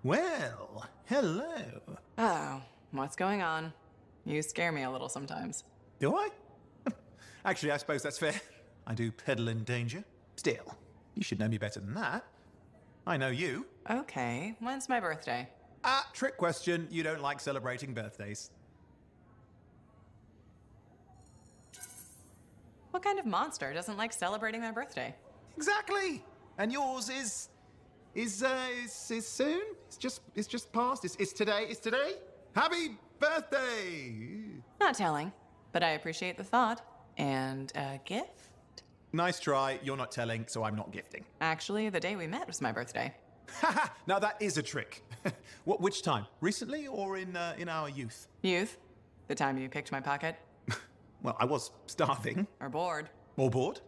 Well, hello. Oh, what's going on? You scare me a little sometimes. Do I? Actually, I suppose that's fair. I do peddle in danger. Still, you should know me better than that. I know you. Okay, when's my birthday? Trick question. You don't like celebrating birthdays. What kind of monster doesn't like celebrating my birthday? Exactly. And yours is soon. It's just past. It's today. It's today. Happy birthday. Not telling, but I appreciate the thought. And a gift? Nice try. You're not telling, so I'm not gifting. Actually, the day we met was my birthday. Haha. Now that is a trick. Which time? Recently or in our youth? Youth? The time you picked my pocket? Well, I was starving. Or bored? Or bored.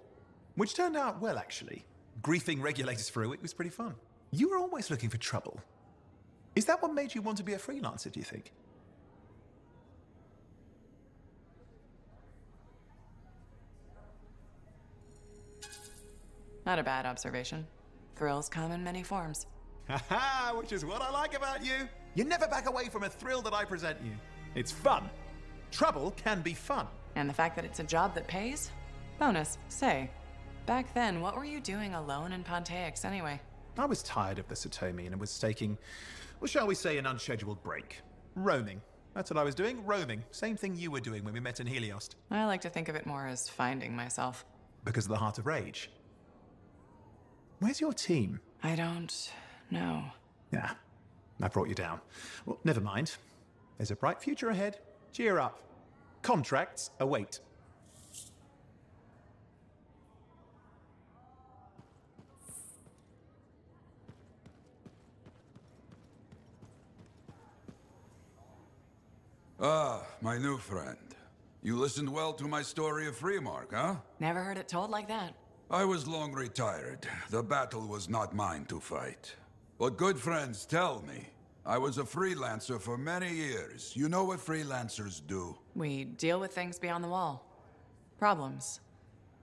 Which turned out well, actually. Griefing regulators for a week was pretty fun. You were always looking for trouble. Is that what made you want to be a freelancer, do you think? Not a bad observation. Thrills come in many forms. Haha, which is what I like about you. You never back away from a thrill that I present you. It's fun. Trouble can be fun. And the fact that it's a job that pays? Bonus. Say, back then, what were you doing alone in Pontaix anyway? I was tired of the Satomi and was taking, well, shall we say, an unscheduled break. Roaming. That's what I was doing, roaming. Same thing you were doing when we met in Heliost. I like to think of it more as finding myself. Because of the Heart of Rage. Where's your team? I don't know. Yeah, I brought you down. Well, never mind. There's a bright future ahead. Cheer up. Contracts await. Ah, my new friend. You listened well to my story of Freemark, huh? Never heard it told like that. I was long retired. The battle was not mine to fight. But good friends tell me. I was a freelancer for many years. You know what freelancers do? We deal with things beyond the wall. Problems.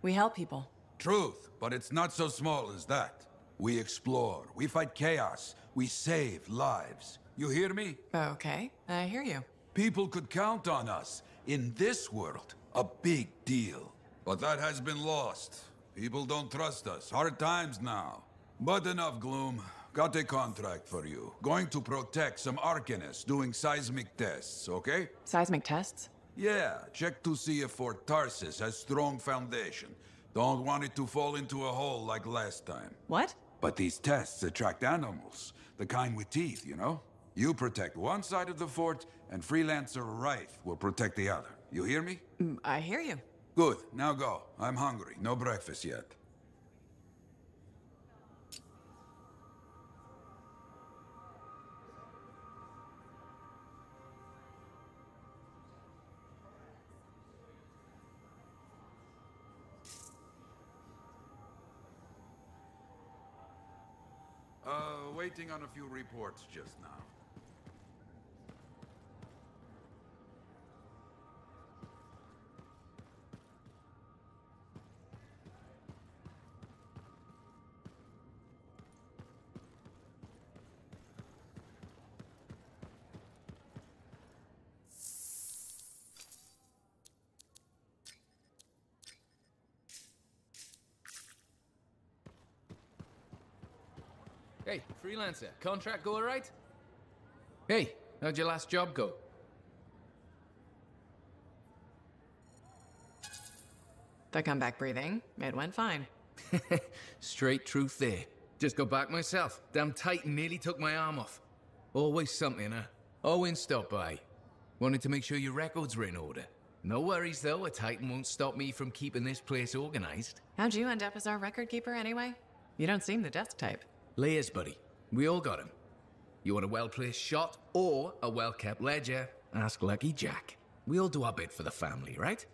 We help people. Truth, but it's not so small as that. We explore, we fight chaos, we save lives. You hear me? Okay, I hear you. People could count on us. In this world, a big deal. But that has been lost. People don't trust us. Hard times now. But enough gloom. Got a contract for you. Going to protect some Arcanists doing seismic tests, okay? Seismic tests? Yeah, check to see if Fort Tarsis has strong foundation. Don't want it to fall into a hole like last time. What? But these tests attract animals. The kind with teeth, you know? You protect one side of the fort, and Freelancer Wraith will protect the other. You hear me? I hear you. Good, now go. I'm hungry. No breakfast yet. Waiting on a few reports just now. Hey, freelancer, contract go alright? Hey, how'd your last job go? The comeback breathing, it went fine. Straight truth there. Just got back myself. Damn Titan nearly took my arm off. Always something, huh? Owen stopped by. Wanted to make sure your records were in order. No worries though, a Titan won't stop me from keeping this place organized. How'd you end up as our record keeper anyway? You don't seem the desk type. Layers, buddy. We all got him. You want a well-placed shot or a well-kept ledger? Ask Lucky Jack. We all do our bit for the family, right?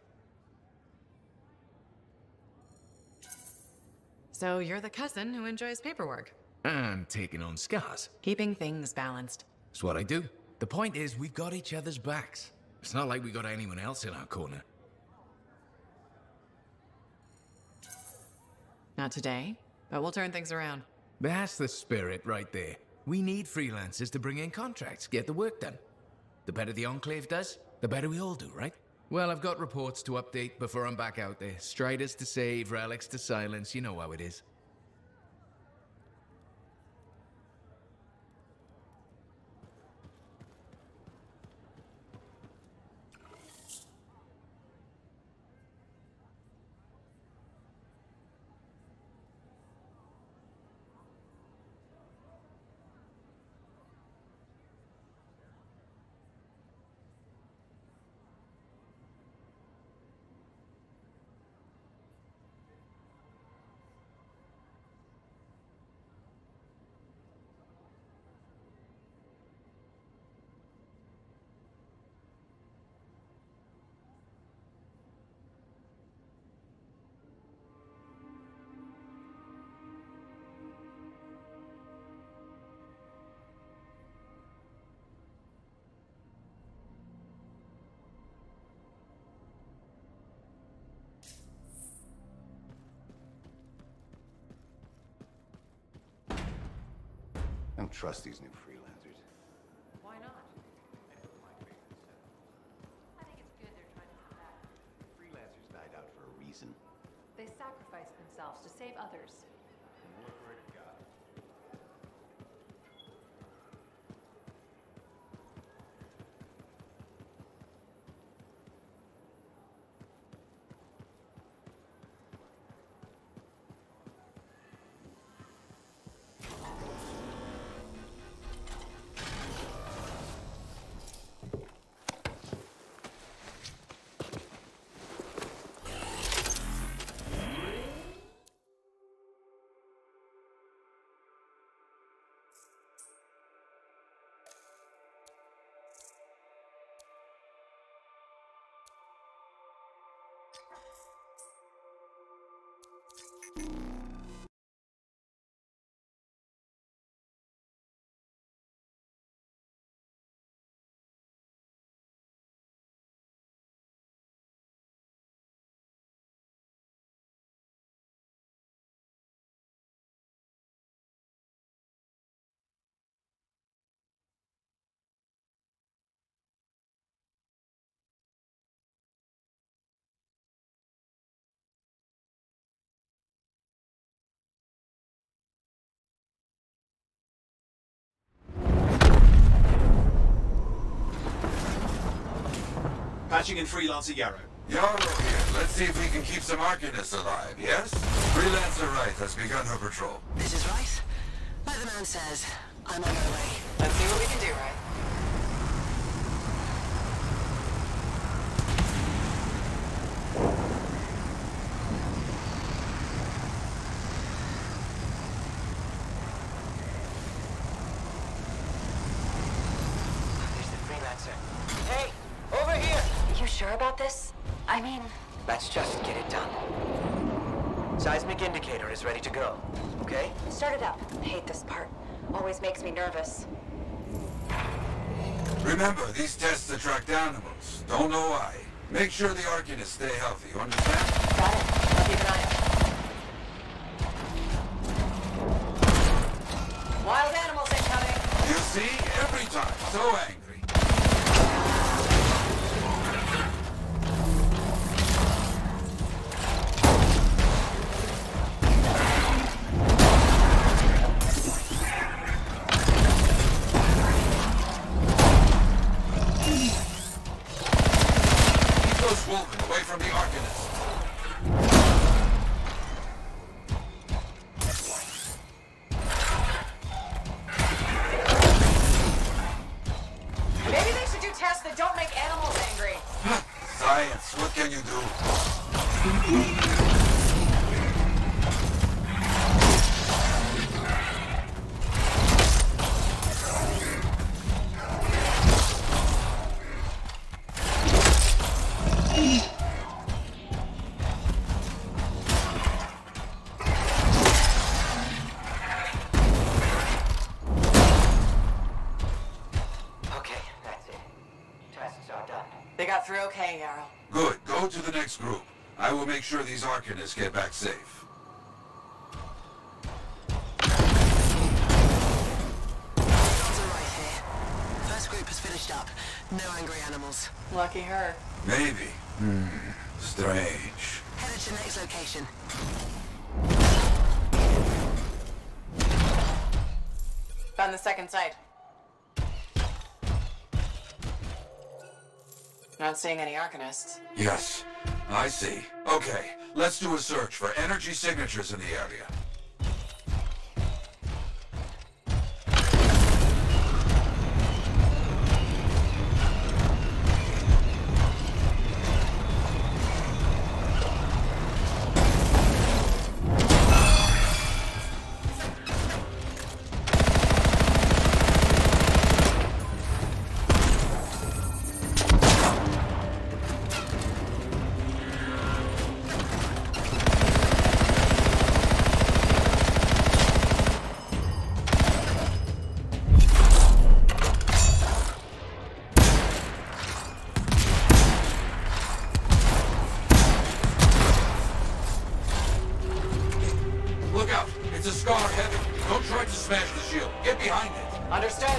So you're the cousin who enjoys paperwork. And taking on scars. Keeping things balanced. That's what I do. The point is, we've got each other's backs. It's not like we got anyone else in our corner. Not today, but we'll turn things around. That's the spirit right there. We need freelancers to bring in contracts, get the work done. The better the Enclave does, the better we all do, right? Well, I've got reports to update before I'm back out there. Striders to save, relics to silence, you know how it is. I don't trust these new freelancers. Why not? I think it's good they're trying to come back. Freelancers died out for a reason. They sacrificed themselves to save others. And look where it got them. Patching in Freelancer Yarrow. Yarrow here. Let's see if we can keep some Arcanists alive, yes? Freelancer Wright has begun her patrol. This is Rice. Like the man says, I'm on my way. Let's see what we can do, right? There's the freelancer. Hey, over here! You sure about this? I mean... Let's just get it done. Seismic indicator is ready to go, okay? Start it up. I hate this part. Always makes me nervous. Remember, these tests attract animals. Don't know why. Make sure the Arcanists stay healthy, you understand? Got it. I'll keep an eye out. Wild animals incoming! You see? Every time. So angry. Away from the Arcanist. Maybe they should do tests that don't make animals angry. Science, what can you do? They got through okay, Yarrow. Good. Go to the next group. I will make sure these Arcanists get back safe. No angry animals. Lucky her. Maybe. Strange. Headed to next location. Found the second site. Not seeing any Arcanists. Yes, I see. Okay, let's do a search for energy signatures in the area. Look out! It's a Scar heavy. Don't try to smash the shield. Get behind it. Understood.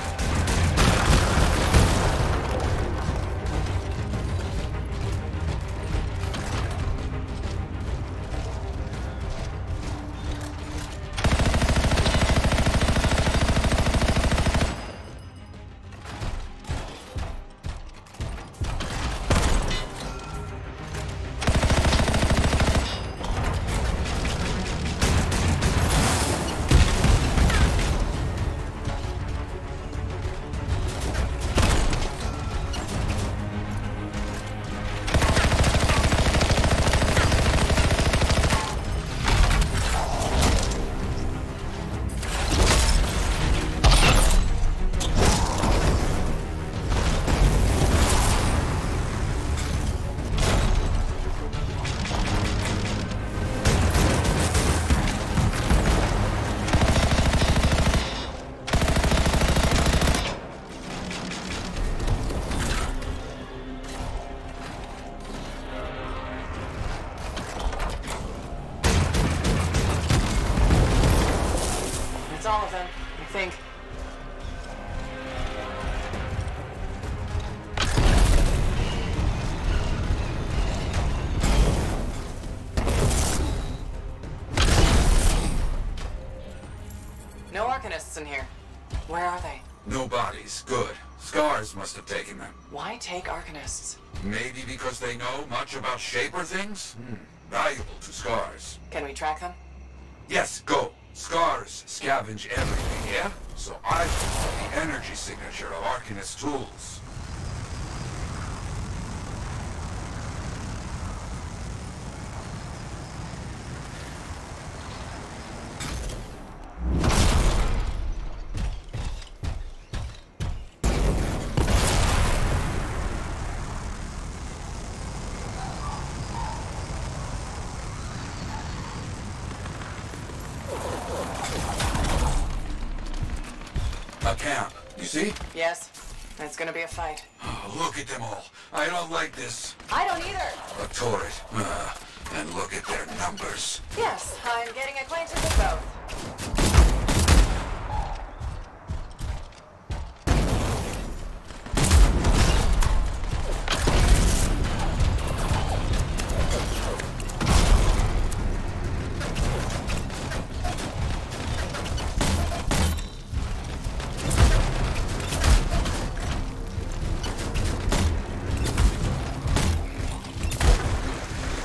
That's all of them, I think. No Arcanists in here. Where are they? No bodies. Good. Scars must have taken them. Why take Arcanists? Maybe because they know much about Shaper things? Valuable to Scars. Can we track them? Yes, go. Scars scavenge everything, yeah? So I want the energy signature of Arcanist tools. A camp, you see? Yes. It's gonna be a fight. Oh, look at them all. I don't like this. I don't either! A turret. And look at their numbers. Yes, I'm getting acquainted with both.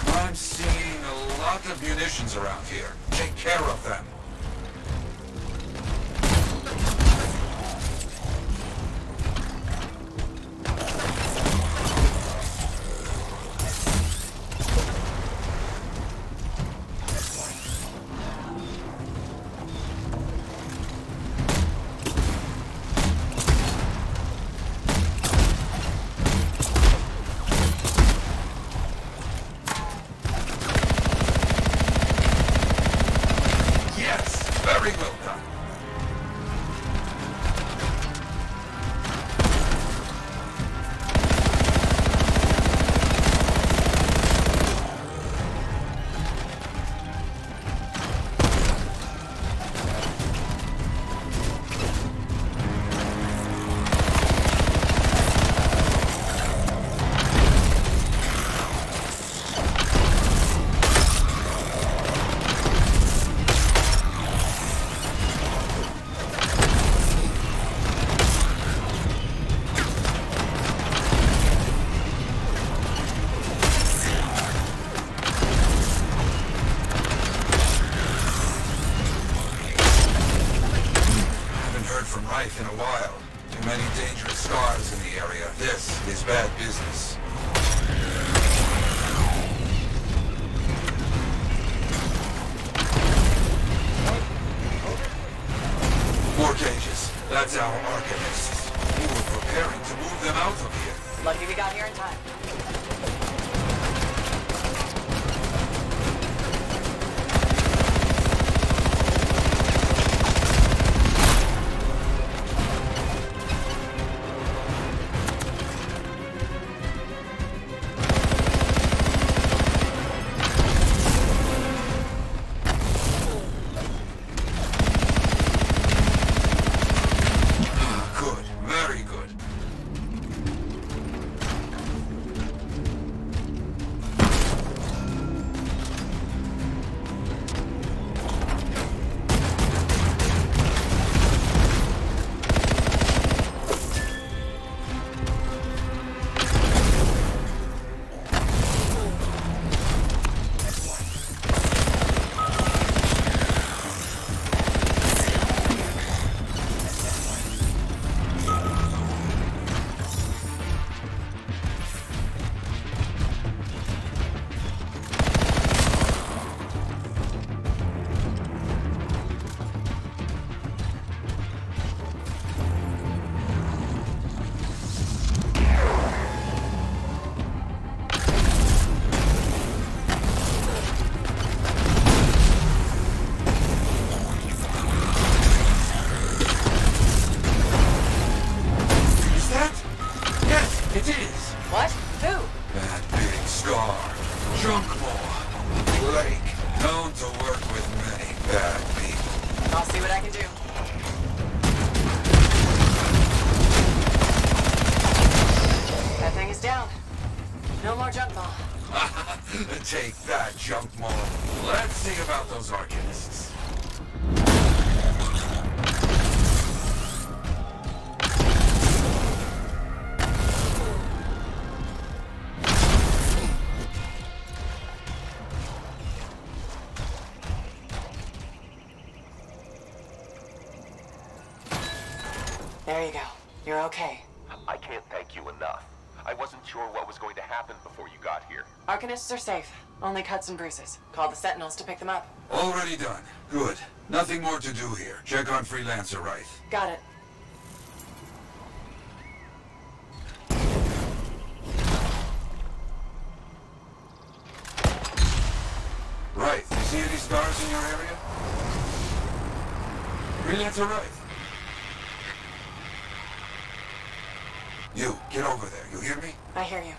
I'm seeing a lot of munitions around here. Take care of them. Yes, very well done. from Reich in a while. Too many dangerous scars in the area. This is bad business. More cages. That's our Arcanists. We were preparing to move them out of here. Lucky we got here in time. Good. Very good. Is that? Yes, it is. What? Who? That big scar. Junkmaw. Blake. Known to work with many bad people. I'll see what I can do. That thing is down. No more junk ball. Take that, Junkmaw. Let's see about those Arcanists. There you go. You're okay. I can't thank you enough. I wasn't sure what was going to happen before you got here. Arcanists are safe. Only cuts and bruises. Call the Sentinels to pick them up. Already done. Good. Nothing more to do here. Check on Freelancer Wright. Got it. Wright, you see any scars in your area? Freelancer Wright. You, get over there. You hear me? I hear you.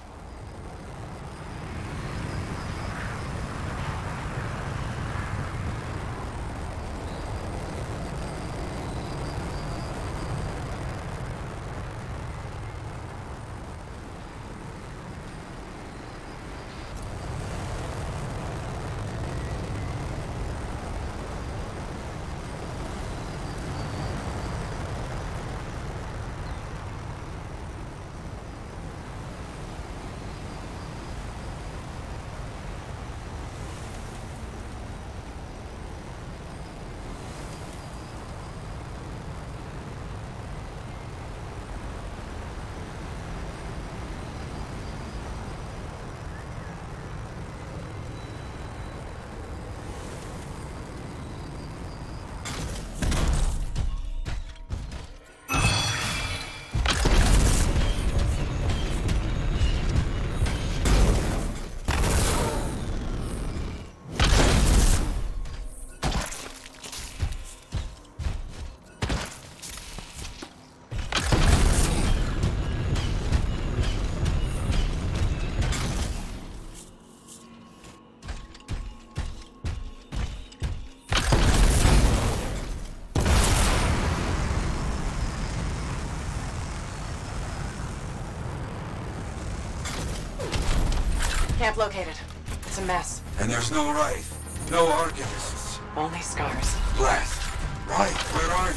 Camp located. It's a mess. And there's no Wright. No Arcanists. Only scars. Blast. Wright, where are you?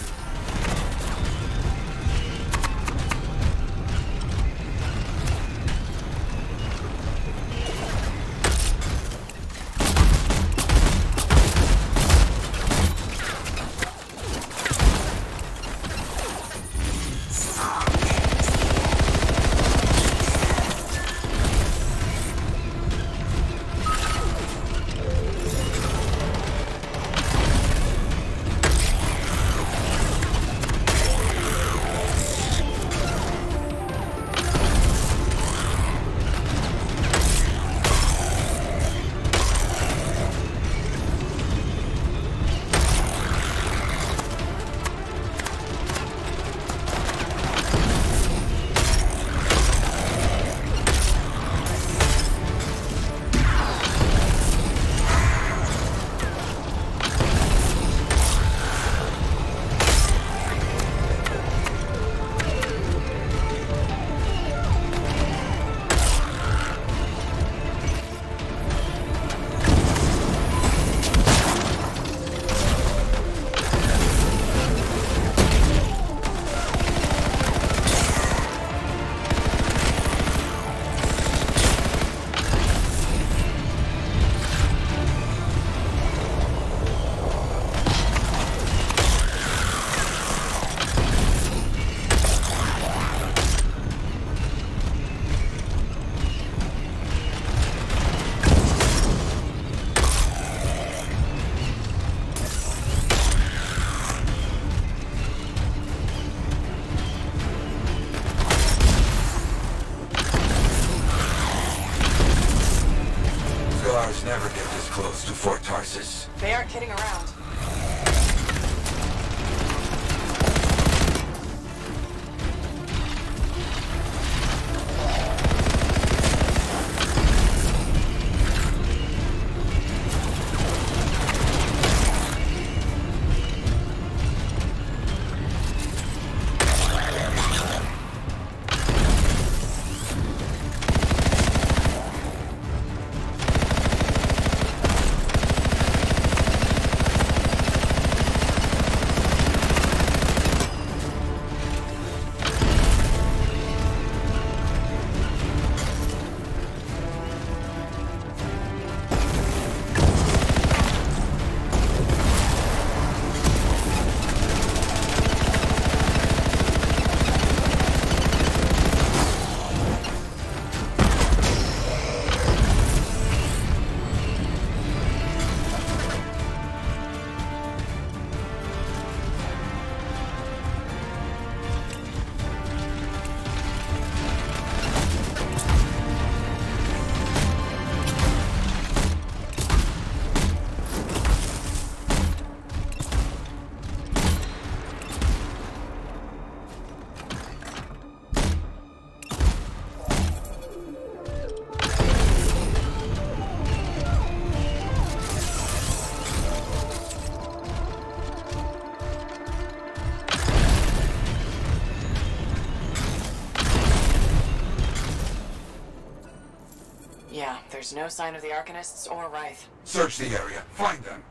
There's no sign of the Arcanists or Wraith. Search the area. Find them.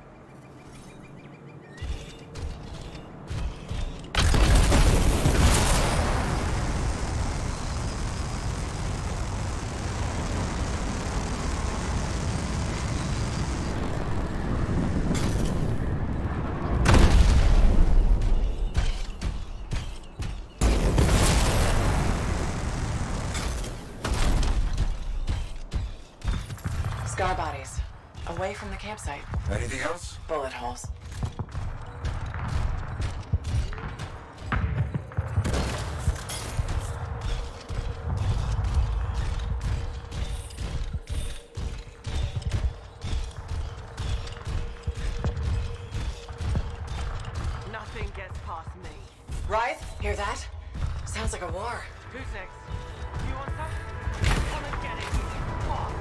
Scar bodies. Away from the campsite. Anything else? Bullet holes. Nothing gets past me. Wraith, hear that? Sounds like a war. Who's next? You want some? Come and get it. Fuck.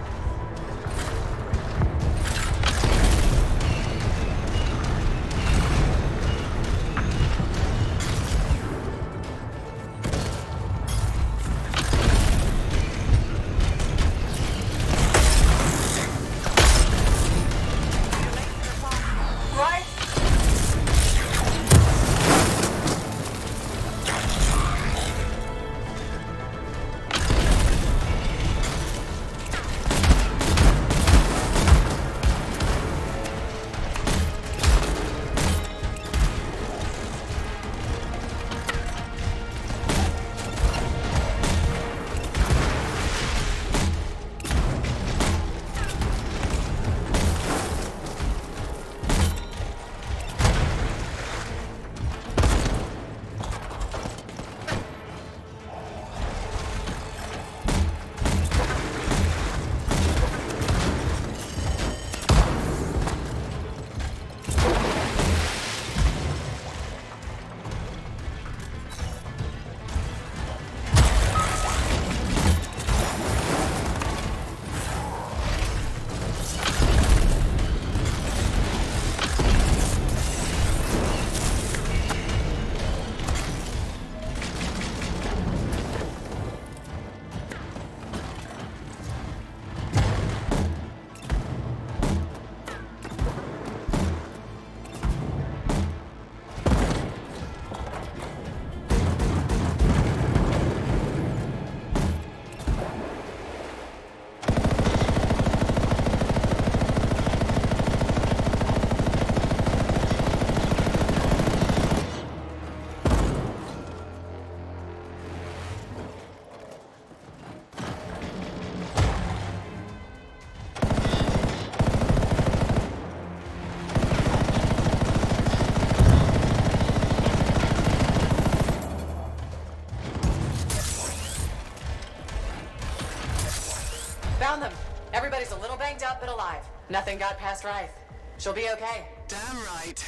Found them. Everybody's a little banged up, but alive. Nothing got past Wraith. She'll be okay. Damn right.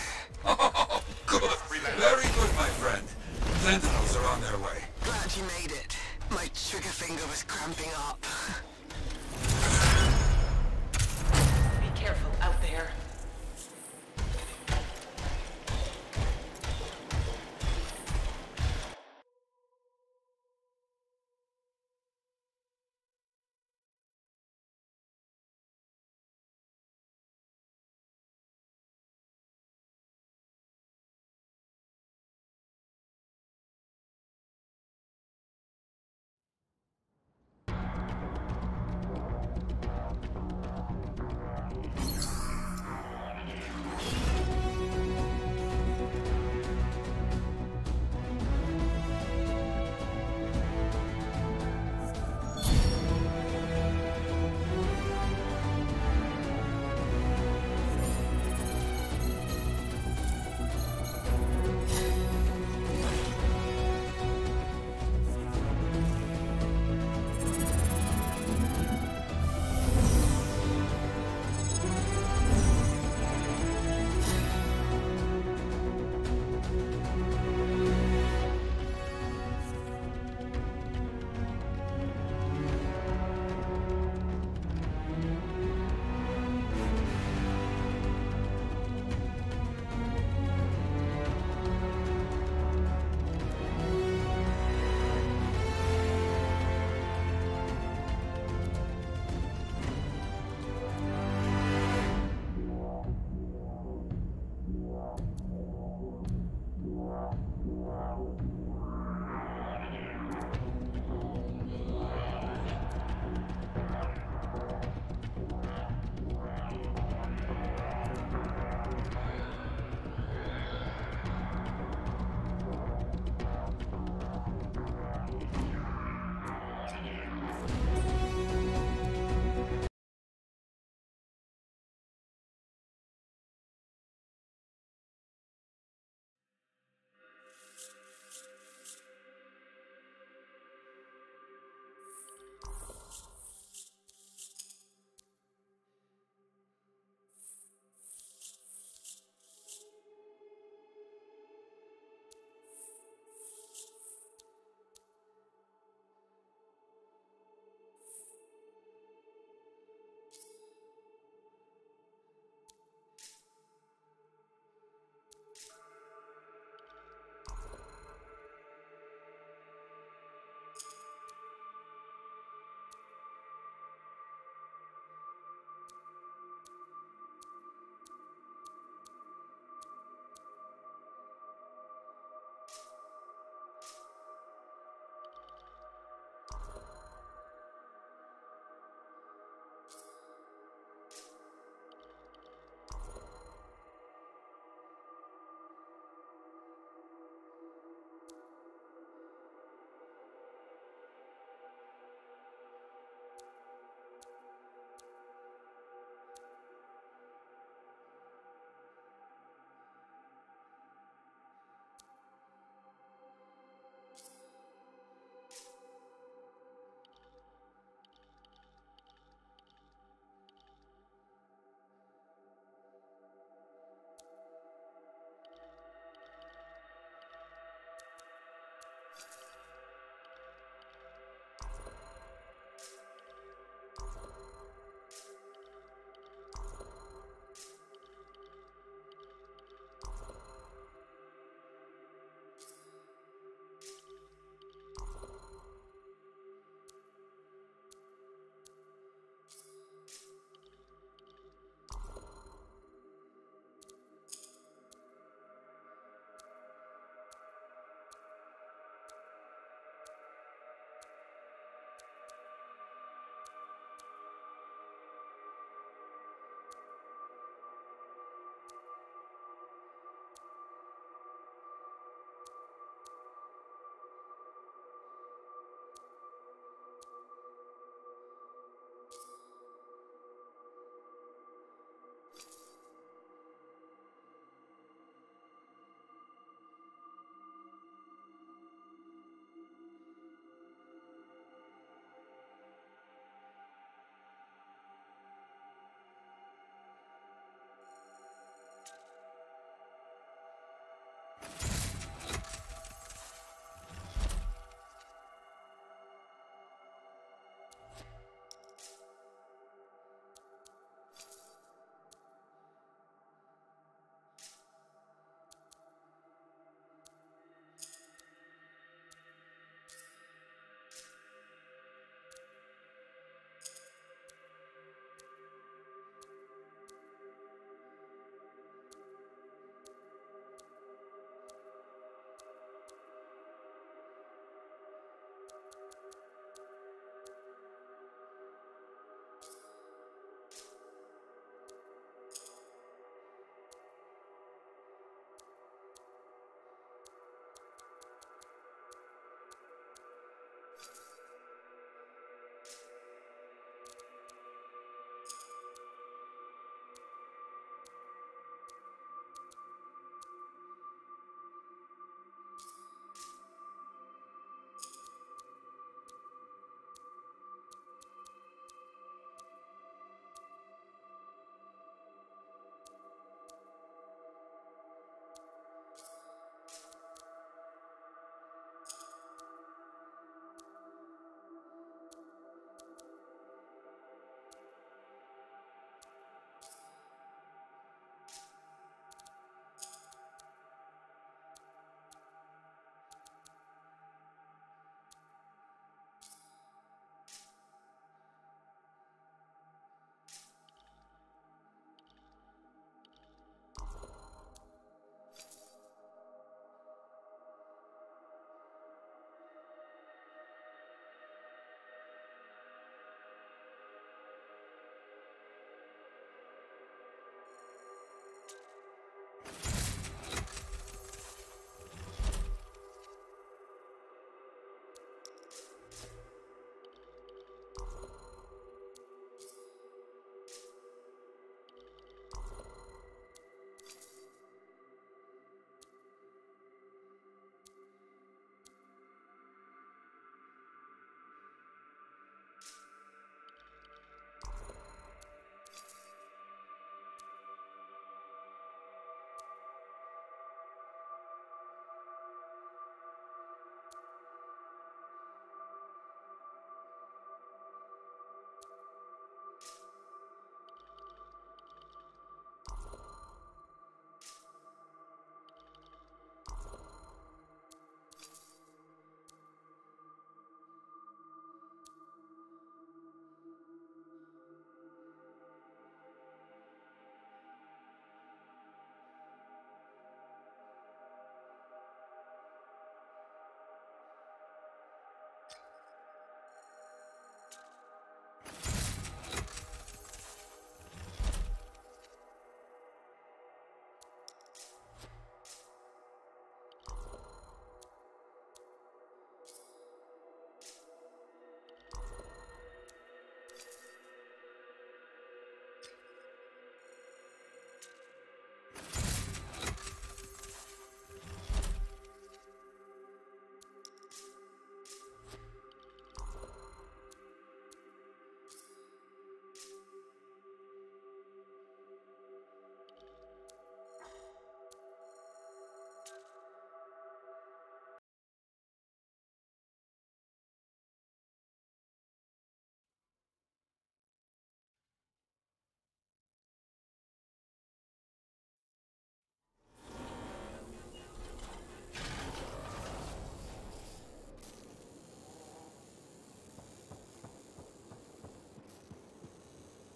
Oh, good. Very good, my friend. Sentinels are on their way. Glad you made it. My trigger finger was cramping up. Be careful out there.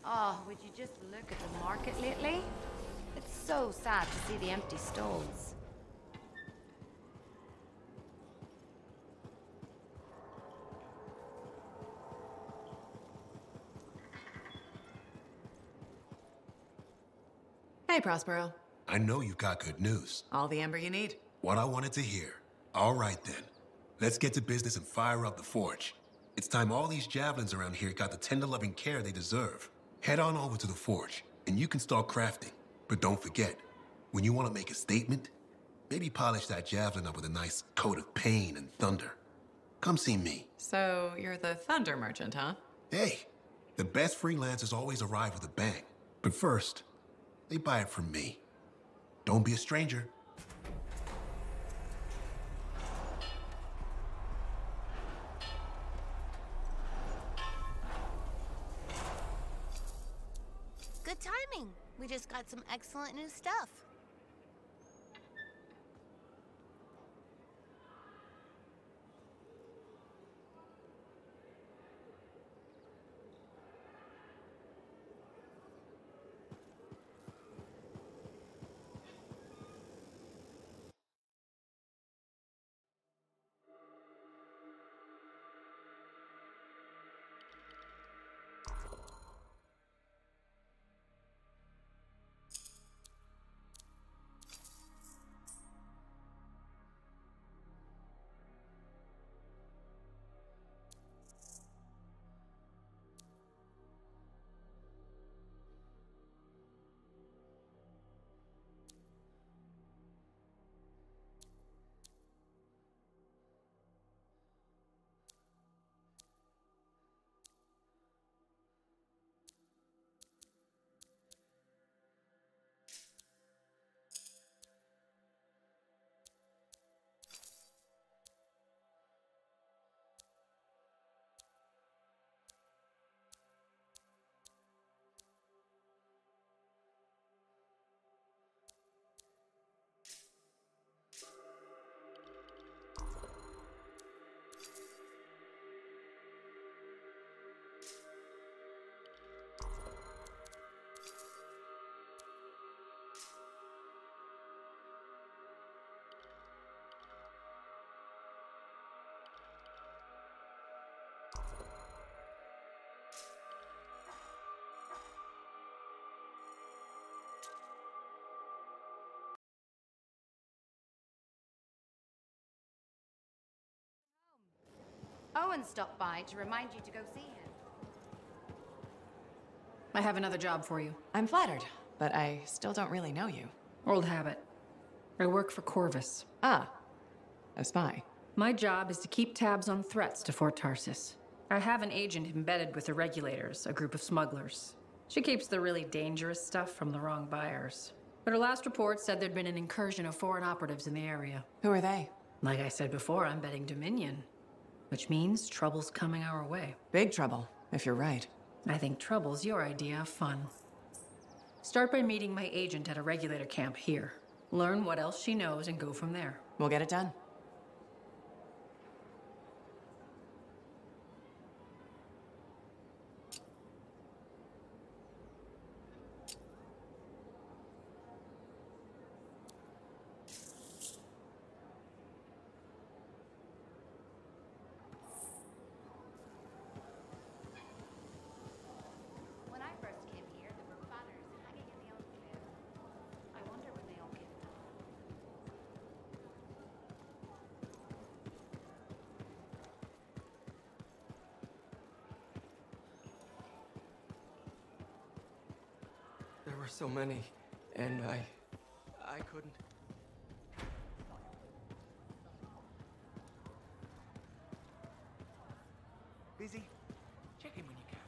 Oh, would you just look at the market lately? It's so sad to see the empty stalls. Hey, Prospero. I know you got good news. All the amber you need. What I wanted to hear. All right then. Let's get to business and fire up the forge. It's time all these javelins around here got the tender loving care they deserve. Head on over to the forge, and you can start crafting. But don't forget, when you want to make a statement, maybe polish that javelin up with a nice coat of pain and thunder. Come see me. So, you're the thunder merchant, huh? Hey, the best freelancers always arrive with a bang. But first, they buy it from me. Don't be a stranger. Good timing. We just got some excellent new stuff. Owen stopped by to remind you to go see him. I have another job for you. I'm flattered, but I still don't really know you. Old habit. I work for Corvus. Ah, a spy. My job is to keep tabs on threats to Fort Tarsis. I have an agent embedded with the Regulators, a group of smugglers. She keeps the really dangerous stuff from the wrong buyers. But her last report said there'd been an incursion of foreign operatives in the area. Who are they? Like I said before, I'm betting Dominion. Which means trouble's coming our way. Big trouble, if you're right. I think trouble's your idea of fun. Start by meeting my agent at a regulator camp here. Learn what else she knows and go from there. We'll get it done. When I first came here, there were banners hanging in the open air. I wonder when they all came down. There were so many, and I couldn't. Busy? Check in when you can.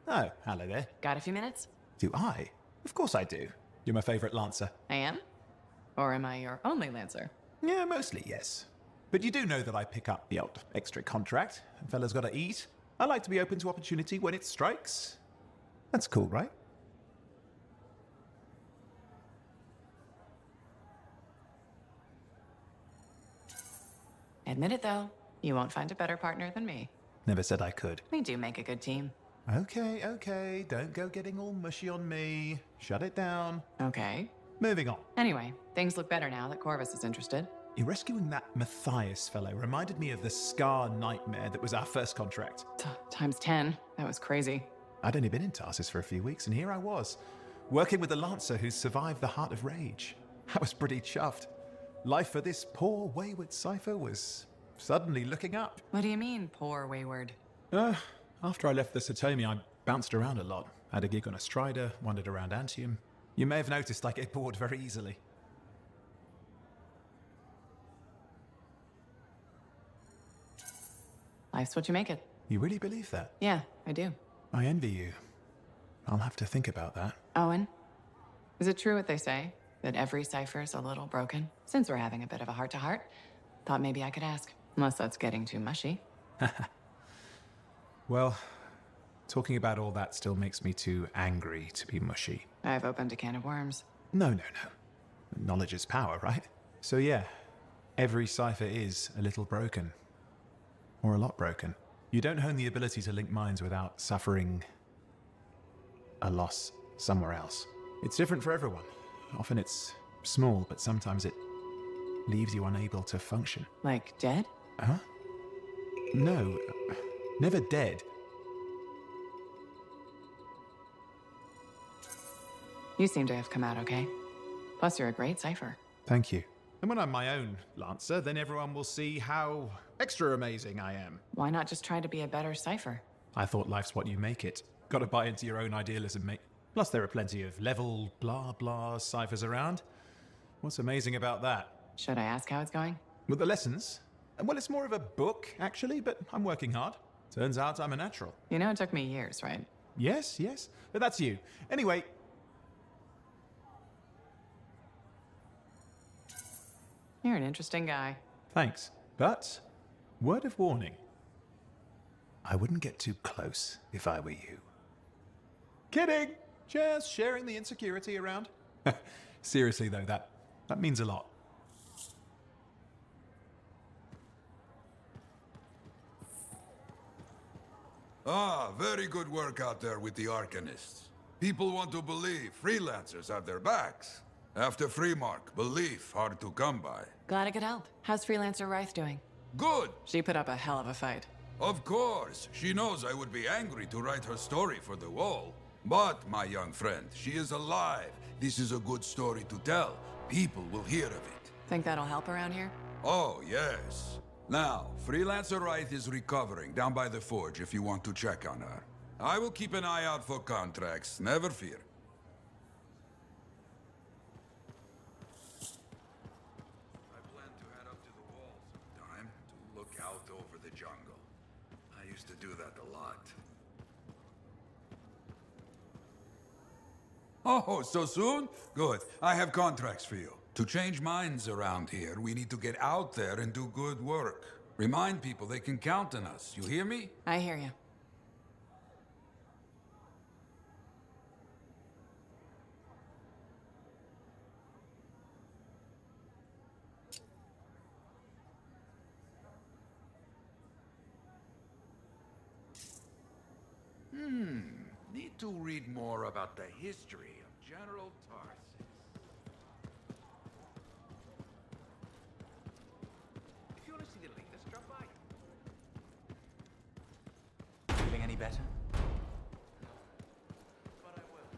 Oh, hello there. Got a few minutes? Do I? Of course I do. You're my favorite Lancer. I am? Or am I your only Lancer? Yeah, mostly, yes. But you do know that I pick up the odd extra contract. And fellas gotta eat. I like to be open to opportunity when it strikes. That's cool, right? Admit it, though. You won't find a better partner than me. Never said I could. We do make a good team. Okay, okay. Don't go getting all mushy on me. Shut it down. Okay. Moving on. Anyway, things look better now that Corvus is interested. You rescuing that Matthias fellow reminded me of the Scar nightmare that was our first contract. Times 10. That was crazy. I'd only been in Tarsus for a few weeks, and here I was, working with a Lancer who's survived the Heart of Rage. I was pretty chuffed. Life for this poor, wayward Cypher was suddenly looking up. What do you mean, poor wayward? After I left the Satomi, I bounced around a lot. Had a gig on a Strider, wandered around Antium. You may have noticed I get bored very easily. Life's what you make it. You really believe that? Yeah, I do. I envy you. I'll have to think about that. Owen, is it true what they say? That every cipher's a little broken? Since we're having a bit of a heart-to-heart, thought maybe I could ask. Unless that's getting too mushy. Well, talking about all that still makes me too angry to be mushy. I've opened a can of worms. No. Knowledge is power, right? So yeah, every cipher is a little broken. Or a lot broken. You don't hone the ability to link minds without suffering a loss somewhere else. It's different for everyone. Often it's small, but sometimes it leaves you unable to function. Like dead? Huh? No, never dead. You seem to have come out okay. Plus, you're a great cipher. Thank you. And when I'm my own Lancer, then everyone will see how extra amazing I am. Why not just try to be a better cipher? I thought life's what you make it. Gotta buy into your own idealism, mate. Plus, there are plenty of level blah blah ciphers around. What's amazing about that? Should I ask how it's going? With the lessons? Well, it's more of a book, actually, but I'm working hard. Turns out I'm a natural. You know it took me years, right? Yes. But that's you. Anyway. You're an interesting guy. Thanks. But, word of warning. I wouldn't get too close if I were you. Kidding! Just sharing the insecurity around. Seriously, though, that means a lot. Very good work out there with the Arcanists. People want to believe freelancers have their backs. After Freemark, belief hard to come by. Glad I could help. How's Freelancer Wraith doing? Good! She put up a hell of a fight. Of course. She knows I would be angry to write her story for the wall. But, my young friend, she is alive. This is a good story to tell. People will hear of it. Think that'll help around here? Oh, yes. Now, Freelancer Wraith is recovering down by the forge if you want to check on her. I will keep an eye out for contracts, never fear. I plan to head up to the wall sometime to look out over the jungle. I used to do that a lot. Oh, so soon? Good. I have contracts for you. To change minds around here, we need to get out there and do good work. Remind people they can count on us. You hear me? I hear you. Need to read more about the history of General Tarsus. If you want to see the latest, drop by. Feeling any better? But I will.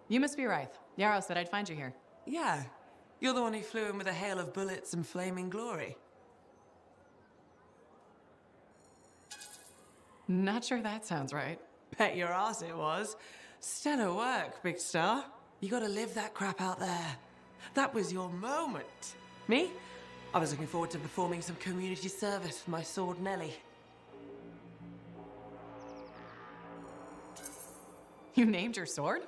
You must be Wraith. Yarrow said I'd find you here. Yeah. You're the one who flew in with a hail of bullets and flaming glory. Not sure that sounds right. Bet your ass it was. Stellar work, Big Star. You gotta live that crap out there. That was your moment. Me? I was looking forward to performing some community service with my sword Nelly. You named your sword?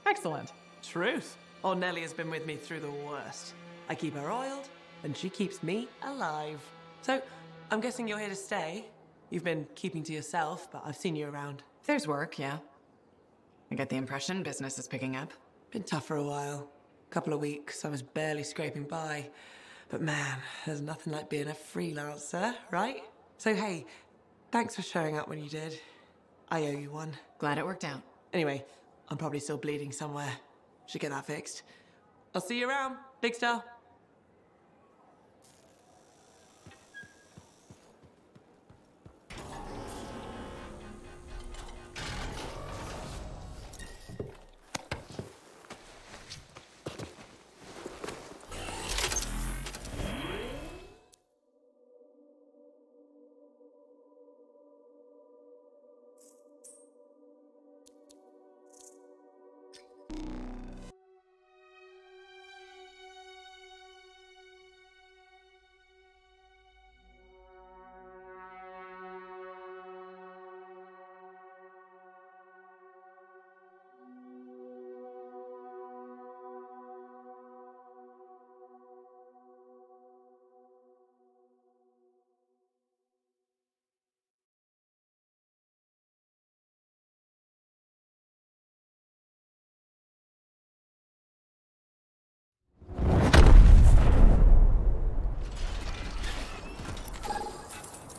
Excellent. Truth. Old Nelly has been with me through the worst. I keep her oiled, and she keeps me alive. So, I'm guessing you're here to stay. You've been keeping to yourself, but I've seen you around. There's work, yeah. I get the impression business is picking up. Been tough for a while. Couple of weeks, I was barely scraping by. But man, there's nothing like being a freelancer, right? So hey, thanks for showing up when you did. I owe you one. Glad it worked out. Anyway, I'm probably still bleeding somewhere. Should get that fixed. I'll see you around, Big Star.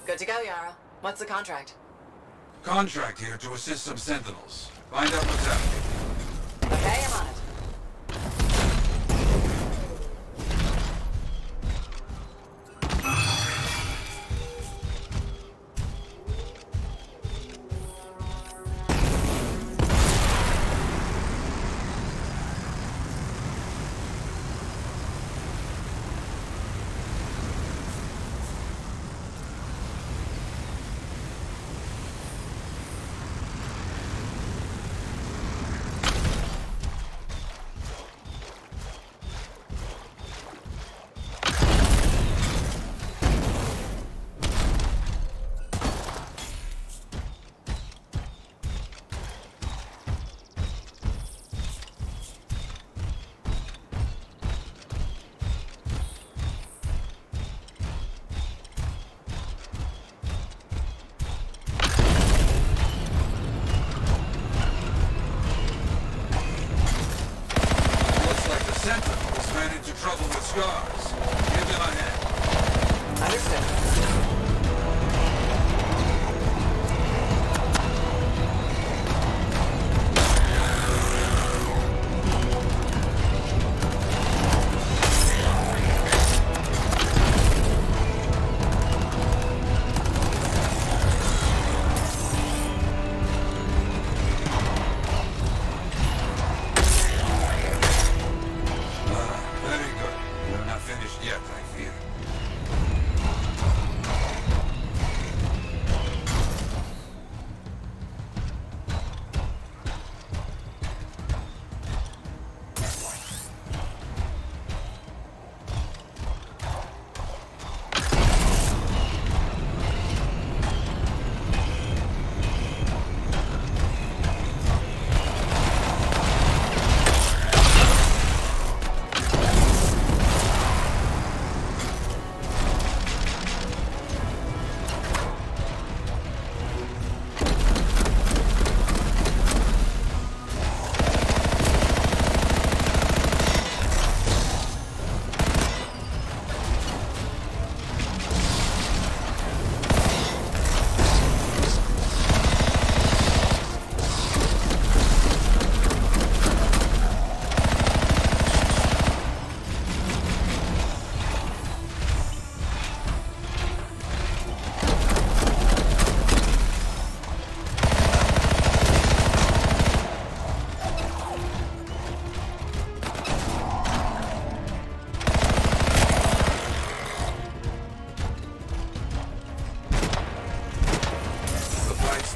Good to go, Yara. What's the contract? Contract here to assist some sentinels. Find out what's happening. Okay, I'm on it. Scars. Give them a hand. Understood.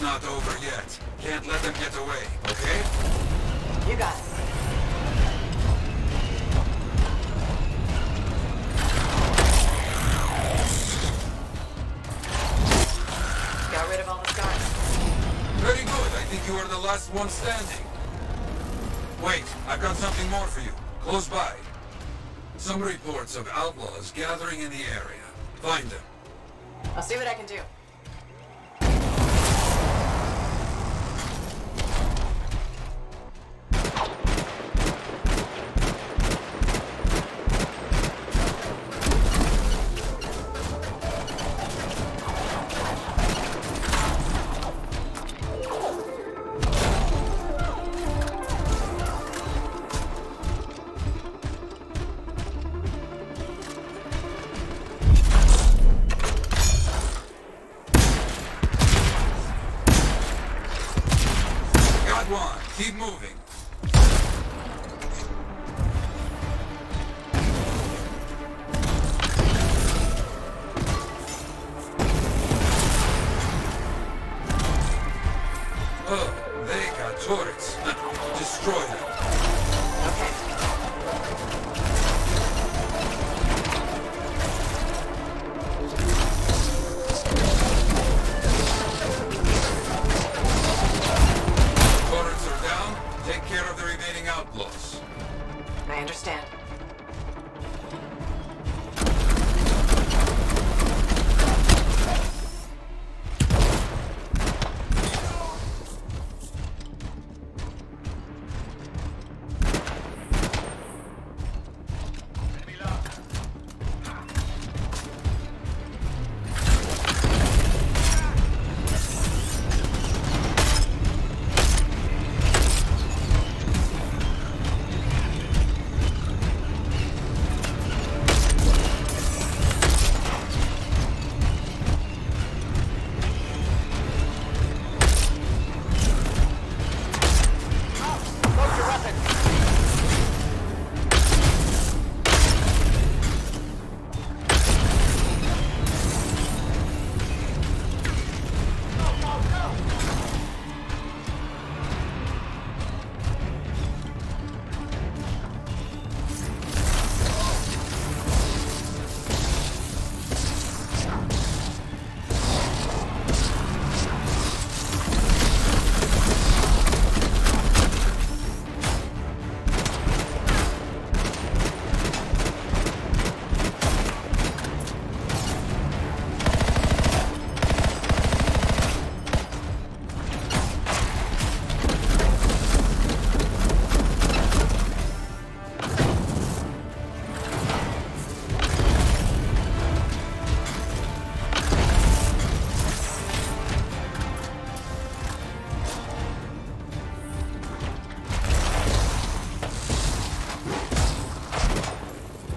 Not over yet. Can't let them get away, okay? You got it. Got rid of all the scars. Very good. I think you are the last one standing. Wait, I've got something more for you. Close by. Some reports of outlaws gathering in the area. Find them. I'll see what I can do. one. Keep moving. Oh, they got turrets. Destroy them. Turrets are down. Take care of the remaining outlaws. I understand.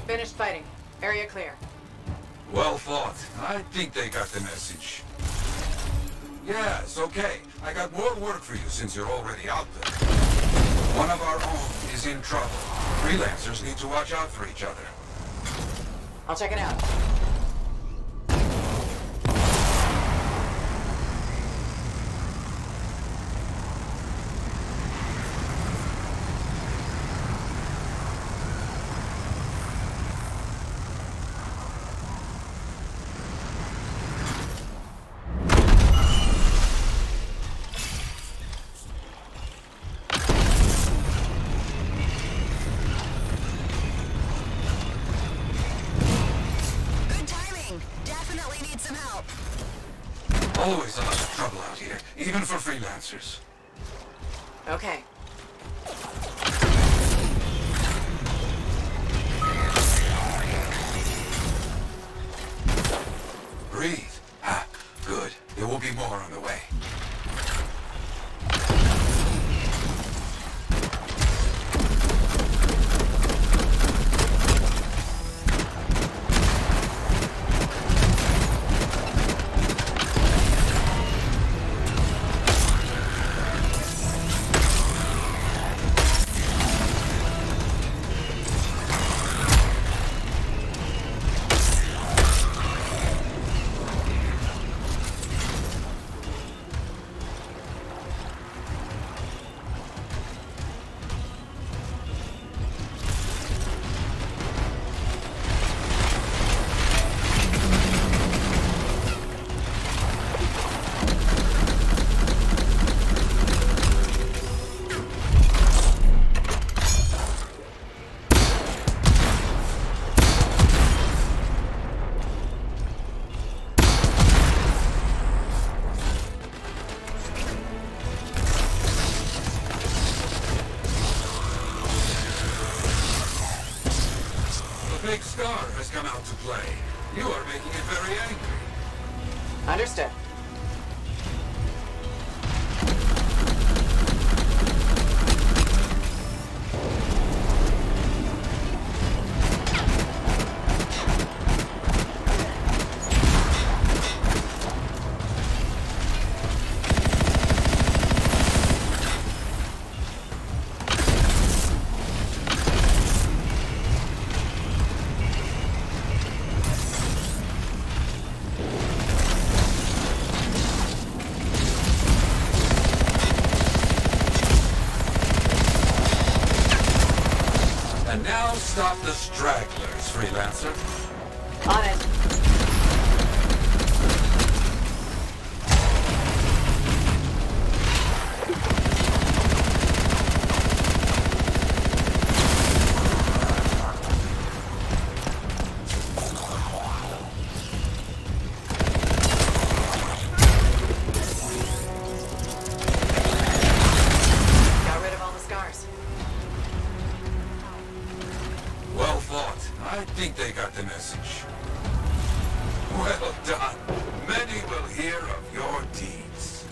Finished fighting. Area clear. Well fought. I think they got the message. Yes, okay. I got more work for you since you're already out there. One of our own is in trouble. Freelancers need to watch out for each other. I'll check it out. Always a lot of trouble out here, even for freelancers. Okay. Breathe. Ah, good. There will be more on the way. Big Scar has come out to play. You are making it very angry. Understood. the stragglers, Freelancer. On it. Got rid of all the scars. Well fought. I think they got the message. Well done. Many will hear of your deeds.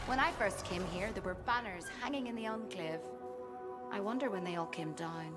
When I first came here, there were banners hanging in the Enclave. I wonder when they all came down.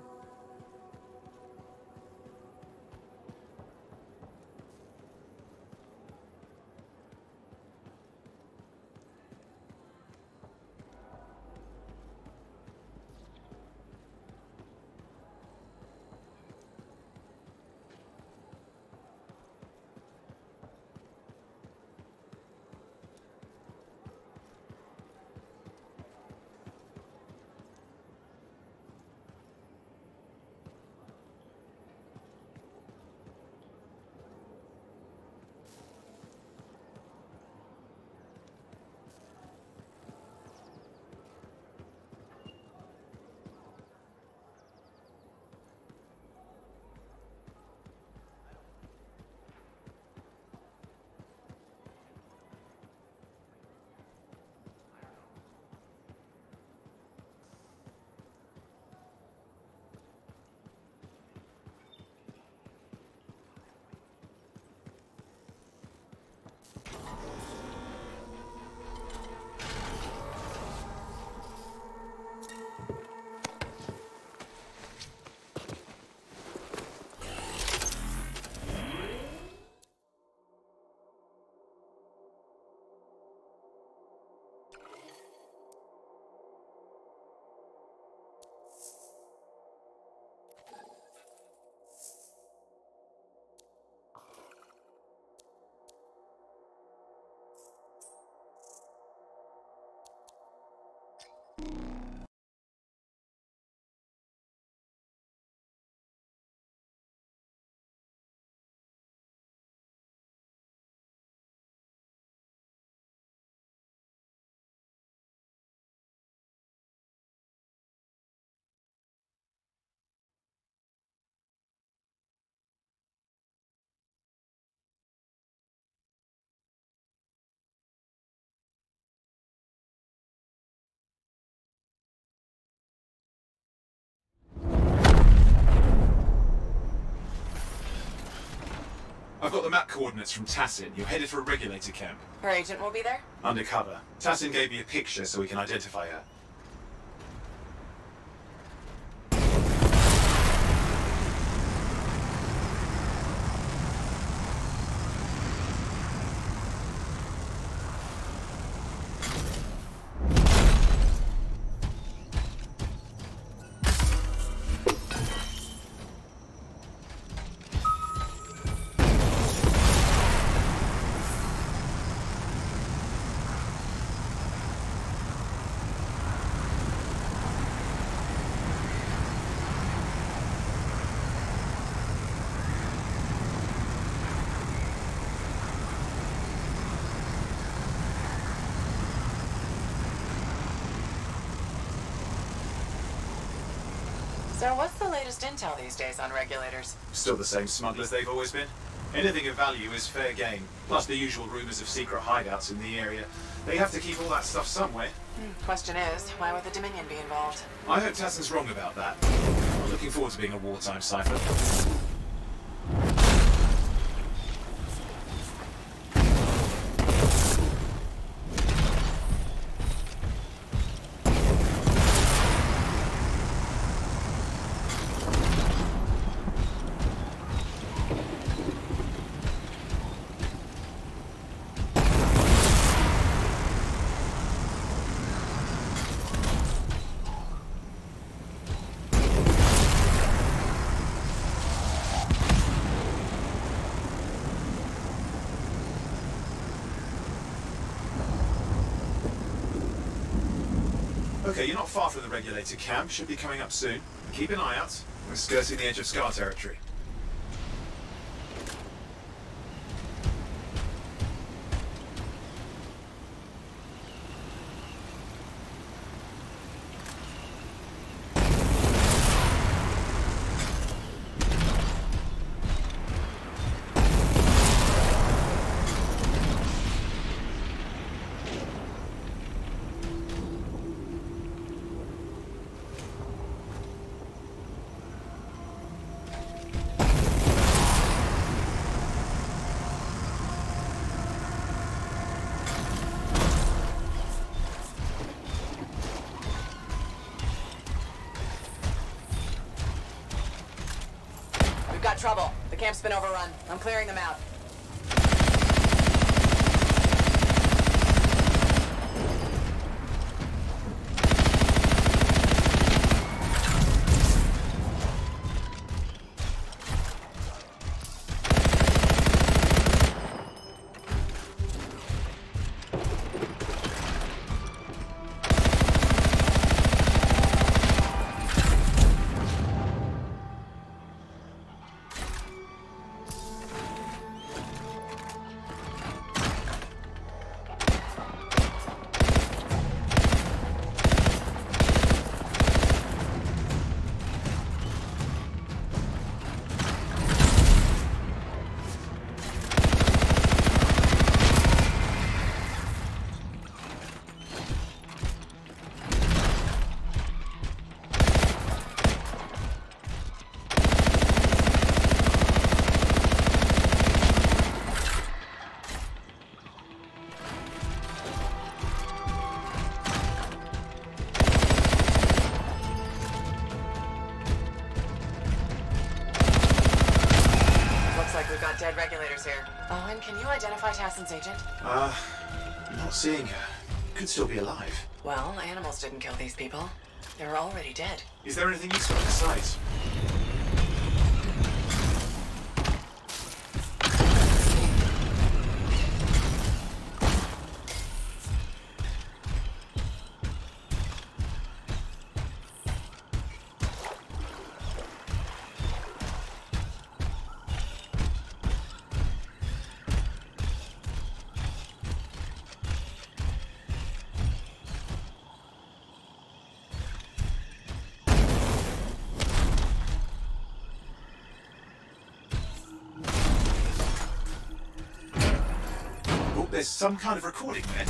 I've got the map coordinates from Tassin. You're headed for a regulator camp. Her agent will be there? Undercover. Tassin gave me a picture so we can identify her. So what's the latest intel these days on regulators? Still the same smugglers they've always been. Anything of value is fair game, plus the usual rumors of secret hideouts in the area. They have to keep all that stuff somewhere. Question is, why would the Dominion be involved? I hope Tassin's wrong about that. I'm looking forward to being a wartime cipher. Okay, you're not far from the regulator camp. Should be coming up soon. Keep an eye out. We're skirting the edge of Scar territory. Got trouble. The camp's been overrun. I'm clearing them out. We've got dead regulators here. Owen, can you identify Tassin's agent? I'm not seeing her. Could still be alive. Well, animals didn't kill these people. They were already dead. Is there anything useful on the site? There's some kind of recording there.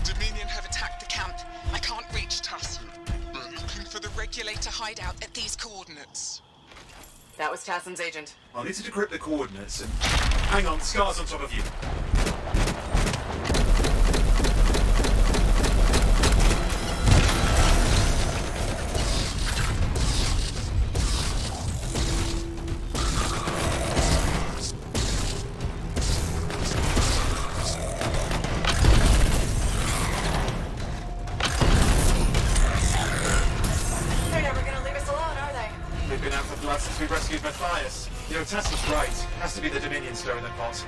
Dominion have attacked the camp. I can't reach Tassin. We're looking for the regulator hideout at these coordinates. That was Tassim's agent. I'll need to decrypt the coordinates and... Hang on, Scar's on top of you. They're never gonna leave us alone, are they? They've been out for blood since we rescued Matthias. You know, Tassim's right. Has to be the Dominion stirring the pot.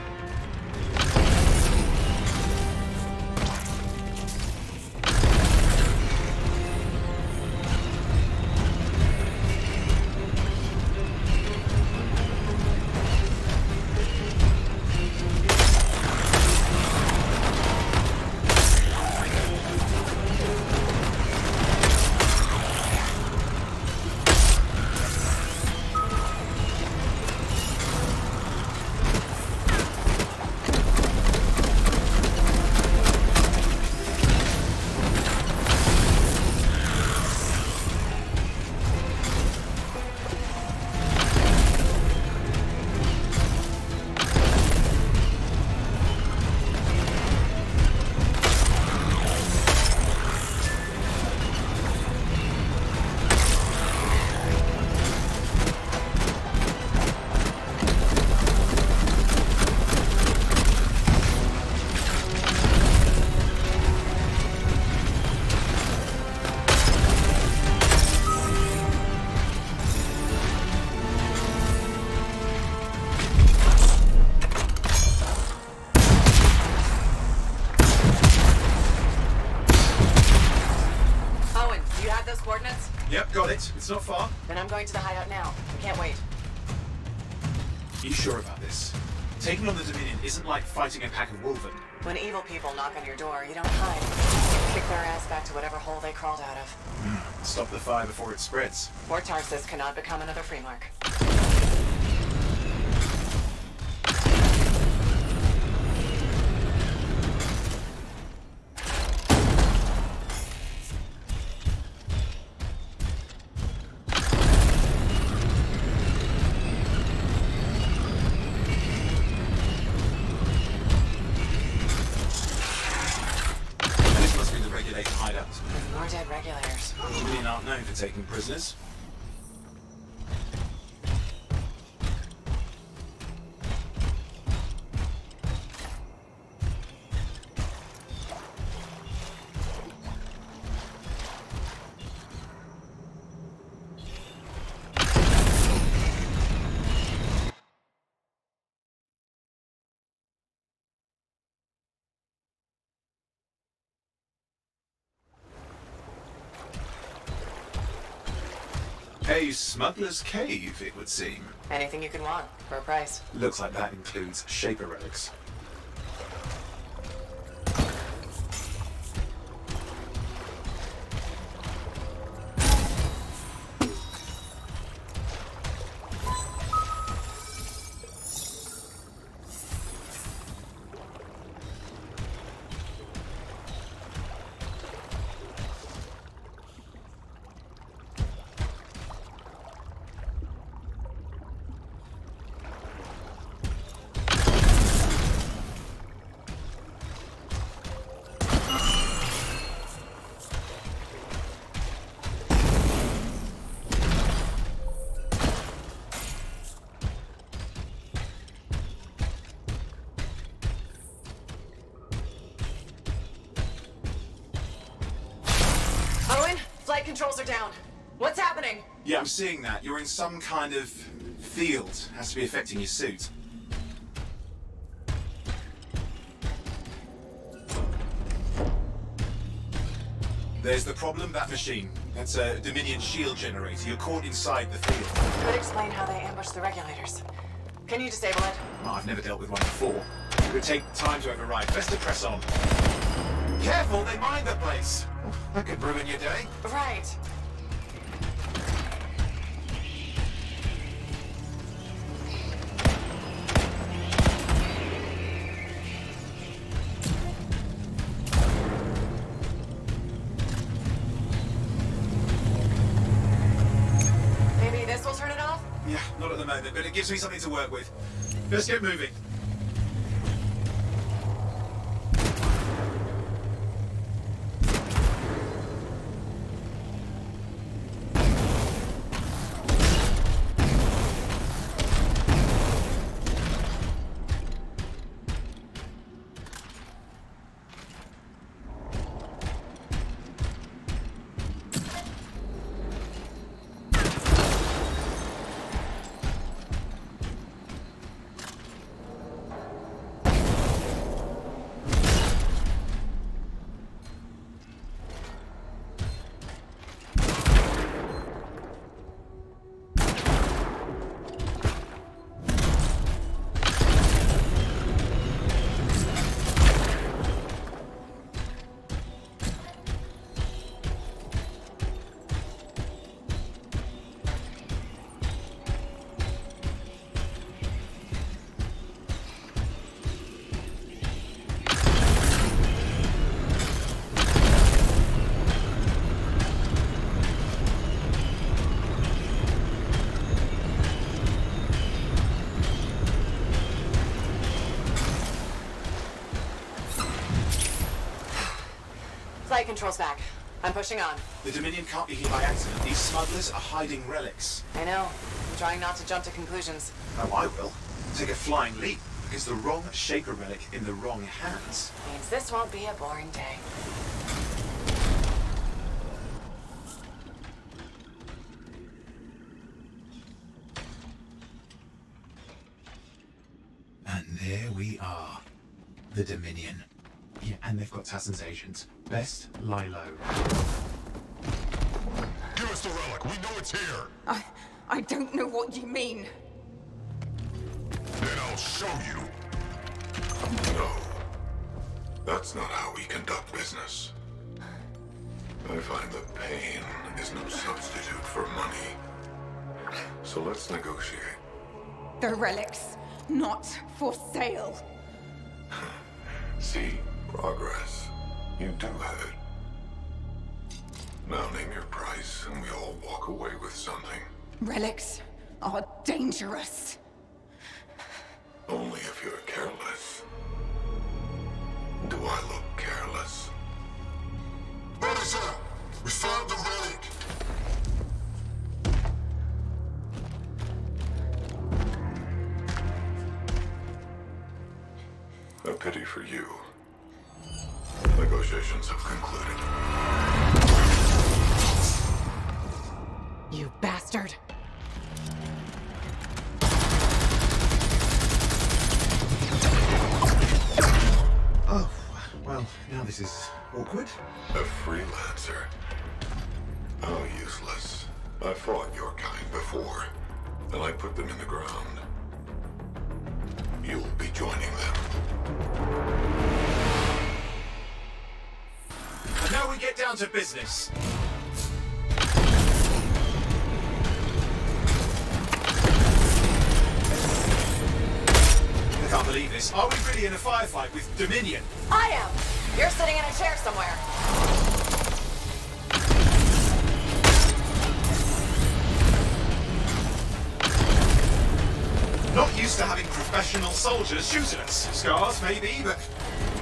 Owen, do you have those coordinates? Yep, got it. It's not far. Then I'm going to the hideout now. I can't wait. You sure about this? Taking on the Dominion isn't like fighting a pack of wolven. When evil people knock on your door, you don't hide. Kick their ass back to whatever hole they crawled out of. Stop the fire before it spreads. Fort Tarsis cannot become another Freemark. This must be the regulator hideout. With more dead regulators. The Dominion aren't known for taking prisoners. A smuggler's cave, it would seem. Anything you can want, for a price. Looks like that includes Shaper relics. Owen, flight controls are down. What's happening? Yeah, I'm seeing that. You're in some kind of field. Has to be affecting your suit. There's the problem, that machine. That's a Dominion shield generator. You're caught inside the field. Could explain how they ambushed the regulators. Can you disable it? Oh, I've never dealt with one before. It would take time to override. Best to press on. Careful, they mine the place. That could ruin your day. Right. Yeah, not at the It gives me something to work with. Let's get moving. Flight control's back. I'm pushing on. The Dominion can't be here by accident. These smugglers are hiding relics. I know. I'm trying not to jump to conclusions. Oh, I will. Take a flying leap. Because the wrong Shaper relic in the wrong hands means this won't be a boring day. And there we are. The Dominion. Yeah, and they've got Tassin's agents. Best lie low. Give us the relic. We know it's here. I don't know what you mean. Then I'll show you. No. That's not how we conduct business. I find that pain is no substitute for money. So let's negotiate. The relics, not for sale. See? Progress. You do have it. Now name your price, and we all walk away with something. Relics are dangerous. Only if you're careless. Do I look careless? Officer! We found the relic! A pity for you. Negotiations have concluded. You bastard! Oh, well, now this is awkward. A freelancer? How useless. I fought your kind before, and I put them in the ground. You'll be joining them. And now we get down to business. I can't believe this. Are we really in a firefight with Dominion? I am! You're sitting in a chair somewhere. Not used to having professional soldiers shoot at us. Scars, maybe, but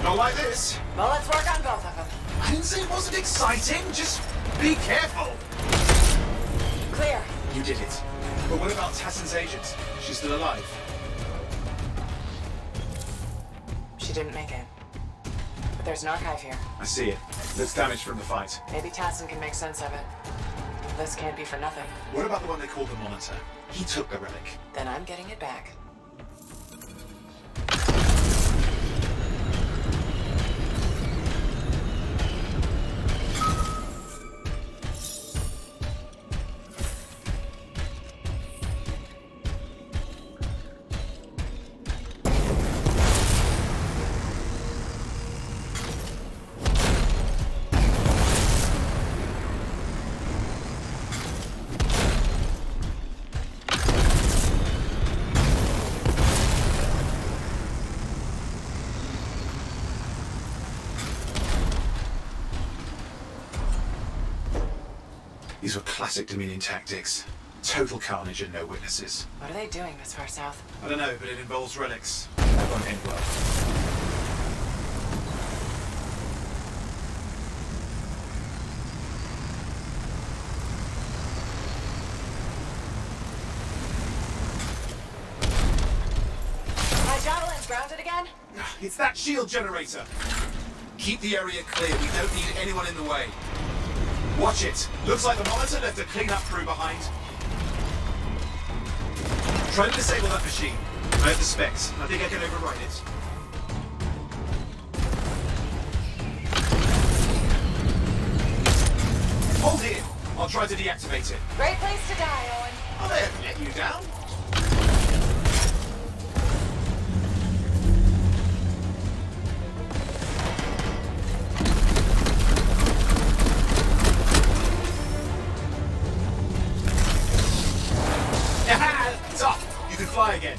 not like this. Well, let's work on both of them. I didn't say it wasn't exciting. Just be careful. Clear. You did it. But what about Tassin's agent? She's still alive. She didn't make it. But there's an archive here. I see it. That's damage from the fight. Maybe Tassin can make sense of it. This can't be for nothing. What about the one they called the Monitor? He took the relic. Then I'm getting it back. These were classic Dominion tactics. Total carnage and no witnesses. What are they doing this far south? I don't know, but it involves relics. That won't end well. My javelin's grounded again? It's that shield generator. Keep the area clear. We don't need anyone in the way. Watch it. Looks like the Monitor left a cleanup crew behind. Try to disable that machine. I have the specs. I think I can override it. Hold here. I'll try to deactivate it. Great place to die, Owen. Oh, they haven't let you down. It's off. You can fly again.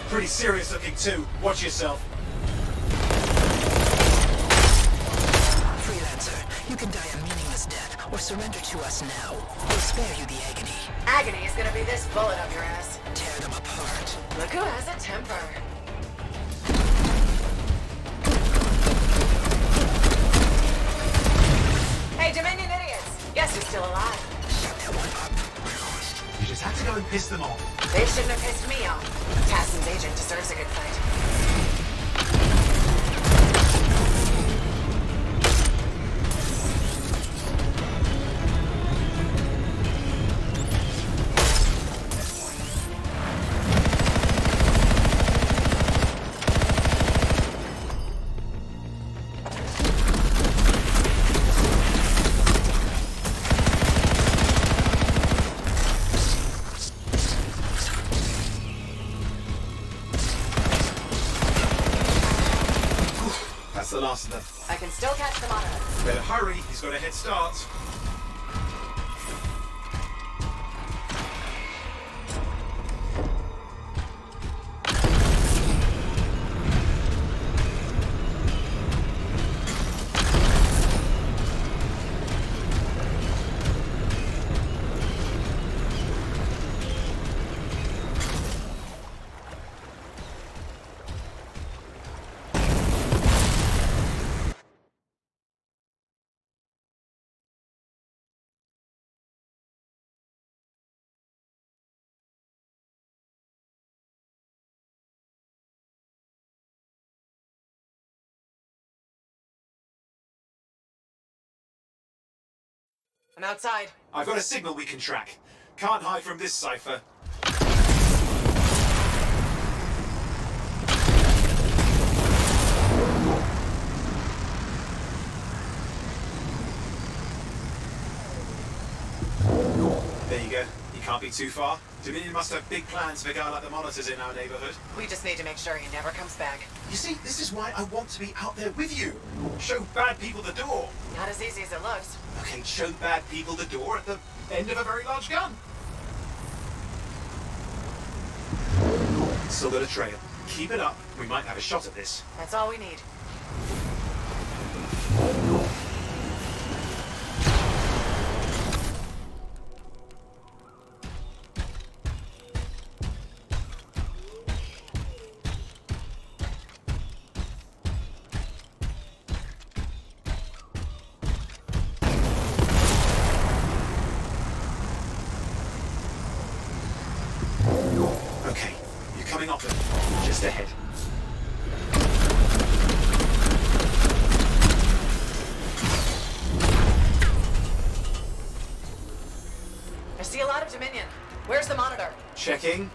Pretty serious looking too. Watch yourself. Freelancer, you can die a meaningless death, or surrender to us now. We'll spare you the agony. Agony is gonna be this bullet up your ass. Tear them apart. Look who has a temper. Hey, Dominion idiots! Guess who's still alive? Shut that one up. You just have to go and piss them off. They shouldn't have pissed me off. Tassin's agent deserves a good fight. That's the last of them. I can still catch the monitor. Better hurry, he's got a head start. I'm outside. I've got a signal we can track. Can't hide from this cipher. There you go. You can't be too far. Dominion must have big plans for a guy like the Monitors in our neighborhood. We just need to make sure he never comes back. You see, this is why I want to be out there with you. Show bad people the door. Not as easy as it looks. Okay, show bad people the door at the end of a very large gun. Still got a trail. Keep it up. We might have a shot at this. That's all we need. Checking.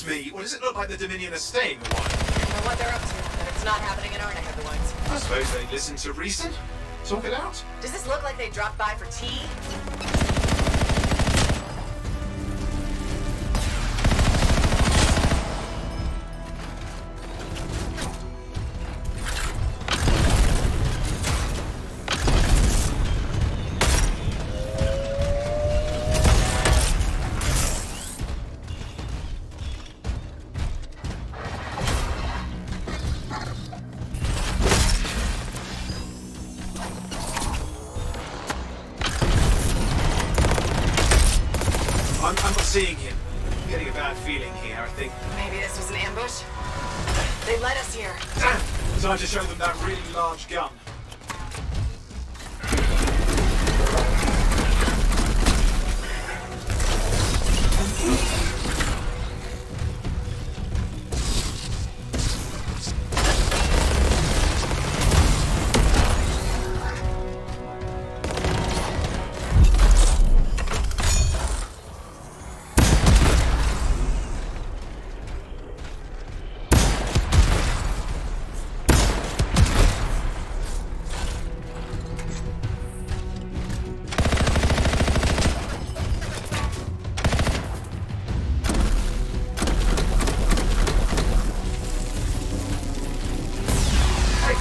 Me, or does it look like the Dominion are staying a while? I don't know what they're up to, but it's not happening in our neck of the woods. I suppose they listen to reason? Talk it out? Does this look like they dropped by for tea? I'm not seeing him. I'm getting a bad feeling here, I think. Maybe this was an ambush? They led us here. Damn! Time to show them that really large gun.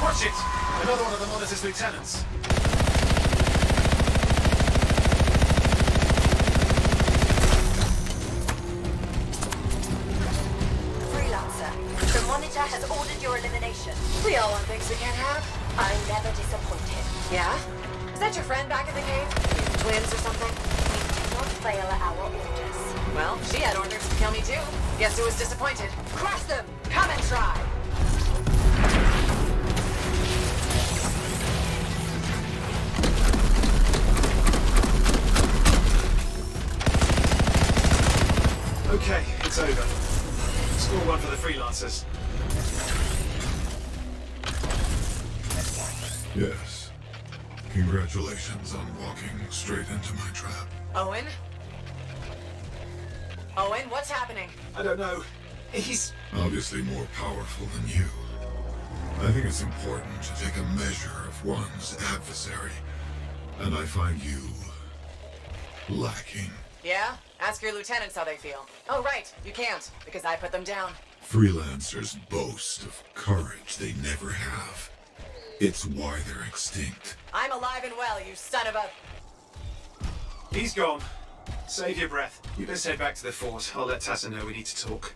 Watch it! Another one of the Monitor's lieutenants. Freelancer, the Monitor has ordered your elimination. We all want things we can't have. I'm never disappointed. Yeah? Is that your friend back in the cave? Twins or something? We do not fail our orders. Well, she had orders to kill me too. Guess who was disappointed? Crush them! Come and try! Okay, it's over. Score one for the freelancers. Yes. Congratulations on walking straight into my trap. Owen? Owen, what's happening? I don't know. He's Obviously more powerful than you. I think it's important to take a measure of one's adversary. And I find you lacking. Yeah? Ask your lieutenants how they feel. Oh, right. You can't, because I put them down. Freelancers boast of courage they never have. It's why they're extinct. I'm alive and well, you son of a... He's gone. Save your breath. You best head back to the fort. I'll let Tassa know we need to talk.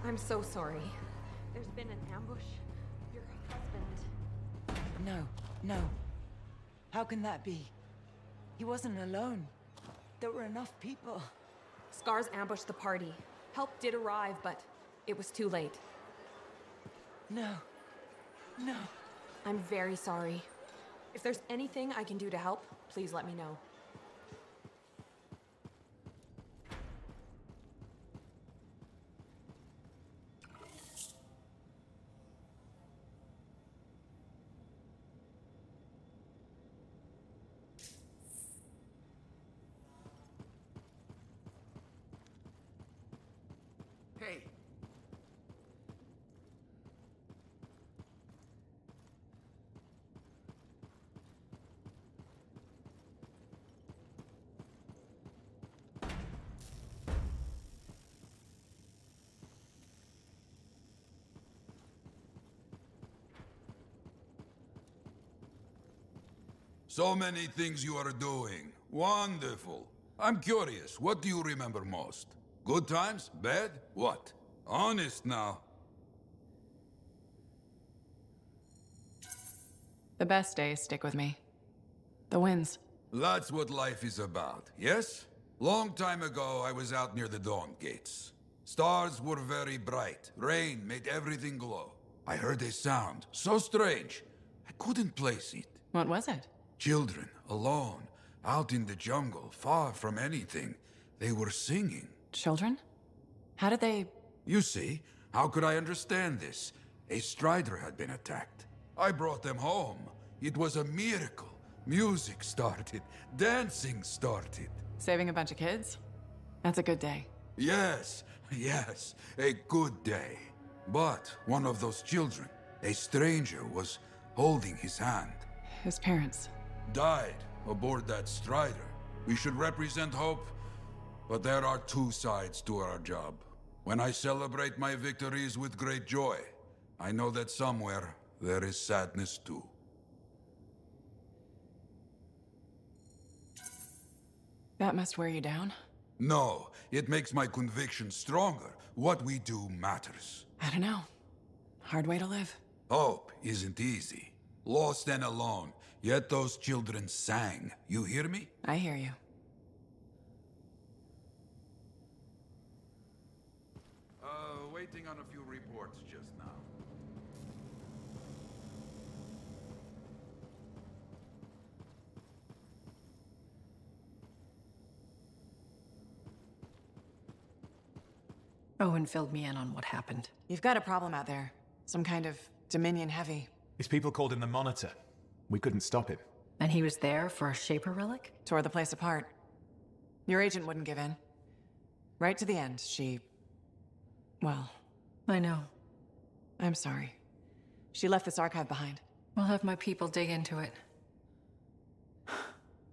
I'm so sorry. There's been an ambush. Your husband... No. How can that be? He wasn't alone. There were enough people. Scars ambushed the party. Help did arrive, but it was too late. No. I'm very sorry. If there's anything I can do to help, please let me know. Hey. So many things you are doing. Wonderful. I'm curious, what do you remember most? Good times? Bad? What? Honest now. The best days stick with me. The wins. That's what life is about, yes? Long time ago, I was out near the Dawn Gates. Stars were very bright. Rain made everything glow. I heard a sound, so strange. I couldn't place it. What was it? Children, alone, out in the jungle, far from anything. They were singing. Children? How did they... You see, how could I understand this? A Strider had been attacked. I brought them home. It was a miracle. Music started. Dancing started. Saving a bunch of kids? That's a good day. Yes, a good day. But one of those children, a stranger, was holding his hand. His parents? Died aboard that Strider. We should represent hope, but there are two sides to our job. When I celebrate my victories with great joy, I know that somewhere there is sadness too. That must wear you down? No, it makes my conviction stronger. What we do matters. I don't know. Hard way to live. Hope isn't easy. Lost and alone. Yet those children sang. You hear me? I hear you. Waiting on a few reports just now. Owen filled me in on what happened. You've got a problem out there. Some kind of Dominion heavy. His people called him the Monitor. We couldn't stop him. And he was there for a Shaper relic? Tore the place apart. Your agent wouldn't give in. Right to the end, she... Well... I know. I'm sorry. She left this archive behind. We'll have my people dig into it.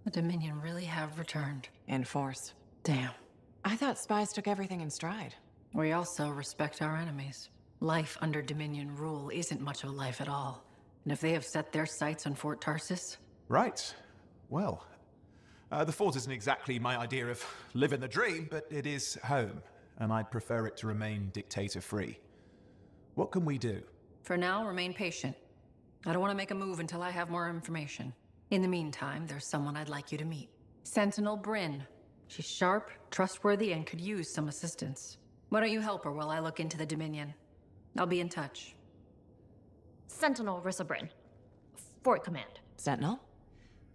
The Dominion really have returned. In force. Damn. I thought spies took everything in stride. We also respect our enemies. Life under Dominion rule isn't much of a life at all. And if they have set their sights on Fort Tarsis... Right. Well, the fort isn't exactly my idea of living the dream, but it is home, and I'd prefer it to remain dictator-free. What can we do? For now, remain patient. I don't want to make a move until I have more information. In the meantime, there's someone I'd like you to meet. Sentinel Bryn. She's sharp, trustworthy, and could use some assistance. Why don't you help her while I look into the Dominion? I'll be in touch. Sentinel Rissa Bryn. Fort Command. Sentinel?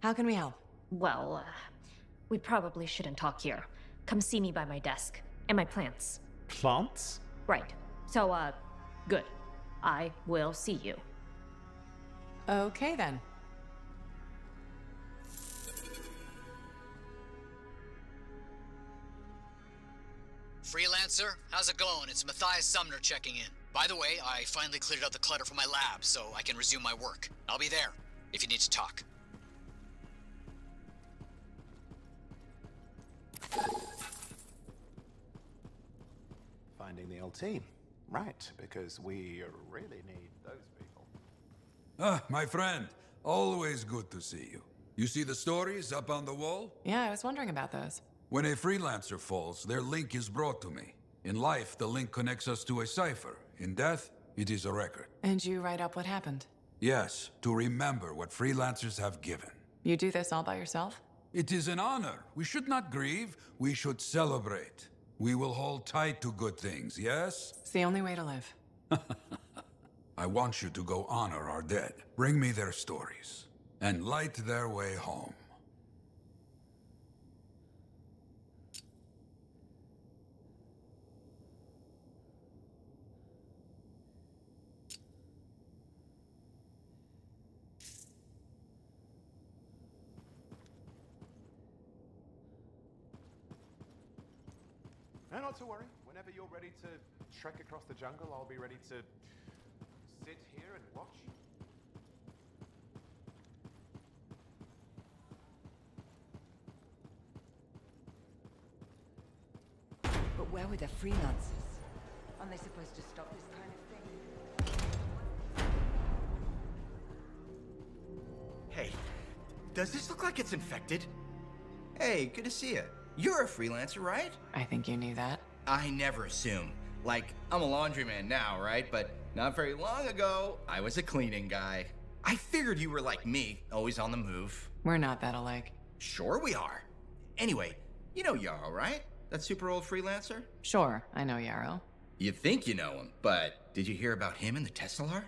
How can we help? Well, we probably shouldn't talk here. Come see me by my desk. And my plants. Plants? Right. So, good. I will see you. Okay, then. Freelancer, how's it going? It's Matthias Sumner checking in. By the way, I finally cleared out the clutter from my lab, so I can resume my work. I'll be there, if you need to talk. Finding the old team. Right, because we really need those people. Ah, my friend. Always good to see you. You see the stories up on the wall? Yeah, I was wondering about those. When a freelancer falls, their link is brought to me. In life, the link connects us to a cipher. In death, it is a record. And you write up what happened? Yes, to remember what freelancers have given. You do this all by yourself? It is an honor. We should not grieve. We should celebrate. We will hold tight to good things, yes? It's the only way to live. I want you to go honor our dead. Bring me their stories. And light their way home. No, not to worry. Whenever you're ready to trek across the jungle, I'll be ready to sit here and watch. But where were the freelancers? Aren't they supposed to stop this kind of thing? Hey, does this look like it's infected? Hey, good to see you. You're a freelancer, right? I think you knew that. I never assume. Like, I'm a laundryman now, right? But not very long ago, I was a cleaning guy. I figured you were like me, always on the move. We're not that alike. Sure we are. Anyway, you know Yarrow, right? That super old freelancer? Sure, I know Yarrow. You think you know him, but did you hear about him and the Tesla?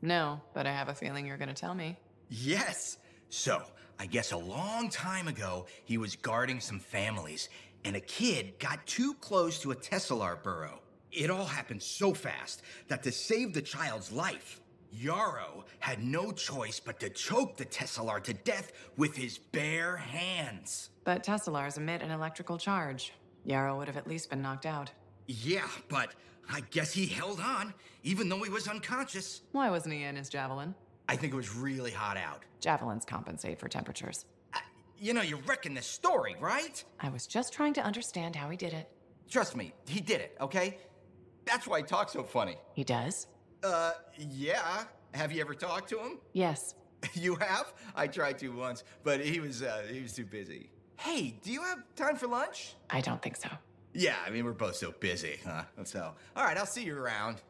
No, but I have a feeling you're gonna tell me. Yes! So, I guess a long time ago, he was guarding some families, and a kid got too close to a Tesselar burrow. It all happened so fast that to save the child's life, Yarrow had no choice but to choke the Tesselar to death with his bare hands. But Tesselars emit an electrical charge. Yarrow would have at least been knocked out. Yeah, but I guess he held on, even though he was unconscious. Why wasn't he in his javelin? I think it was really hot out. Javelins compensate for temperatures. You know, you're wrecking this story, right? I was just trying to understand how he did it. Trust me, he did it, okay? That's why he talks so funny. He does? Yeah. Have you ever talked to him? Yes. You have? I tried to once, but he was too busy. Hey, do you have time for lunch? I don't think so. Yeah, I mean, we're both so busy, huh? So, all right, I'll see you around.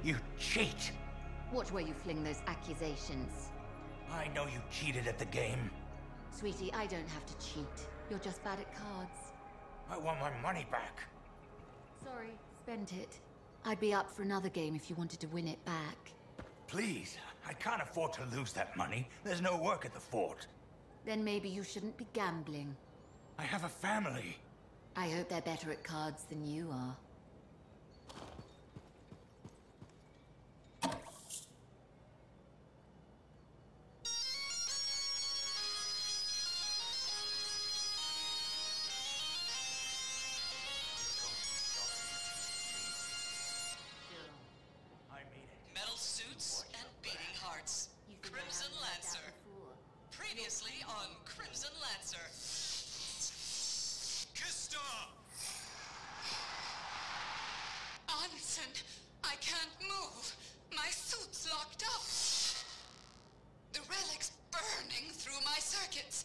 You cheat! Watch where you fling those accusations. I know you cheated at the game. Sweetie, I don't have to cheat. You're just bad at cards. I want my money back. Sorry, spent it. I'd be up for another game if you wanted to win it back. Please, I can't afford to lose that money. There's no work at the fort. Then maybe you shouldn't be gambling. I have a family. I hope they're better at cards than you are. Metal suits and beating hearts. Crimson Lancer. Previously on Crimson Lancer. Kista! Anson, I can't move. My suit's locked up. The relic's burning through my circuits.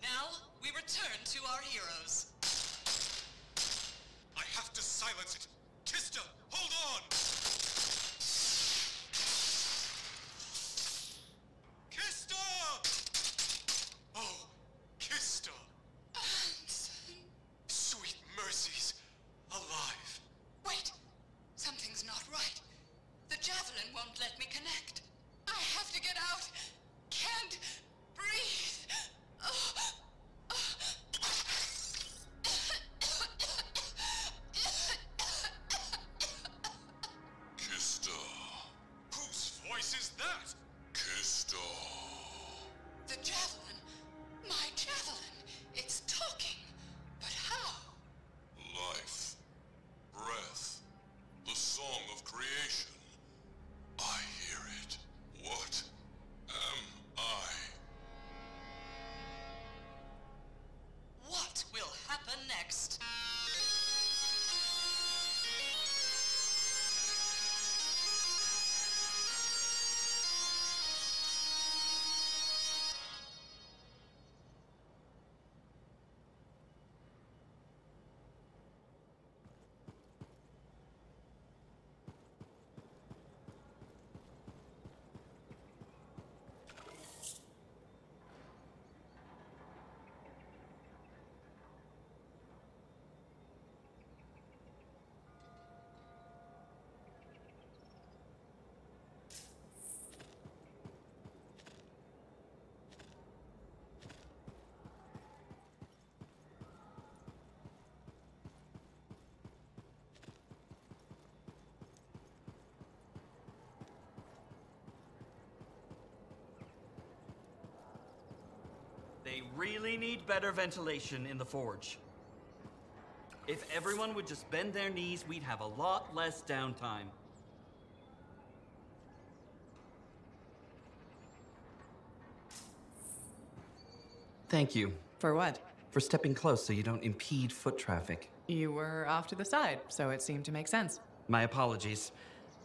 Now, we return to our heroes. I have to silence it. Kista, hold on! Kista! Oh, Kista! Anson. Sweet mercies. Alive. Wait. Something's not right. The javelin won't let me connect. I have to get out. Can't breathe. Kista. Whose voice is that? Kista. The javelin. My javelin. It's talking. But how? Life. Breath. The song of creation. I hear it. What am I? What will happen next? They really need better ventilation in the forge. If everyone would just bend their knees, we'd have a lot less downtime. Thank you. For what? For stepping close so you don't impede foot traffic. You were off to the side, so it seemed to make sense. My apologies.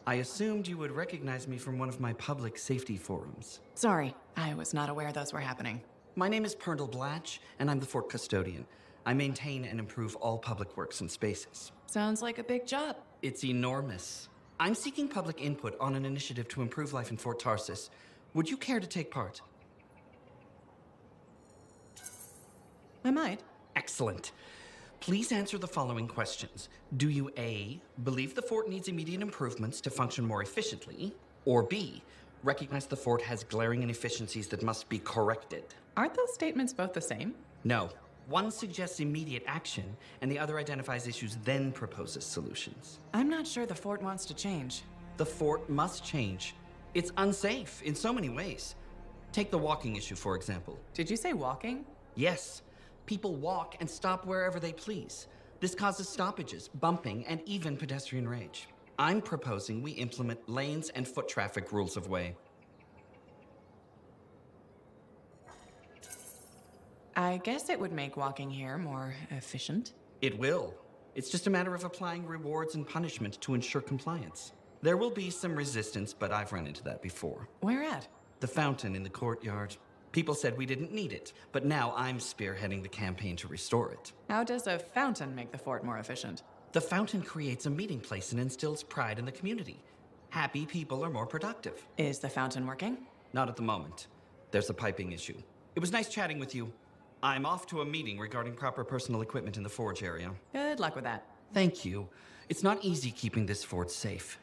I assumed you would recognize me from one of my public safety forums. Sorry, I was not aware those were happening. My name is Perndle Blatch, and I'm the fort custodian. I maintain and improve all public works and spaces. Sounds like a big job. It's enormous. I'm seeking public input on an initiative to improve life in Fort Tarsis. Would you care to take part? I might. Excellent. Please answer the following questions. Do you A, believe the fort needs immediate improvements to function more efficiently? Or B, recognize the fort has glaring inefficiencies that must be corrected? Aren't those statements both the same? No. One suggests immediate action, and the other identifies issues, then proposes solutions. I'm not sure the fort wants to change. The fort must change. It's unsafe in so many ways. Take the walking issue, for example. Did you say walking? Yes. People walk and stop wherever they please. This causes stoppages, bumping, and even pedestrian rage. I'm proposing we implement lanes and foot traffic rules of way. I guess it would make walking here more efficient. It will. It's just a matter of applying rewards and punishment to ensure compliance. There will be some resistance, but I've run into that before. Where at? The fountain in the courtyard. People said we didn't need it, but now I'm spearheading the campaign to restore it. How does a fountain make the fort more efficient? The fountain creates a meeting place and instills pride in the community. Happy people are more productive. Is the fountain working? Not at the moment. There's a piping issue. It was nice chatting with you. I'm off to a meeting regarding proper personal equipment in the forge area. Good luck with that. Thank you. It's not easy keeping this fort safe.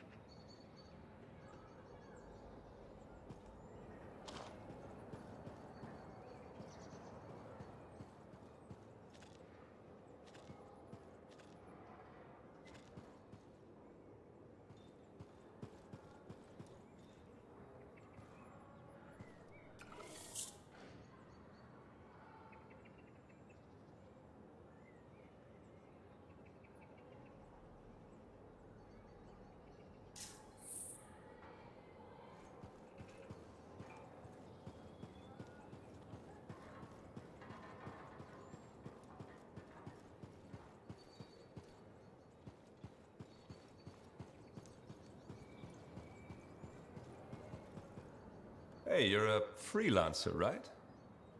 Hey, you're a freelancer, right?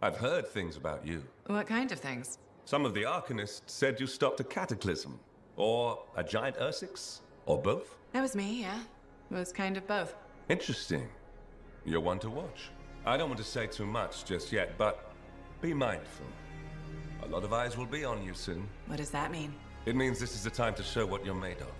I've heard things about you. What kind of things? Some of the Arcanists said you stopped a cataclysm. Or a giant Ursix. Or both. That was me, yeah. It was kind of both. Interesting. You're one to watch. I don't want to say too much just yet, but be mindful. A lot of eyes will be on you soon. What does that mean? It means this is the time to show what you're made of.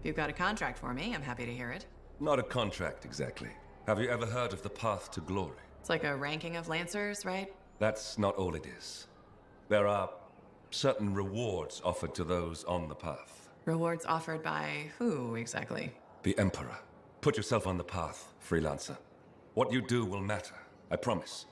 If you've got a contract for me, I'm happy to hear it. Not a contract, exactly. Have you ever heard of the Path to Glory? It's like a ranking of Lancers, right? That's not all it is. There are certain rewards offered to those on the path. Rewards offered by who, exactly? The Emperor. Put yourself on the path, freelancer. What you do will matter, I promise.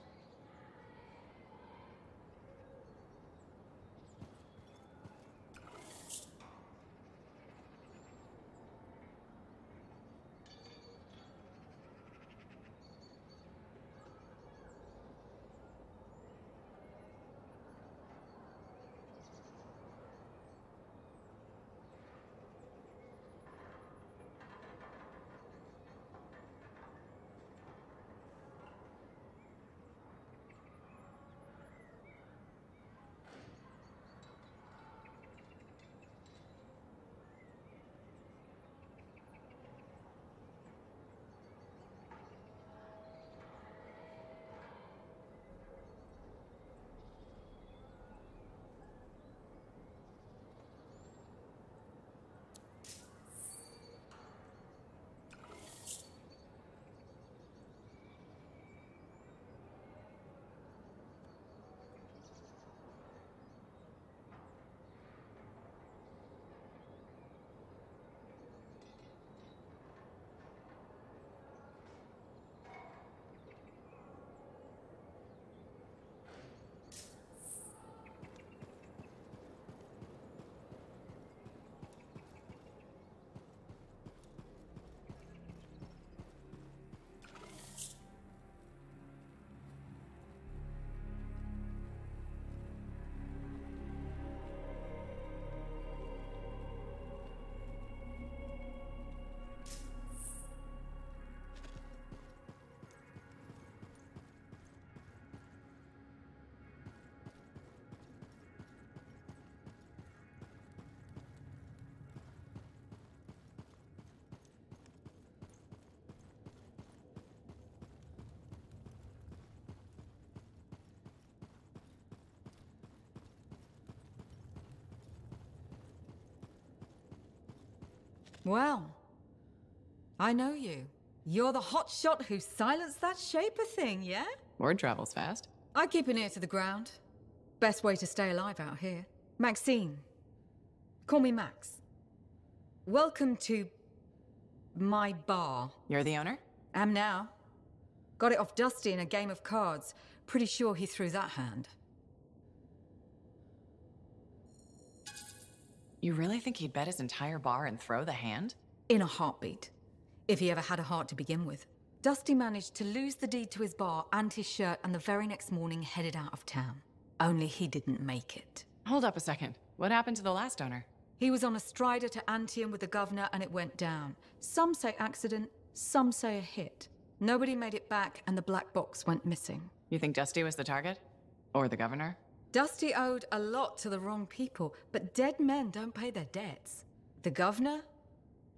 Well, I know you. You're the hotshot who silenced that Shaper thing, yeah? Word travels fast. I keep an ear to the ground. Best way to stay alive out here. Maxine. Call me Max. Welcome to my bar. You're the owner? Am now. Got it off Dusty in a game of cards. Pretty sure he threw that hand. You really think he'd bet his entire bar and throw the hand? In a heartbeat. If he ever had a heart to begin with. Dusty managed to lose the deed to his bar and his shirt, and the very next morning headed out of town. Only he didn't make it. Hold up a second. What happened to the last owner? He was on a strider to Antium with the governor and it went down. Some say accident, Some say a hit. Nobody made it back, and the black box went missing. You think Dusty was the target? Or the governor? Dusty owed a lot to the wrong people, but dead men don't pay their debts. The governor?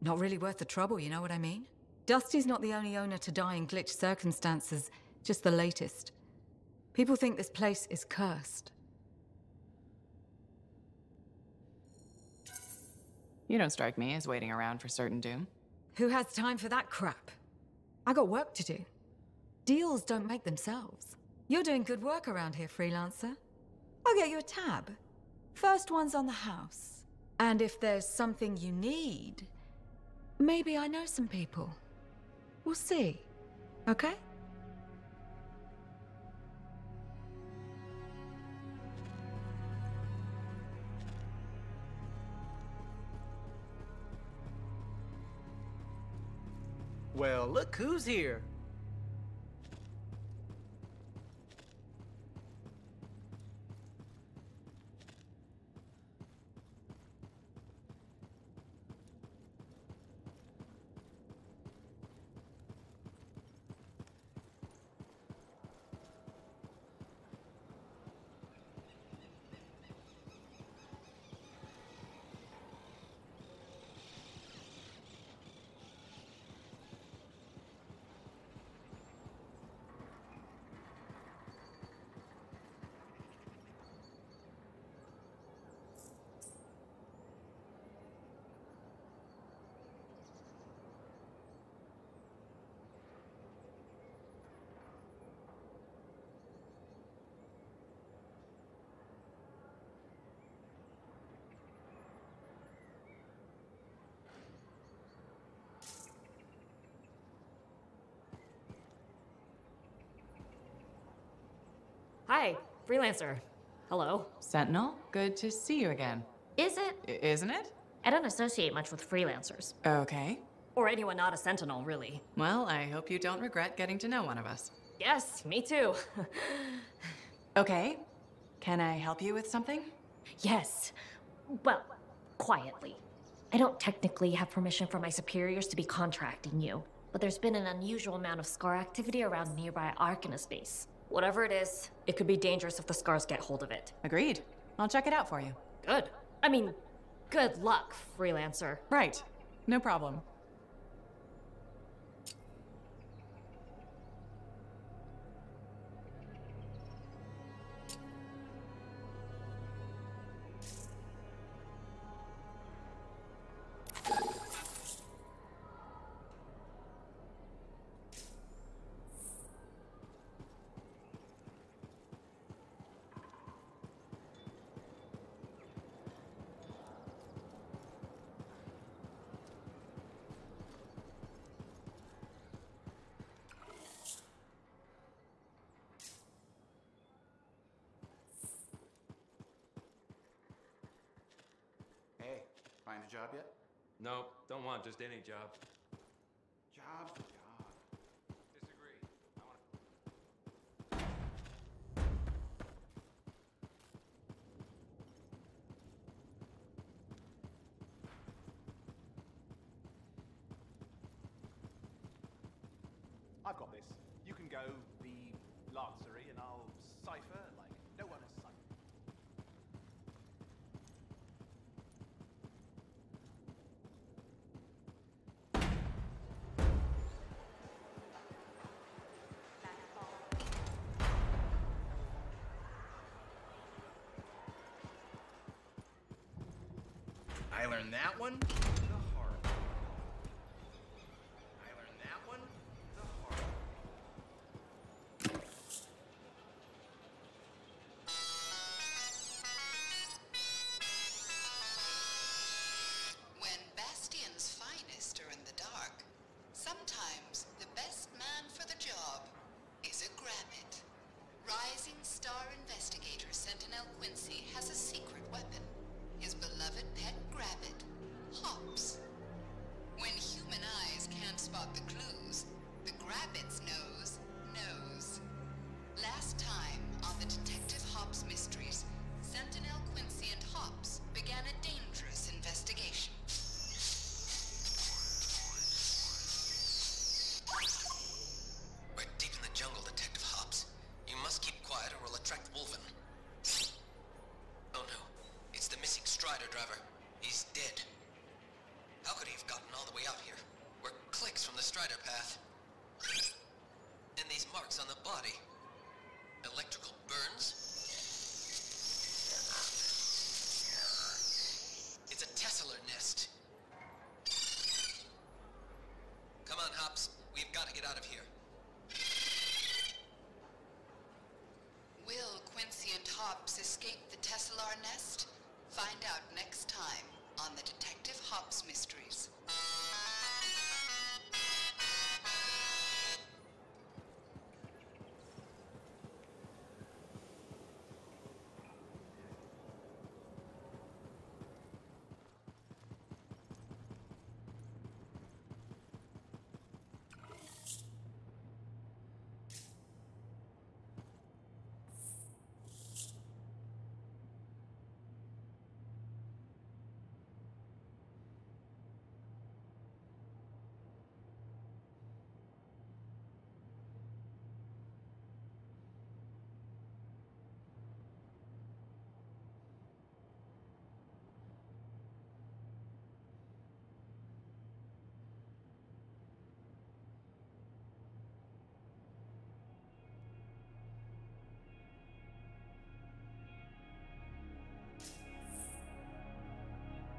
Not really worth the trouble, you know what I mean? Dusty's not the only owner to die in glitch circumstances, just the latest. People think this place is cursed. You don't strike me as waiting around for certain doom. Who has time for that crap? I got work to do. Deals don't make themselves. You're doing good work around here, freelancer. I'll get you a tab. First one's on the house. And if there's something you need, maybe I know some people. We'll see. Okay? Well, look who's here. Hi, freelancer. Hello. Sentinel, good to see you again. Is it? Isn't it? I don't associate much with freelancers. Okay. Or anyone not a Sentinel, really. Well, I hope you don't regret getting to know one of us. Yes, me too. Okay. Can I help you with something? Yes. Well, quietly. I don't technically have permission from my superiors to be contracting you, but there's been an unusual amount of Scar activity around nearby Arcanus base. Whatever it is, it could be dangerous if the Scars get hold of it. Agreed. I'll check it out for you. Good. I mean, good luck, freelancer. Right. No problem. Hey, find a job yet? No, don't want just any job. Job's a job. Disagree. I've got this. You can go the Lancery and I'll cipher like no one has ciphered. I learned that one the hard way. I learned that one the hard way. When Bastion's finest are in the dark, sometimes the best man for the job is a Grabbit. Rising Star investigator Sentinel Quincy has a secret weapon. His beloved pet Grabbit, Hops. When human eyes can't spot the clues, the Grabbit's nose knows. Last time on the Detective Hops Mysteries, Sentinel Quincy and Hops began a dangerous investigation. Tesselar nest? Find out next time on the Detective Hops Mysteries.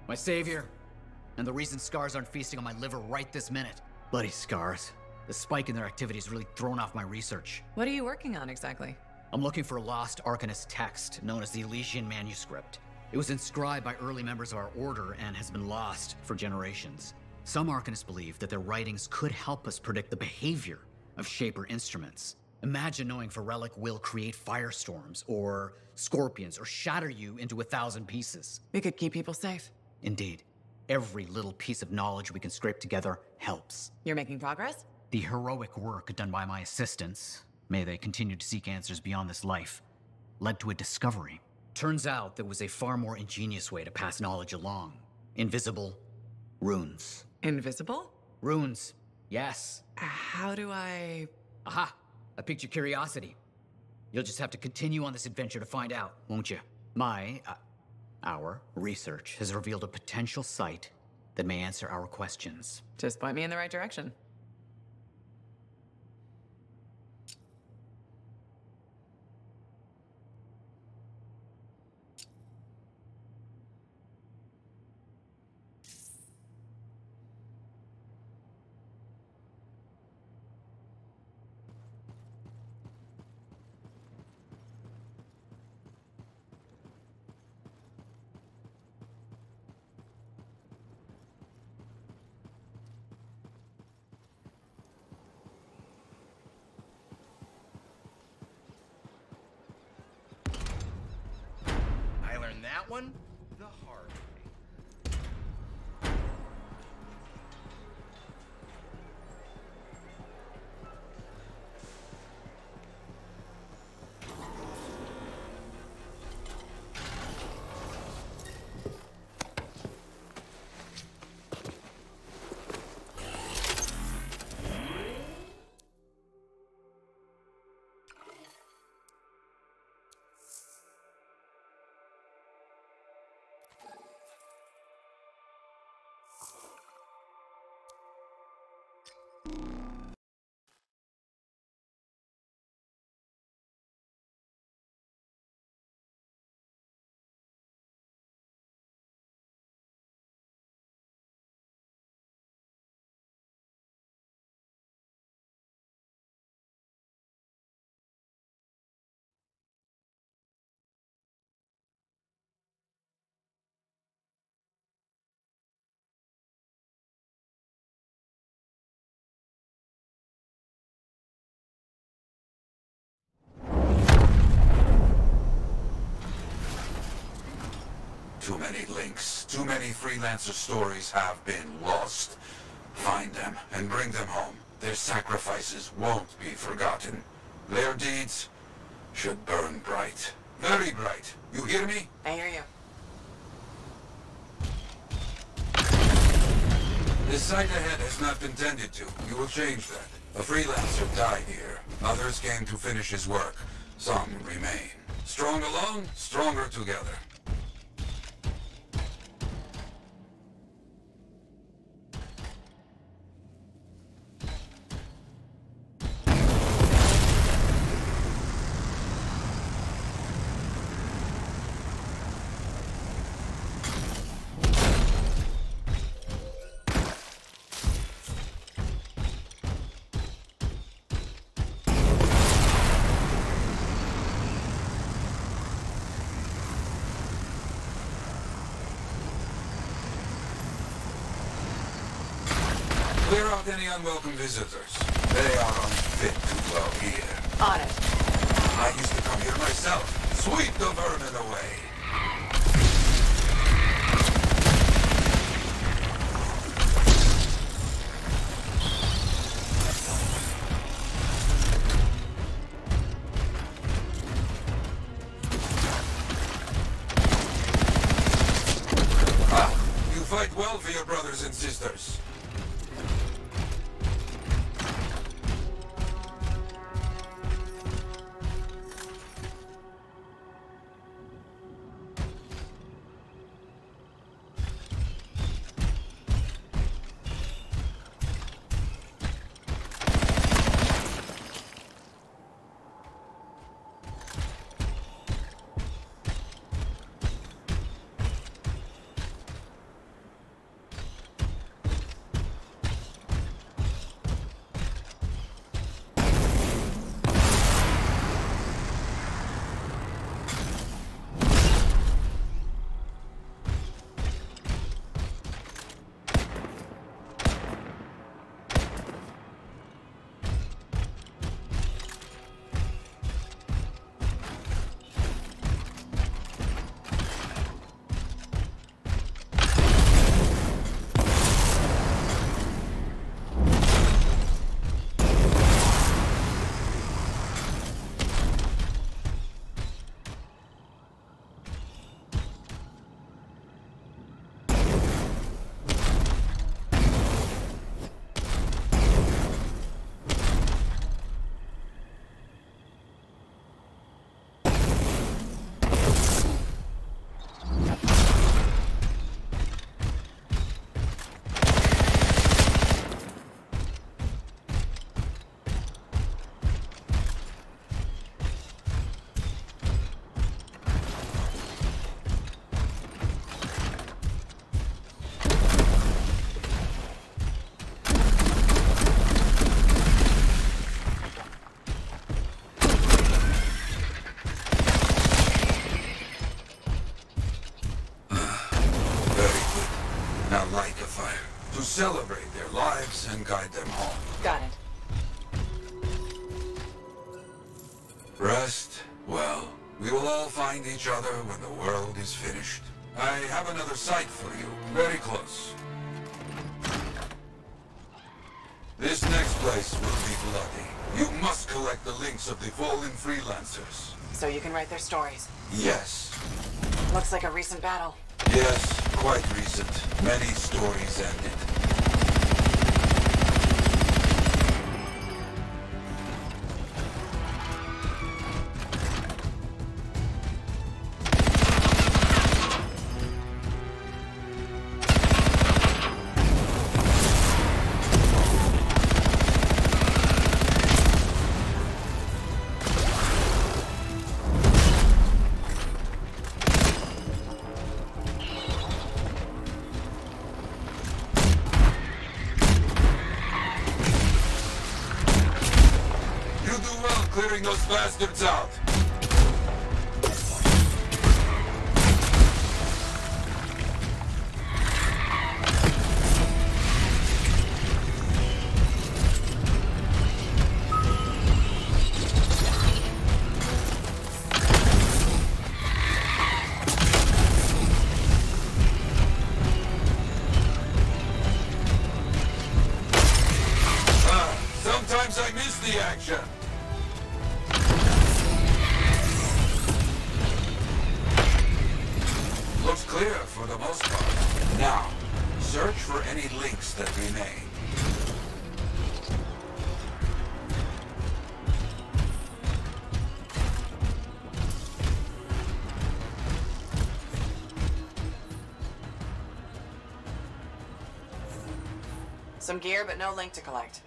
My savior, and the reason scars aren't feasting on my liver right this minute. Bloody scars. The spike in their activity has really thrown off my research. What are you working on exactly? I'm looking for a lost Arcanist text known as the Elysian Manuscript. It was inscribed by early members of our order and has been lost for generations. Some Arcanists believe that their writings could help us predict the behavior of Shaper instruments. Imagine knowing Varelic will create firestorms, or scorpions, or shatter you into 1,000 pieces. We could keep people safe. Indeed. Every little piece of knowledge we can scrape together helps. You're making progress? The heroic work done by my assistants, may they continue to seek answers beyond this life, led to a discovery. Turns out there was a far more ingenious way to pass knowledge along. Invisible runes. Invisible? Runes, yes. How do I... Aha! I piqued your curiosity. You'll just have to continue on this adventure to find out, won't you? Our research has revealed a potential site that may answer our questions. Just point me in the right direction. That one the hard way. Too many links, too many freelancer stories have been lost. Find them and bring them home. Their sacrifices won't be forgotten. Their deeds should burn bright. Very bright. You hear me? I hear you. The site ahead has not been tended to. You will change that. A freelancer died here. Others came to finish his work. Some remain. Strong alone, stronger together. Clear out any unwelcome visitors. They are unfit to dwell here. On it. I used to come here myself. Sweep the vermin away. You fight well for your brothers and sisters. Celebrate their lives and guide them home. Got it. Rest well. We will all find each other when the world is finished. I have another site for you, very close. This next place will be bloody. You must collect the links of the fallen freelancers. So you can write their stories? Yes. Looks like a recent battle. Yes, quite recent. Many stories ended. Clearing those bastards out. Sometimes I miss the action. Looks clear for the most part. Now, search for any links that remain. Some gear, but no link to collect.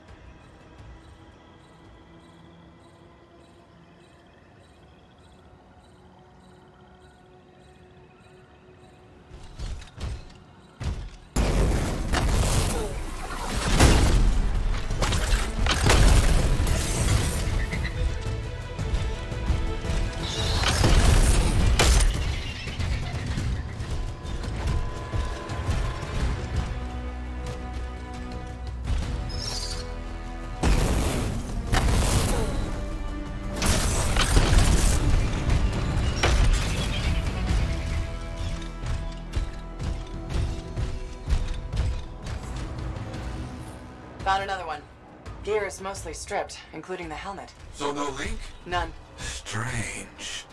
gear is mostly stripped, including the helmet. So no link? None. Strange.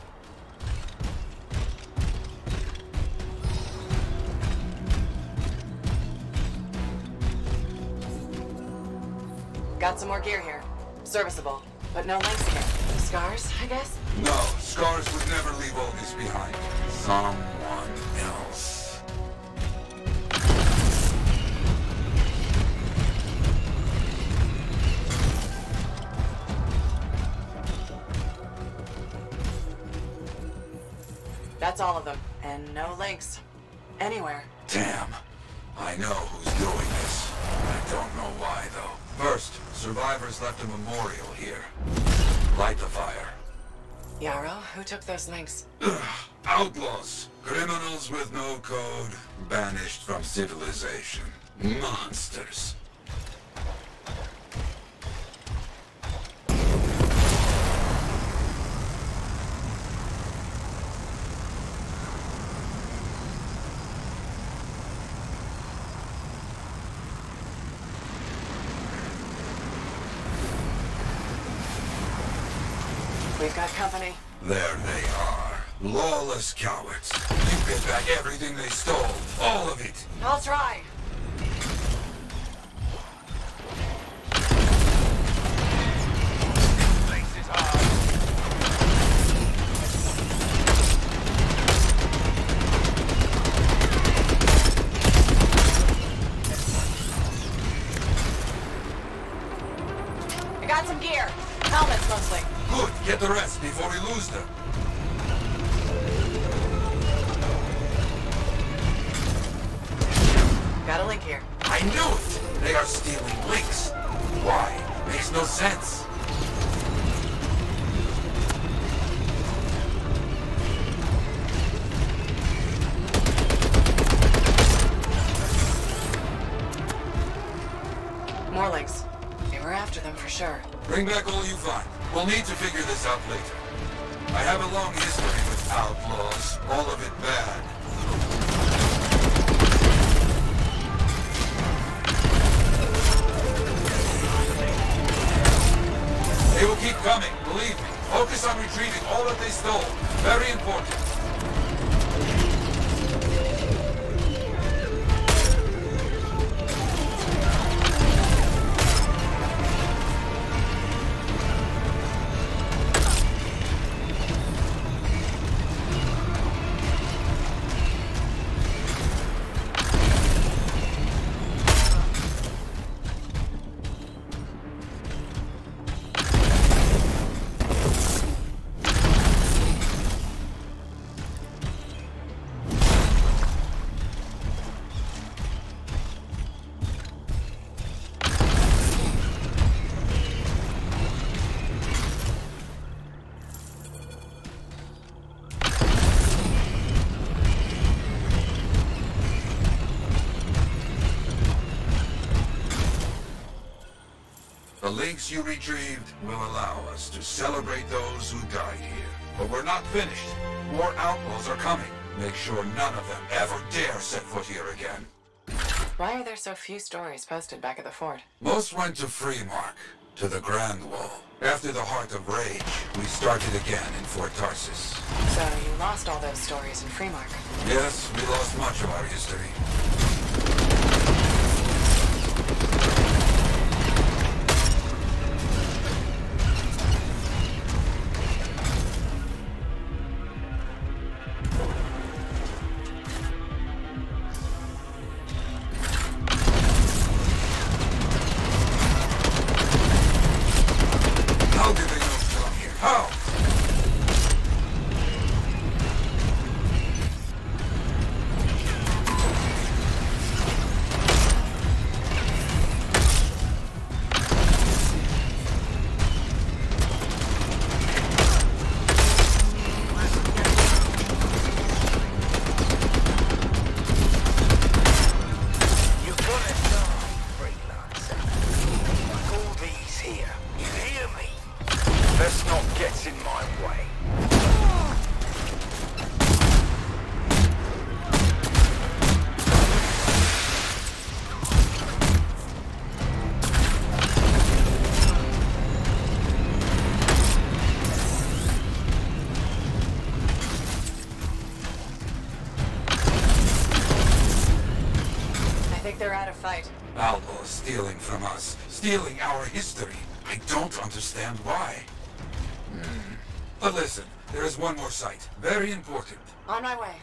Got some more gear here. Serviceable, but no links again. Scars, I guess? No, Scars would never leave all this behind. Someone else. That's all of them. And no links. Anywhere. Damn. I know who's doing this. I don't know why, though. First, survivors left a memorial here. Light the fire. Yarrow, who took those links? Outlaws. Criminals with no code. Banished from civilization. Monsters. We've got company. There they are. Lawless cowards. You get back everything they stole. All of it. I'll try. Place is hard. I got some gear. Helmets mostly. Good. Get the rest before we lose them. Got a link here. I knew it! They are stealing links. Why? Makes no sense. More links. They were after them for sure. Bring back all you find. We'll need to figure this out later. I have a long history with outlaws. All of it bad. They will keep coming, believe me. Focus on retrieving all that they stole. Very important. The links you retrieved will allow us to celebrate those who died here. But we're not finished. More outlaws are coming. Make sure none of them ever dare set foot here again. Why are there so few stories posted back at the fort? Most went to Freemark, to the Grand Wall. After the Heart of Rage, we started again in Fort Tarsis. So you lost all those stories in Freemark? Yes, we lost much of our history. fight. Albo stealing from us, stealing our history. I don't understand why. But listen, there is one more site, very important. On my way.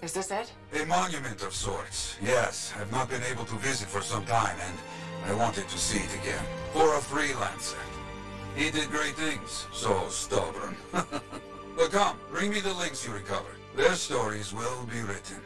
Is this it? A monument of sorts, yes. I've not been able to visit for some time, and I wanted to see it again. For a freelancer. He did great things. So stubborn. But come, bring me the links you recovered. Their stories will be written.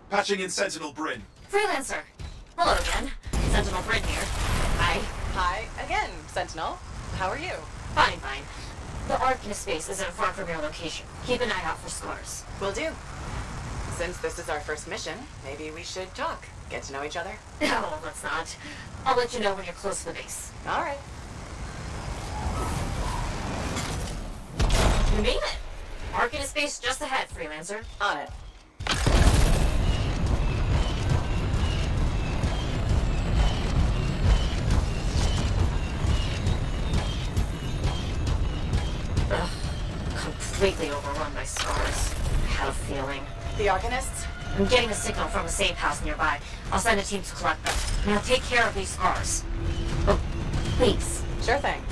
Patching in Sentinel Bryn. Freelancer! Hello again. Sentinel Bryn here. Hi. Hi again, Sentinel. How are you? Fine, fine. The Arcanist space isn't far from your location. Keep an eye out for scars. Will do. Since this is our first mission, maybe we should talk. Get to know each other? No, let's not. I'll let you know when you're close to the base. All right. You made it! Arcanist space just ahead, Freelancer. On it. Ugh. Completely overrun by scars. I had a feeling. The Arcanists? I'm getting a signal from a safe house nearby. I'll send a team to collect them. Now take care of these scars. Oh, please. Sure thing.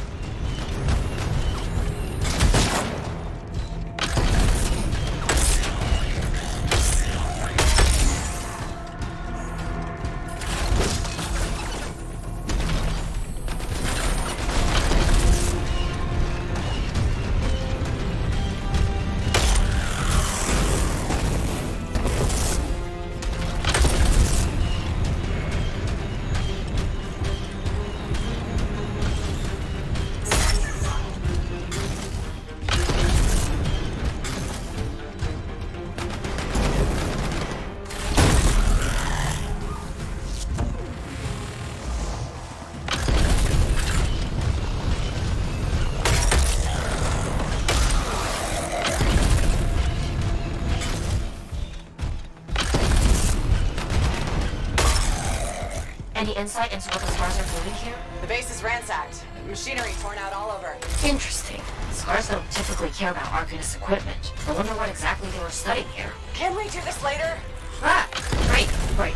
Any insight into what the scars are doing here? The base is ransacked. Machinery torn out all over. Interesting. Scars don't typically care about Arcanist equipment. I wonder what exactly they were studying here. Can we do this later? Ah, great, great.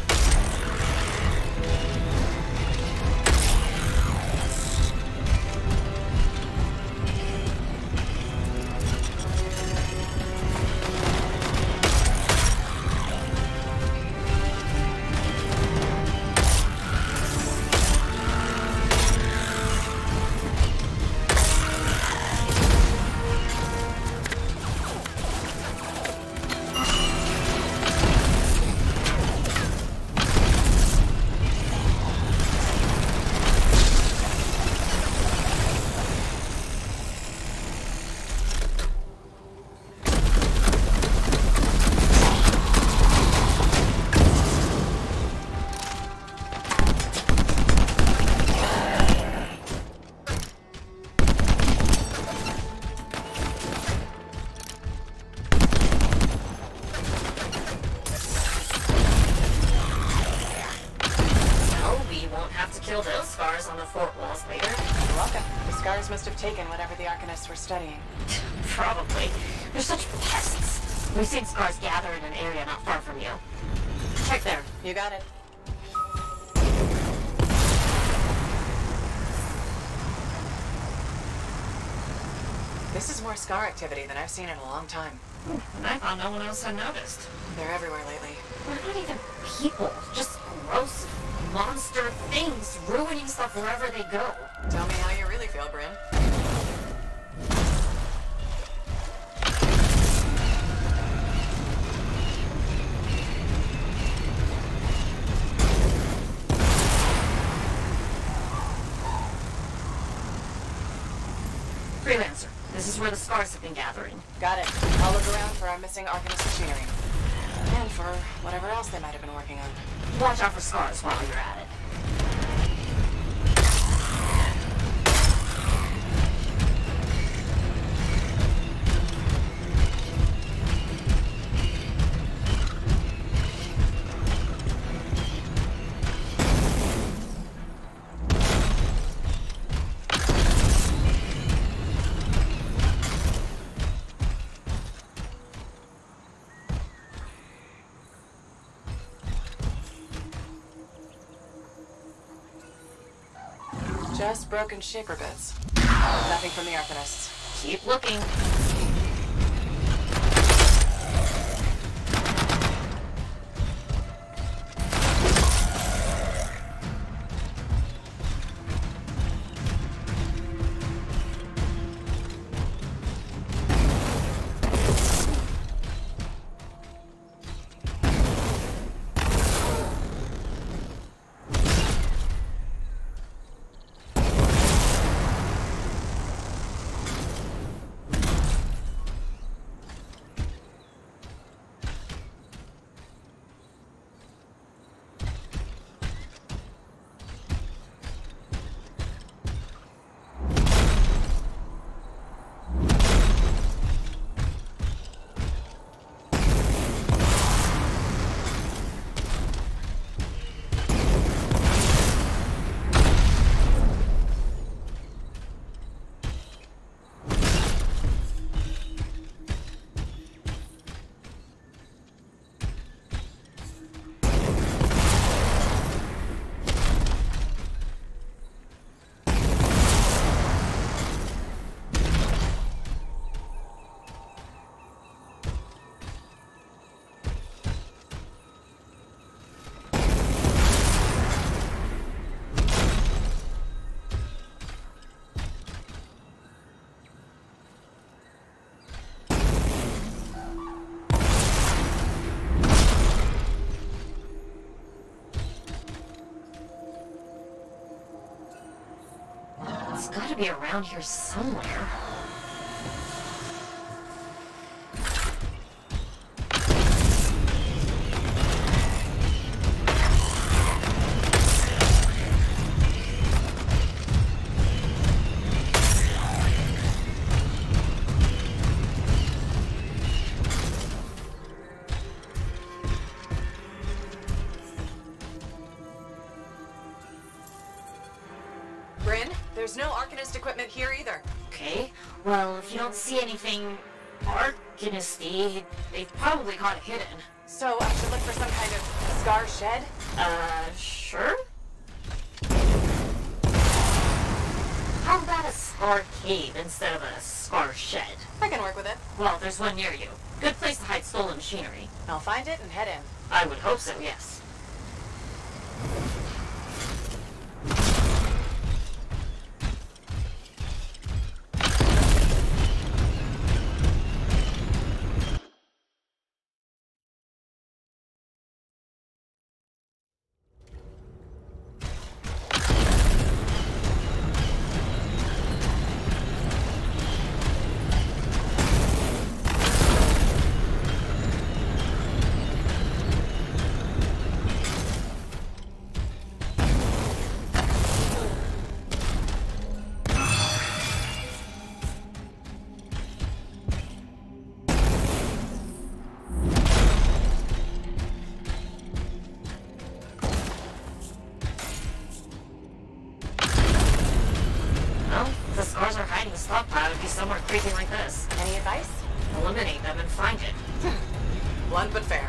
Must have taken whatever the Arcanists were studying. Probably. They're such pests. We've seen scars gather in an area not far from you. Check there. You got it. This is more scar activity than I've seen in a long time. And I thought no one else had noticed. They're everywhere lately. They're not even people. Just gross monster things ruining stuff wherever they go. Tell me how you really feel, Bryn. Freelancer, this is where the scars have been gathering. Got it. I'll look around for our missing Arcanist machinery. And for whatever else they might have been working on. Watch out for scars while you're at it. Just broken shaper bits. Nothing from the Arcanists. Keep looking. It's gotta be around here somewhere. Bryn, there's no Arcanist equipment here either. Okay, well, if you don't see anything Arcanist-y, they've probably got it hidden. So I should look for some kind of scar shed? Sure? How about a scar cave instead of a scar shed? I can work with it. Well, there's one near you. Good place to hide stolen machinery. I'll find it and head in. I would hope so, yes. Stockpile would be somewhere creepy like this. Any advice? Eliminate them and find it. Blunt but fair.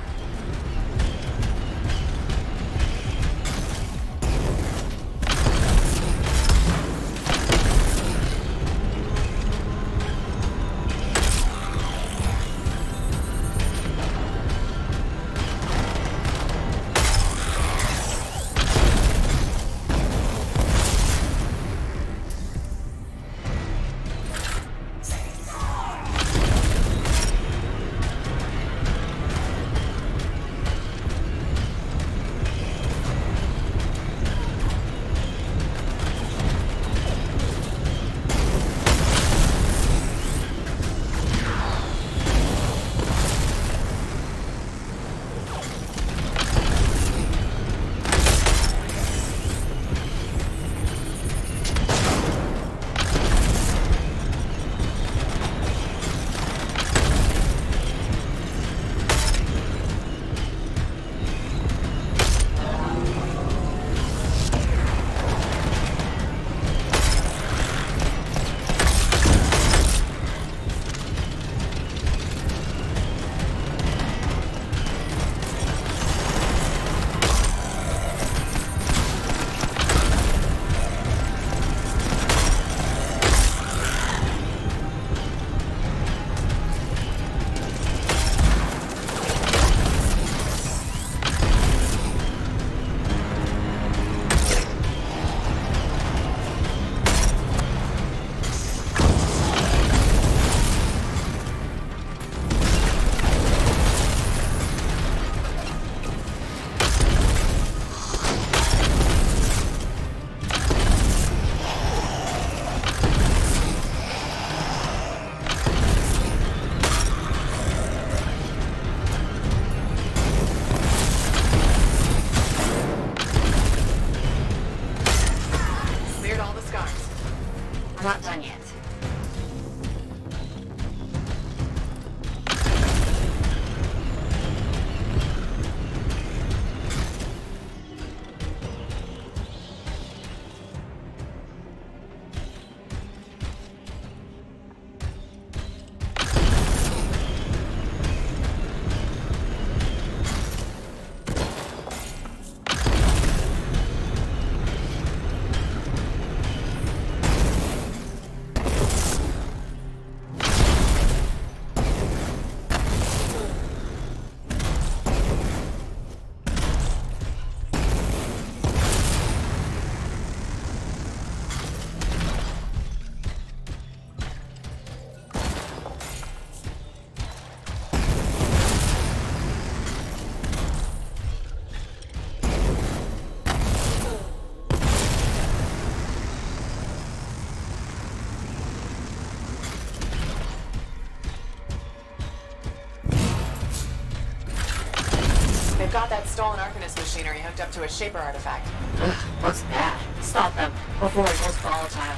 stolen Arcanist machinery hooked up to a Shaper artifact. Ugh, looks bad. Stop them before it goes volatile.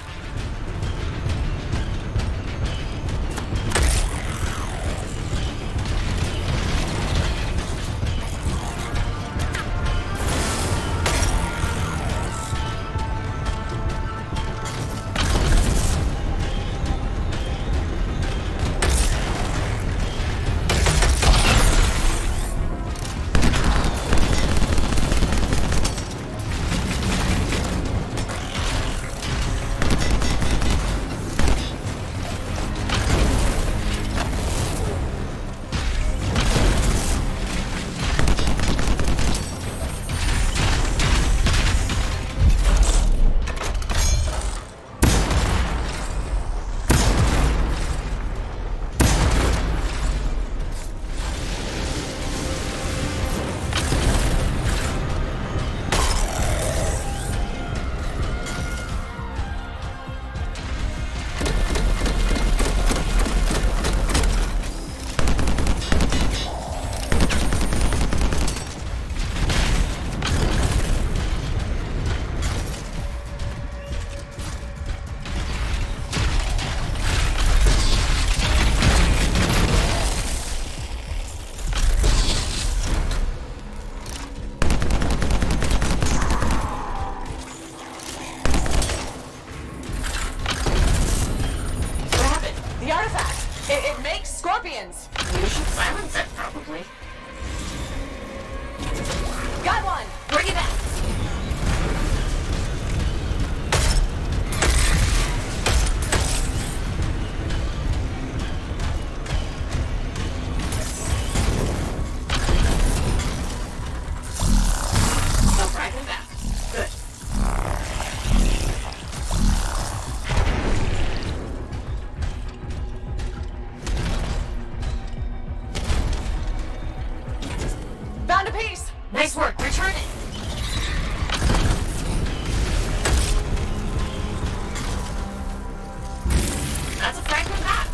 It makes scorpions! You should silence it, probably. Got one! Bring it back! So fragment back. Good. Found a piece! Nice work. Return it. That's a fragment back.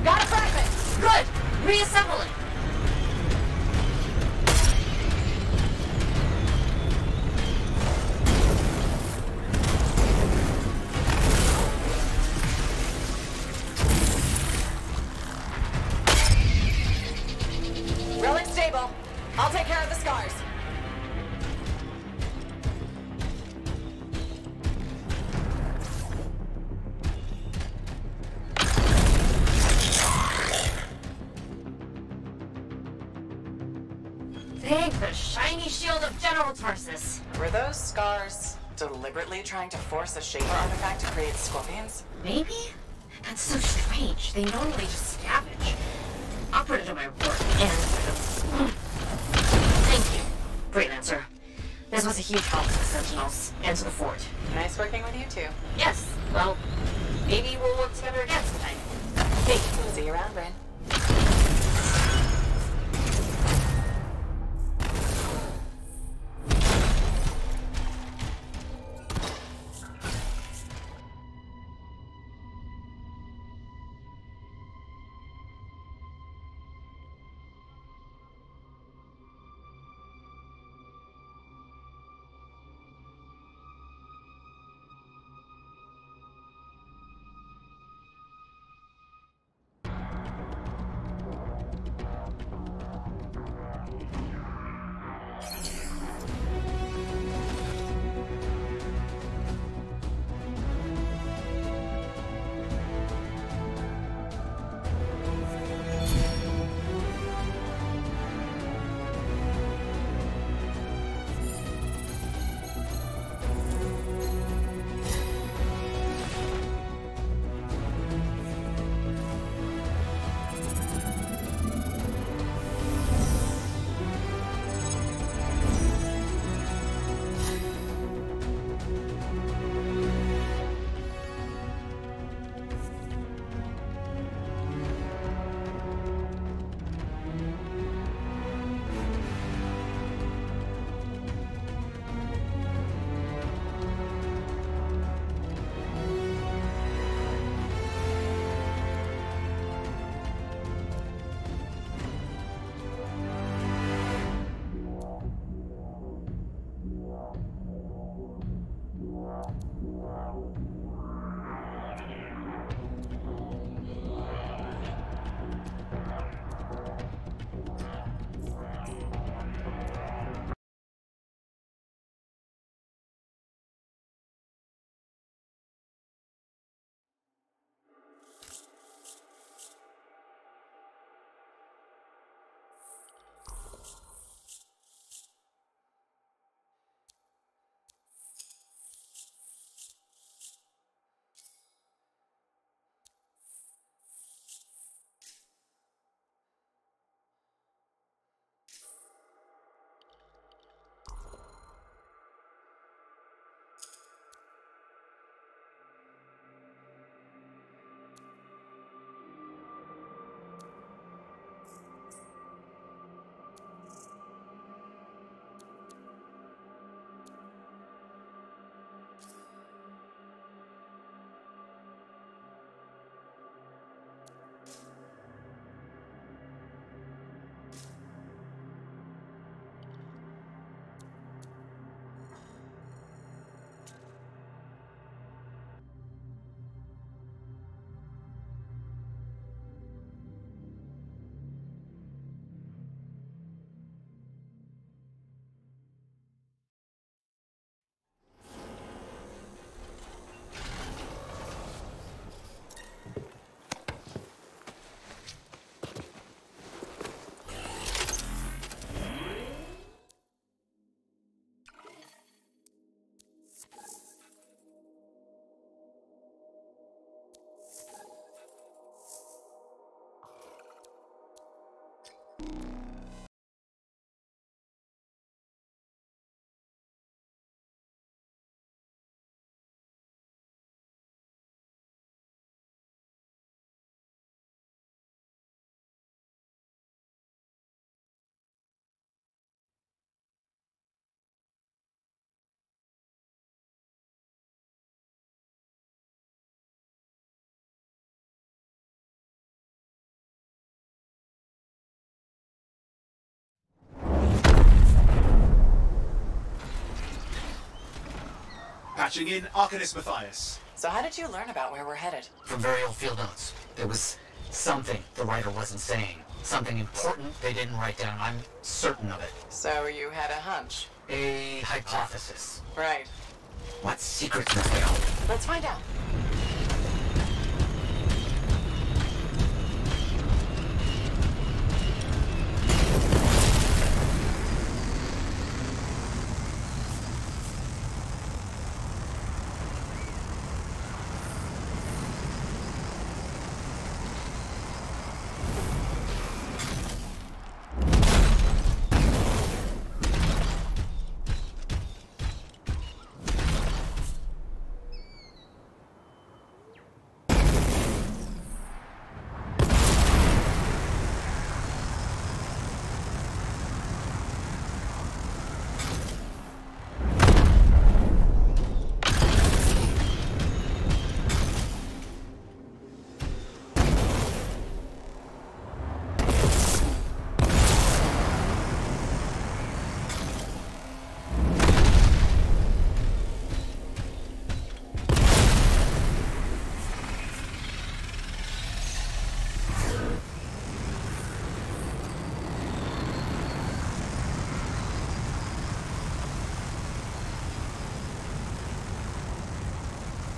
Got a fragment! Good. Reassemble it. Relic stable. I'll take care of the scars. Thank the shiny shield of General Tarsus. Were those scars deliberately trying to force a Shaper artifact to create scorpions? Maybe? That's so strange. They normally just scavenge. I'll put it in my work and... Thank you, Freelancer. This was a huge help to the Sentinels and to the fort. Nice working with you two. Yes, well, maybe we'll work together again sometime. Thank you. See you around, Bryn. Patching in Arcanist Matthias. So how did you learn about where we're headed? From very old field notes. There was something the writer wasn't saying. Something important they didn't write down. I'm certain of it. So you had a hunch? A hypothesis. Right. What secrets must they hold? Let's find out.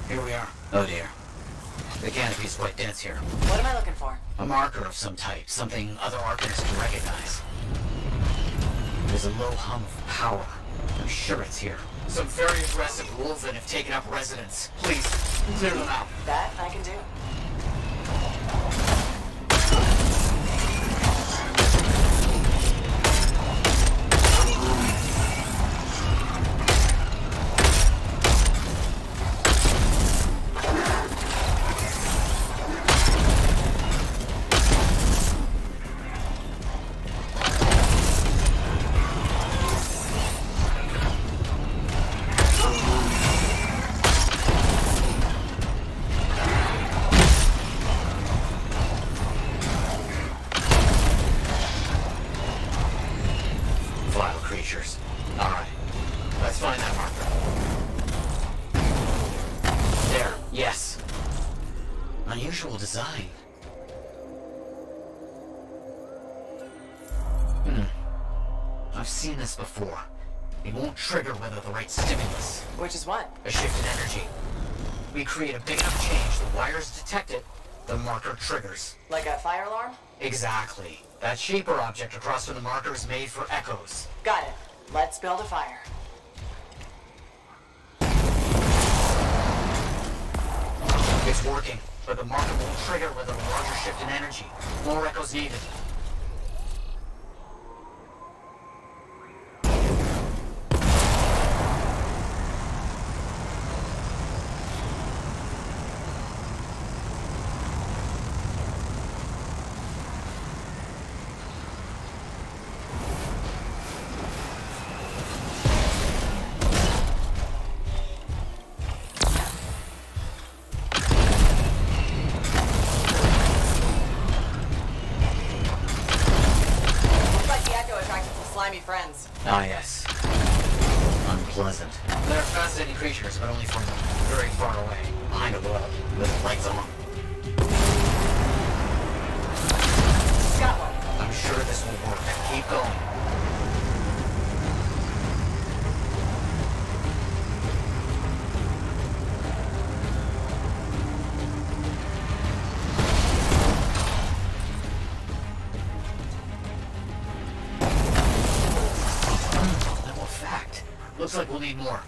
Here we are. Oh dear. The canopy's quite dense here. What am I looking for? A marker of some type, something other Arcanists can recognize. There's a low hum of power. I'm sure it's here. Some very aggressive wolven have taken up residence. Please, clear them out. That I can do. Alright. Let's find that marker. There. Yes. Unusual design. I've seen this before. It won't trigger without the right stimulus. Which is what? A shift in energy. We create a big enough change, the wires detect it, the marker triggers. Like a fire alarm? Exactly. That shaper object across from the marker is made for echoes. Got it. Let's build a fire. It's working, but the marker won't trigger without a larger shift in energy. More echoes needed. Slimy friends. Ah, yes. Unpleasant. They're fascinating creatures, but only from very far away. Behind a wall, with lights on. Got one. I'm sure this will work. Keep going. Looks like we'll need more.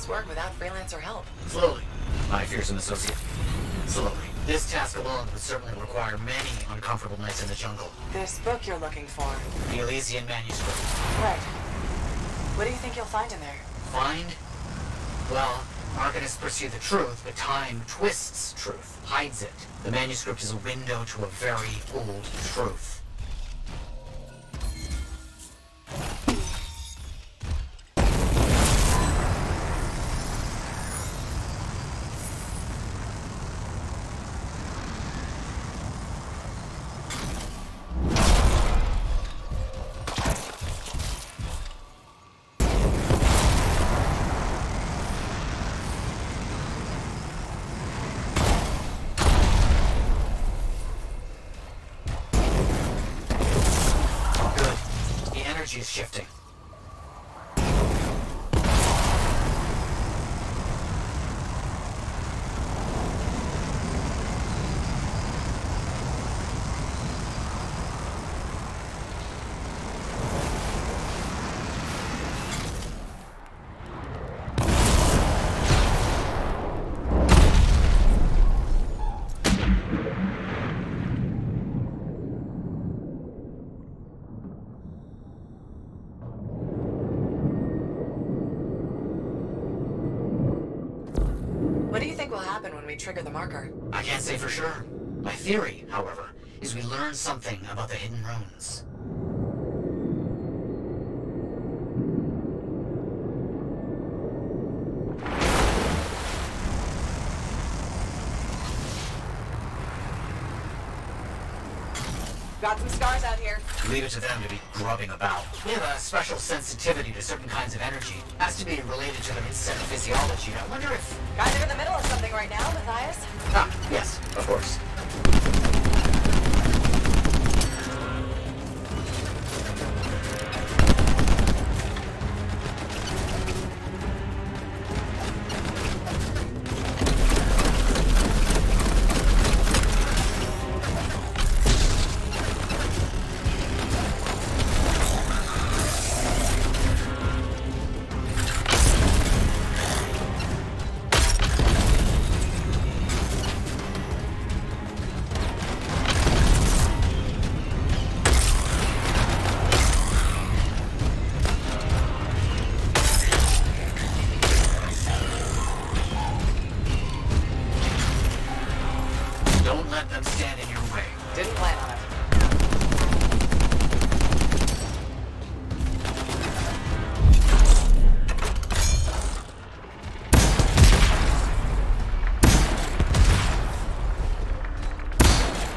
work without freelancer help? Slowly, my fearsome associate. Slowly. This task alone would certainly require many uncomfortable nights in the jungle. This book you're looking for. The Elysian manuscript. Right. What do you think you'll find in there? Find? Well, Arcanists pursue the truth, but time twists truth, hides it. The manuscript is a window to a very old truth. Is shifting. What do you think will happen when we trigger the marker? I can't say for sure. My theory, however, is we learn something about the hidden runes. Got some scars out here. Leave it to them to be grubbing about. We have a special sensitivity to certain kinds of energy. Has to be related to their insect physiology. I wonder if... Guys are in the middle of something right now, Matthias. Ah, yes, of course. Don't let them stand in your way. Didn't plan on it.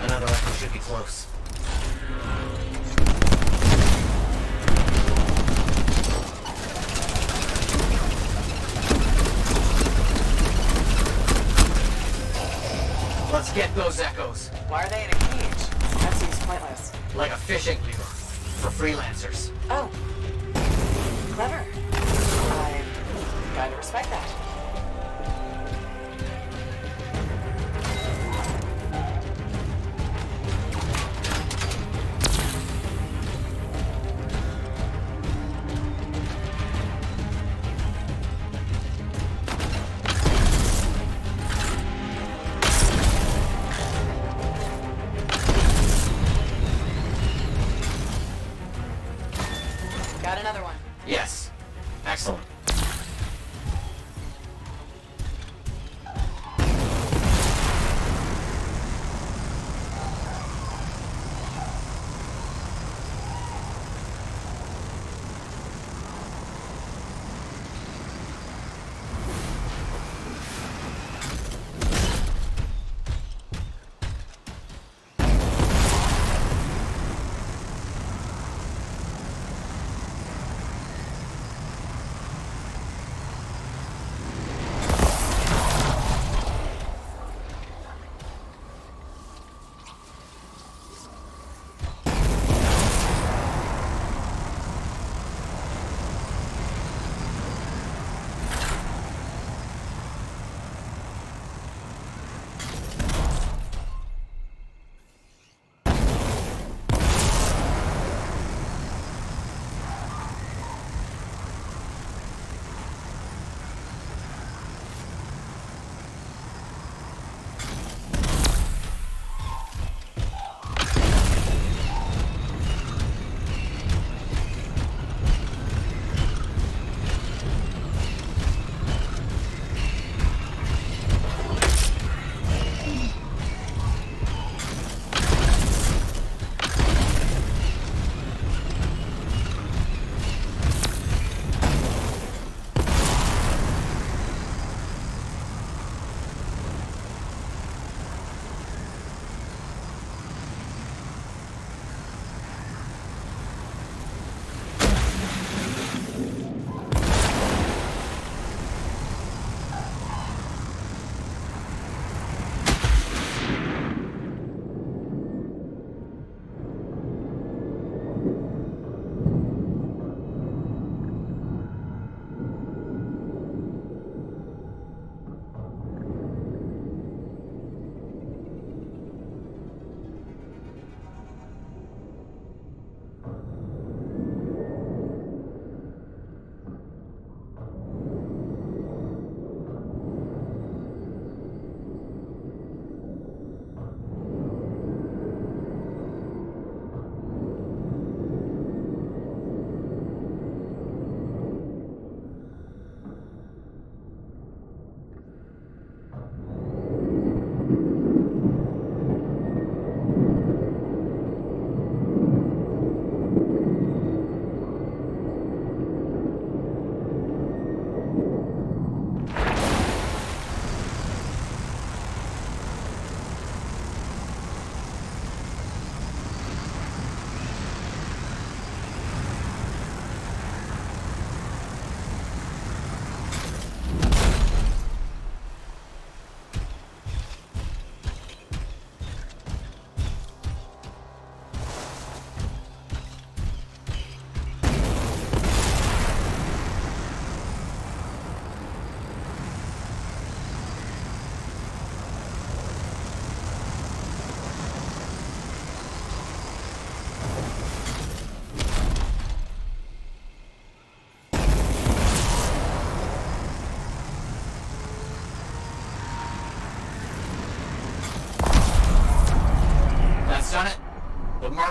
Another echo should be close. Let's get those echoes. Why are they in a cage? That seems pointless. Like a fishing lure. For freelancers. Oh. Clever. I gotta respect that. Got another one. Yes. Excellent.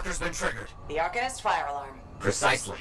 marker's been triggered. The Arcanist fire alarm. Precisely.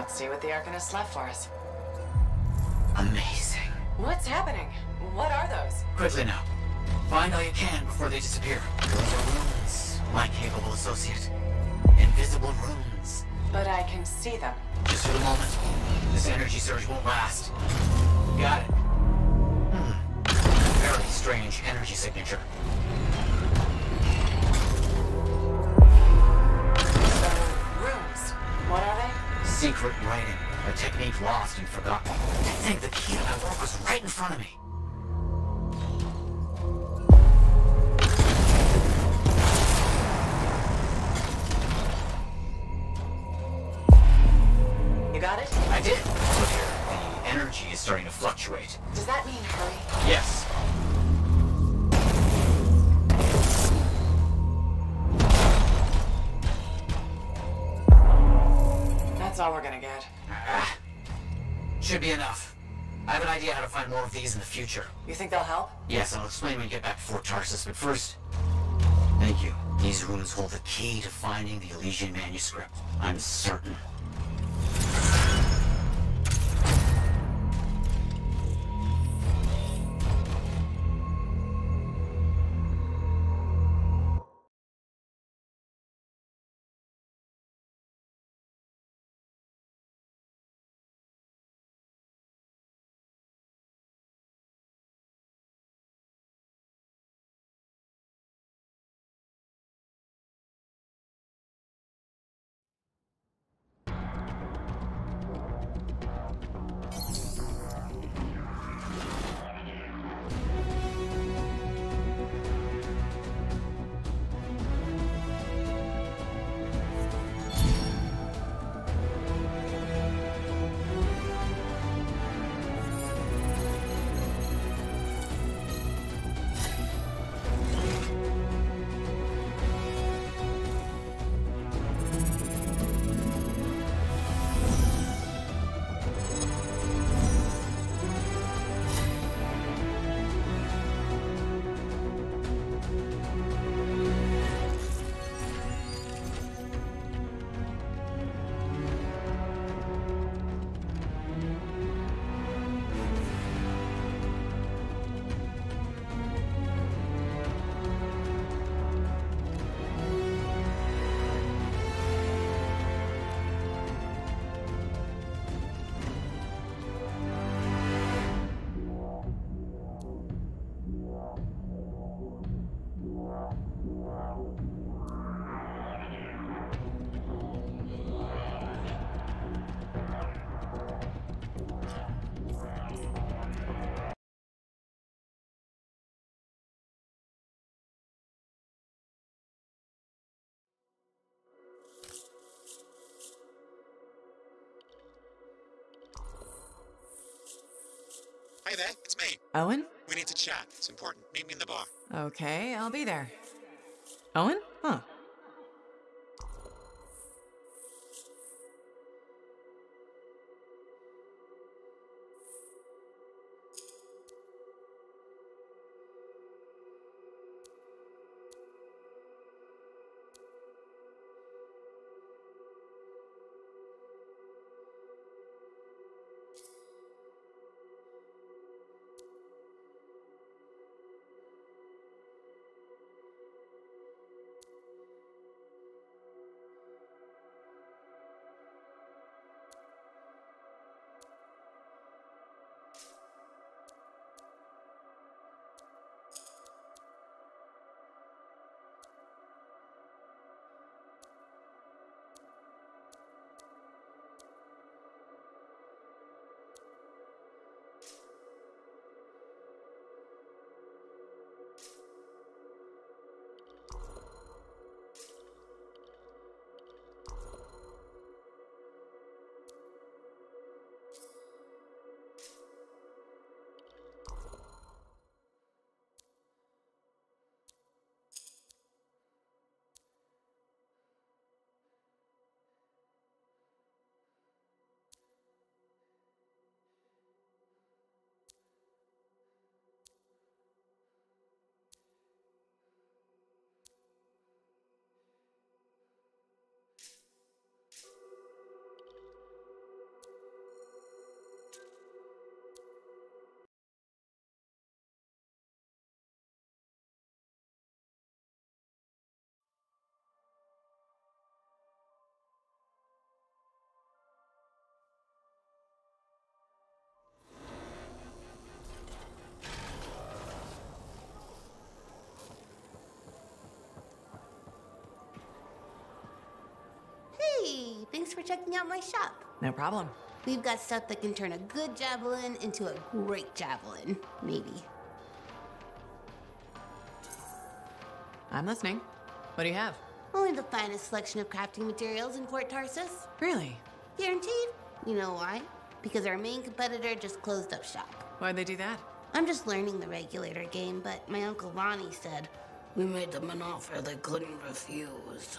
See what the Arcanist left for us. Amazing. What's happening? What are those? Quickly now. Find all you can before they disappear. Those are runes, my capable associate. Invisible runes. But I can see them. Just for the moment. This energy surge won't last. Got it. Very strange energy signature. Runes. What are they? Secret writing. A technique lost and forgotten. I think the key to my work was right in front of me. You got it? I did. Look here. The energy is starting to fluctuate. Does that mean hurry? Yes. That's all we're gonna get. Should be enough. I have an idea how to find more of these in the future. You think they'll help? Yes, I'll explain when we get back to Fort Tarsus, but first... Thank you. These runes hold the key to finding the Elysian manuscript. I'm certain. Hi there, it's me. Owen? We need to chat. It's important. Meet me in the bar. Okay, I'll be there. Owen? Huh. Hey, thanks for checking out my shop. No problem. We've got stuff that can turn a good javelin into a great javelin, maybe. I'm listening. What do you have? Only the finest selection of crafting materials in Fort Tarsus. Really? Guaranteed. You know why? Because our main competitor just closed up shop. Why'd they do that? I'm just learning the regulator game, but my Uncle Ronnie said, we made them an offer they couldn't refuse.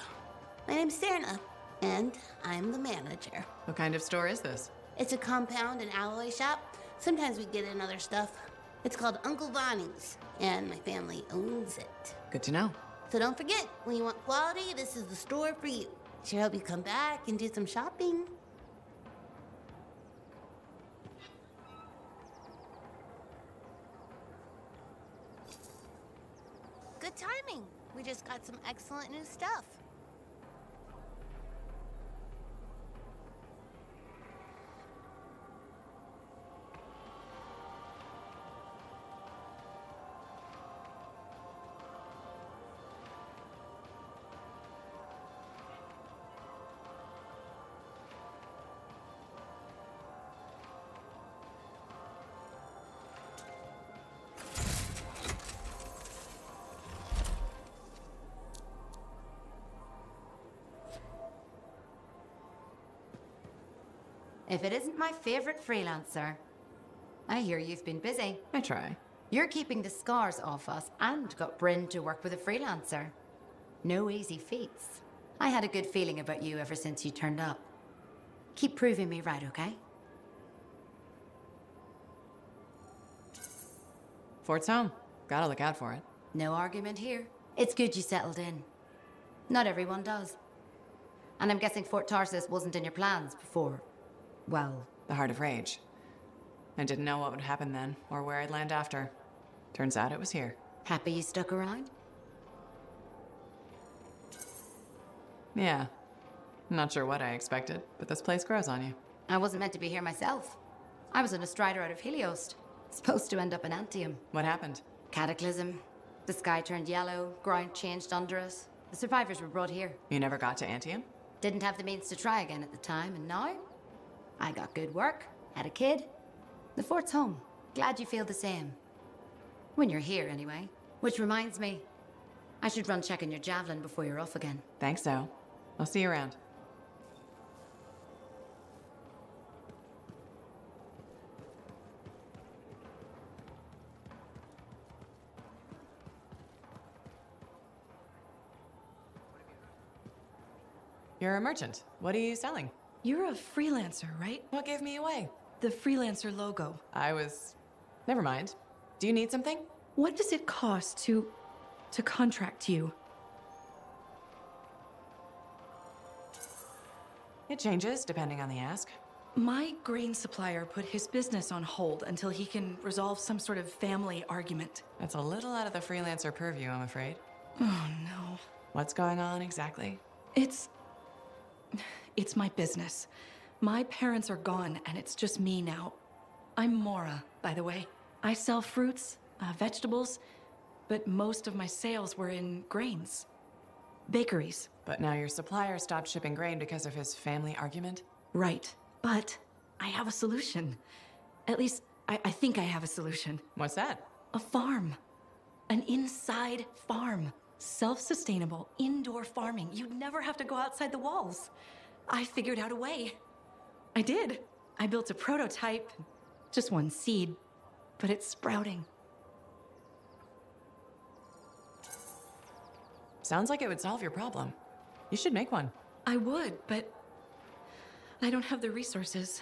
My name's Serna, and I'm the manager. What kind of store is this? It's a compound and alloy shop. Sometimes we get in other stuff. It's called Uncle Vonnie's, and my family owns it. Good to know. So don't forget, when you want quality, this is the store for you. Sure hope you come back and do some shopping. Good timing. We just got some excellent new stuff. If it isn't my favorite freelancer. I hear you've been busy. I try. You're keeping the scars off us and got Bryn to work with a freelancer. No easy feats. I had a good feeling about you ever since you turned up. Keep proving me right, okay? Fort's home. Gotta look out for it. No argument here. It's good you settled in. Not everyone does. And I'm guessing Fort Tarsus wasn't in your plans before. Well, the Heart of Rage. I didn't know what would happen then, or where I'd land after. Turns out it was here. Happy you stuck around? Yeah. Not sure what I expected, but this place grows on you. I wasn't meant to be here myself. I was on a strider out of Heliost. Supposed to end up in Antium. What happened? Cataclysm. The sky turned yellow, ground changed under us. The survivors were brought here. You never got to Antium? Didn't have the means to try again at the time, and now? I got good work, had a kid. The fort's home. Glad you feel the same. When you're here, anyway. Which reminds me, I should run checking your javelin before you're off again. Thanks, though. I'll see you around. You're a merchant. What are you selling? You're a freelancer, right? What gave me away? The freelancer logo. Never mind. Do you need something? What does it cost to contract you? It changes depending on the ask. My grain supplier put his business on hold until he can resolve some sort of family argument. That's a little out of the freelancer purview, I'm afraid. Oh, no. What's going on exactly? It's my business. My parents are gone, and it's just me now. I'm Mora, by the way. I sell fruits, vegetables, but most of my sales were in grains. Bakeries. But now your supplier stopped shipping grain because of his family argument? Right. But I have a solution. At least, I think I have a solution. What's that? A farm. An inside farm. Self-sustainable, indoor farming. You'd never have to go outside the walls. I figured out a way. I did. I built a prototype. Just one seed. But it's sprouting. Sounds like it would solve your problem. You should make one. I would, but I don't have the resources.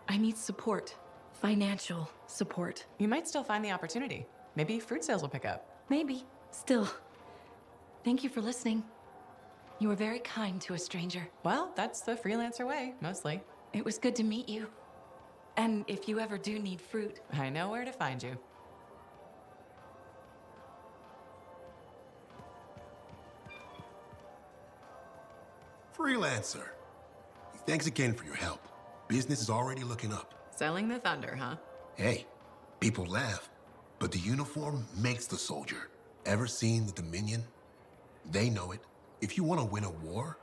I need support. Financial support. You might still find the opportunity. Maybe fruit sales will pick up. Maybe. Still. Thank you for listening. You were very kind to a stranger. Well, that's the freelancer way, mostly. It was good to meet you. And if you ever do need fruit, I know where to find you. Freelancer. Thanks again for your help. Business is already looking up. Selling the thunder, huh? Hey, people laugh, but the uniform makes the soldier. Ever seen the Dominion? They know it. If you want to win a war,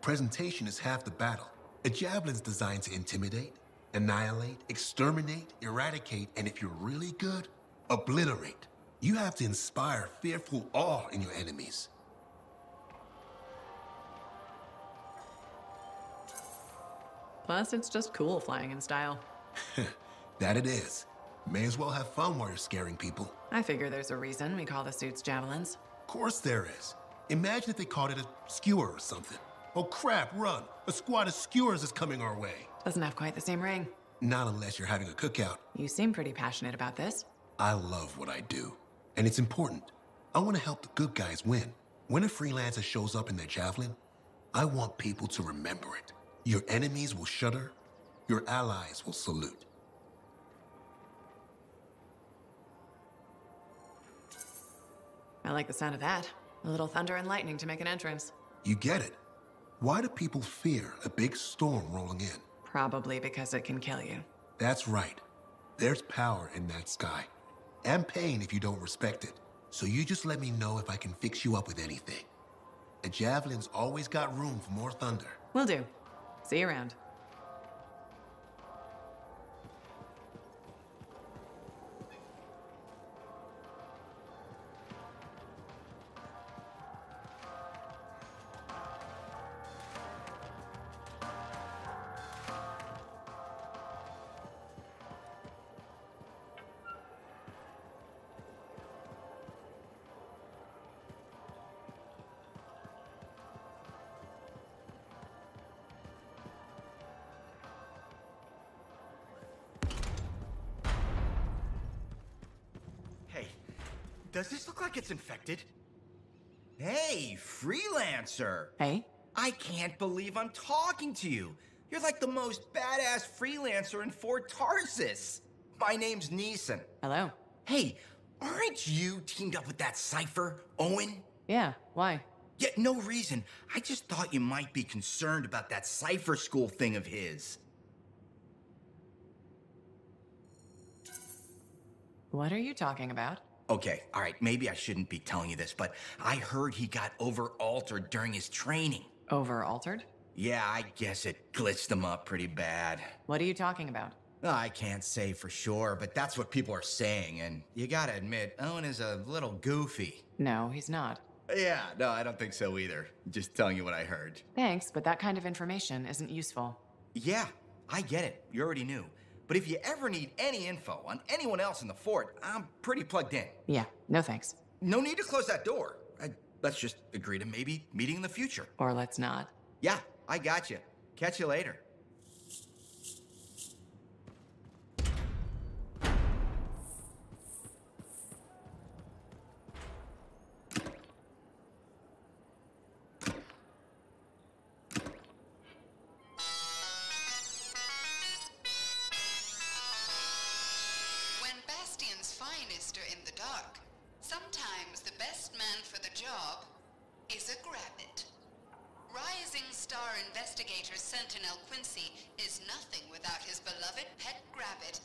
presentation is half the battle. A javelin's designed to intimidate, annihilate, exterminate, eradicate, and if you're really good, obliterate. You have to inspire fearful awe in your enemies. Plus, it's just cool flying in style. That it is. May as well have fun while you're scaring people. I figure there's a reason we call the suits javelins. Of course there is. Imagine if they called it a skewer or something. Oh crap, run! A squad of skewers is coming our way. Doesn't have quite the same ring. Not unless you're having a cookout. You seem pretty passionate about this. I love what I do, and it's important. I want to help the good guys win. When a freelancer shows up in their javelin, I want people to remember it. Your enemies will shudder, your allies will salute. I like the sound of that. A little thunder and lightning to make an entrance. You get it. Why do people fear a big storm rolling in? Probably because it can kill you. That's right. There's power in that sky. And pain if you don't respect it. So you just let me know if I can fix you up with anything. A javelin's always got room for more thunder. Will do. See you around. Does this look like it's infected? Hey, freelancer! Hey? I can't believe I'm talking to you. You're like the most badass freelancer in Fort Tarsis. My name's Neeson. Hello. Hey, aren't you teamed up with that Cypher, Owen? Yeah, why? Yeah, no reason. I just thought you might be concerned about that Cypher school thing of his. What are you talking about? Okay, all right, maybe I shouldn't be telling you this, but I heard he got over-altered during his training. Over-altered? Yeah, I guess it glitched him up pretty bad. What are you talking about? I can't say for sure, but that's what people are saying, and you gotta admit, Owen is a little goofy. No, he's not. Yeah, no, I don't think so either. Just telling you what I heard. Thanks, but that kind of information isn't useful. Yeah, I get it. You already knew. But if you ever need any info on anyone else in the fort, I'm pretty plugged in. Yeah, no thanks. No need to close that door. Let's just agree to maybe meeting in the future. Or let's not. Yeah, I got you. Catch you later. When Bastion's finest are in the dark, sometimes the best man for the job is a grabbit. Rising Star investigator Sentinel Quincy is nothing without his beloved pet grabbit,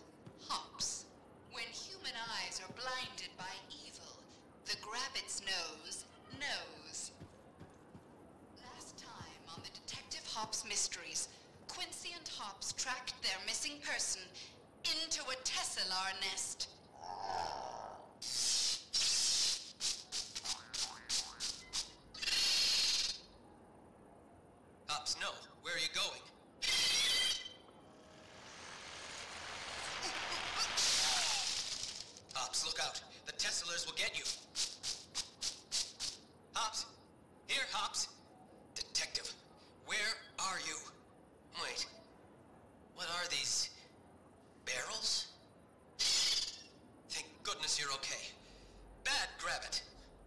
Hops. When human eyes are blinded by evil, the grabbit's nose knows. Last time on the Detective Hops Mysteries, Quincy and Hops tracked their missing person into a Tesselar nest. Hops, no. Where are you going? Hops, look out. The Tesselars will get you. Hops? Here, Hops. Detective, where are you? Wait. What are these? Barrels? Thank goodness you're okay. Bad Grabbit.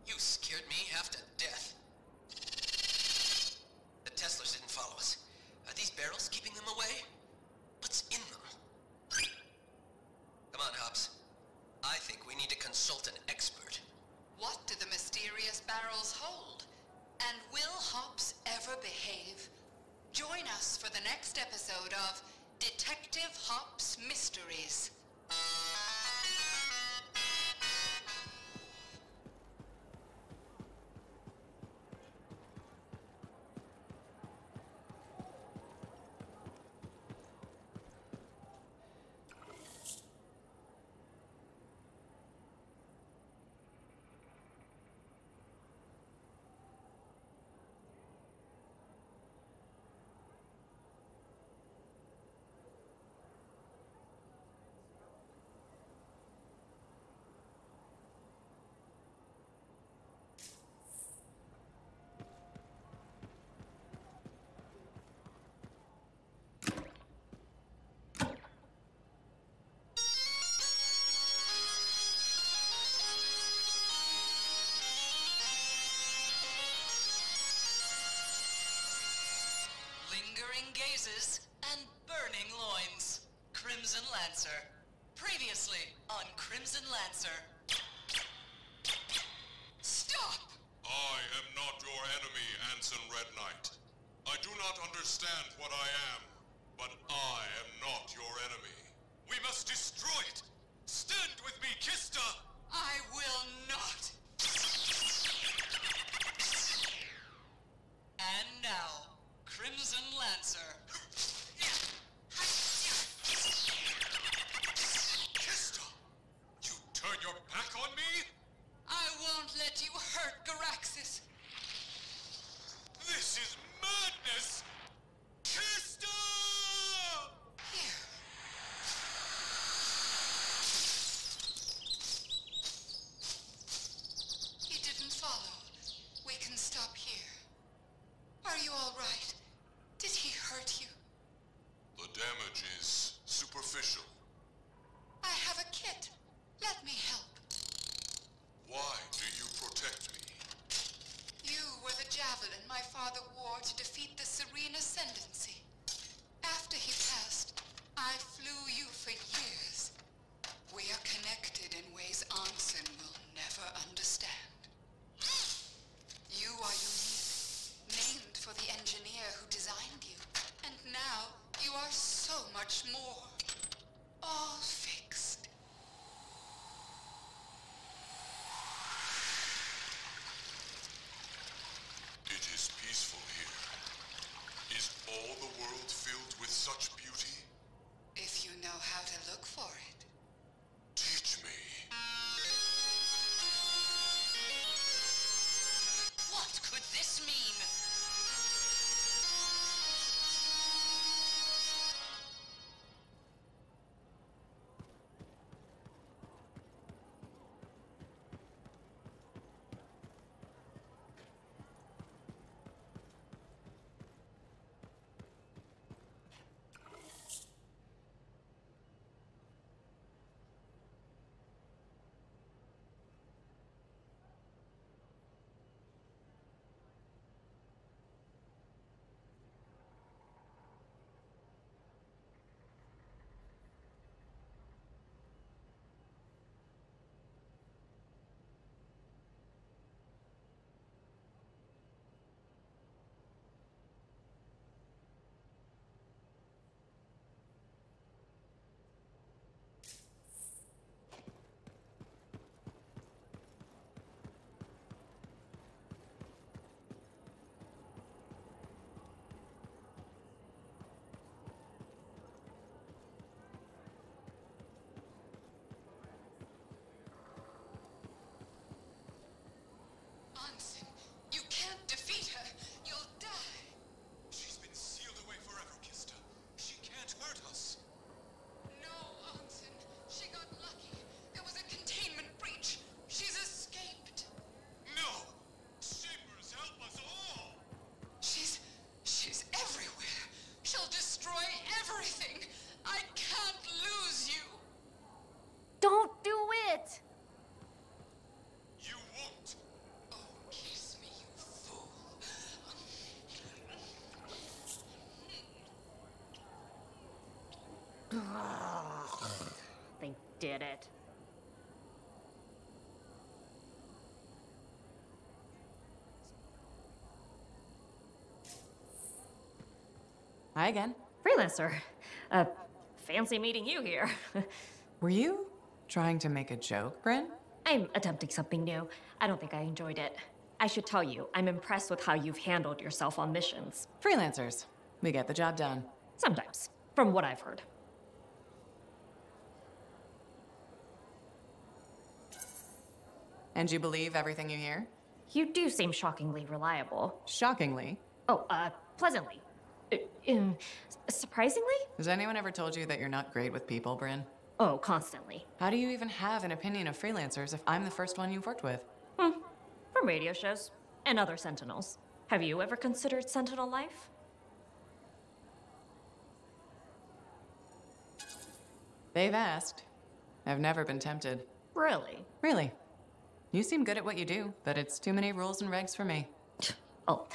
You scared me half to death. The Teslas didn't follow us. Are these barrels keeping them away? What's in them? Come on, Hops. I think we need to consult an expert. What do the mysterious barrels hold? And will Hops ever behave? Join us for the next episode of Detective Hops Mysteries. Lingering gazes and burning loins. Crimson Lancer. Previously on Crimson Lancer. Stop! I am not your enemy, Anson Red Knight. I do not understand what I am, but I am not your enemy. We must destroy it! Stand with me, Kista! I will not! And now, Crimson Lancer. Kista! You turn your back on me? I won't let you hurt Garaxis. This is madness! Kista! Here. He didn't follow. We can stop here. Are you all right? Did he hurt you? The damage is superficial. I have a kit. Let me help. Why do you protect me? You were the javelin my father wore to defeat the Serene Ascendancy. After he passed, I flew you for years. We are connected in ways Anson will never understand. You are unique, named for the engineer who designed you. And now, you are so much more. All fixed. It is peaceful here. Is all the world filled with such beauty? If you know how to look for it. Teach me. What could this mean? Hi again. Freelancer. Fancy meeting you here. Were you trying to make a joke, Bryn? I'm attempting something new. I don't think I enjoyed it. I should tell you, I'm impressed with how you've handled yourself on missions. Freelancers. We get the job done. Sometimes, from what I've heard. And you believe everything you hear? You do seem shockingly reliable. Shockingly? Oh, pleasantly. Surprisingly? Has anyone ever told you that you're not great with people, Bryn? Oh, constantly. How do you even have an opinion of freelancers if I'm the first one you've worked with? From radio shows and other Sentinels. Have you ever considered Sentinel life? They've asked. I've never been tempted. Really? Really. You seem good at what you do, but it's too many rules and regs for me. Oh,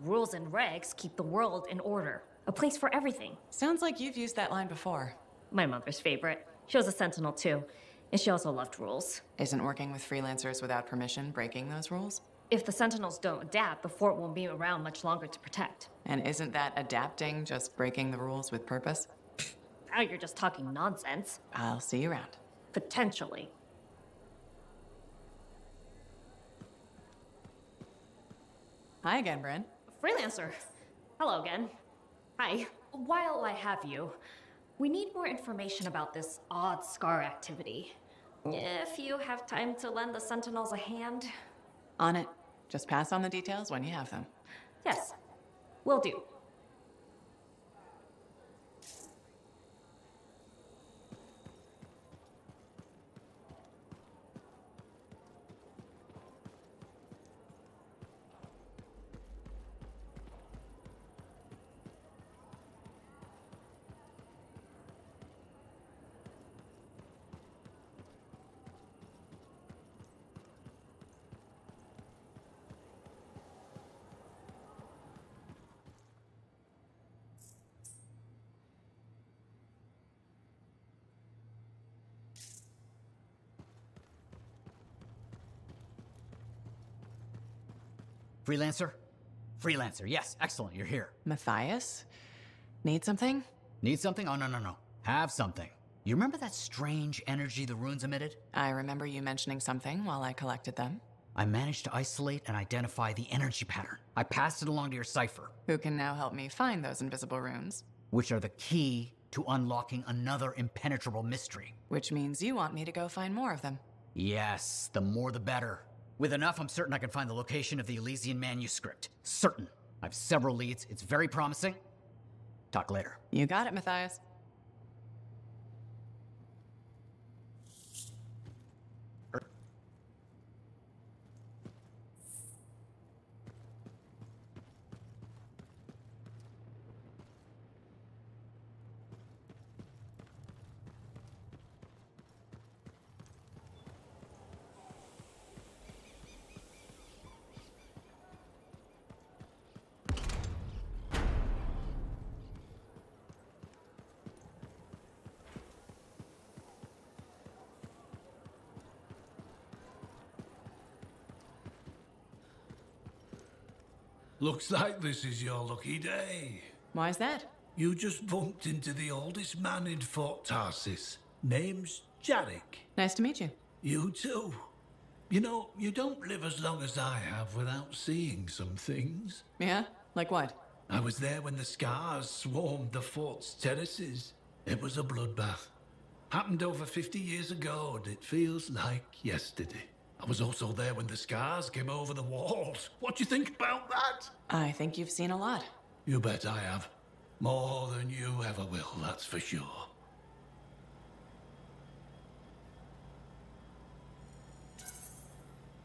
rules and regs keep the world in order. A place for everything. Sounds like you've used that line before. My mother's favorite. She was a Sentinel too, and she also loved rules. Isn't working with freelancers without permission breaking those rules? If the Sentinels don't adapt, the fort won't be around much longer to protect. And isn't that adapting just breaking the rules with purpose? Now you're just talking nonsense. I'll see you around. Potentially. Hi again, Bryn. Freelancer. Hello again. Hi. While I have you, we need more information about this odd scar activity. If you have time to lend the Sentinels a hand. On it. Just pass on the details when you have them. Yes, will do. Freelancer? Freelancer, yes, excellent, you're here. Matthias? Need something? Need something? Oh, no. Have something. You remember that strange energy the runes emitted? I remember you mentioning something while I collected them. I managed to isolate and identify the energy pattern. I passed it along to your cipher. Who can now help me find those invisible runes? Which are the key to unlocking another impenetrable mystery. Which means you want me to go find more of them. Yes, the more the better. With enough, I'm certain I can find the location of the Elysian manuscript. Certain. I have several leads. It's very promising. Talk later. You got it, Matthias. Looks like this is your lucky day. Why's that? You just bumped into the oldest man in Fort Tarsis. Name's Jarek. Nice to meet you. You too. You know, you don't live as long as I have without seeing some things. Yeah? Like what? I was there when the scars swarmed the fort's terraces. It was a bloodbath. Happened over 50 years ago, and it feels like yesterday. I was also there when the scars came over the walls. What do you think about that? I think you've seen a lot. You bet I have. More than you ever will, that's for sure.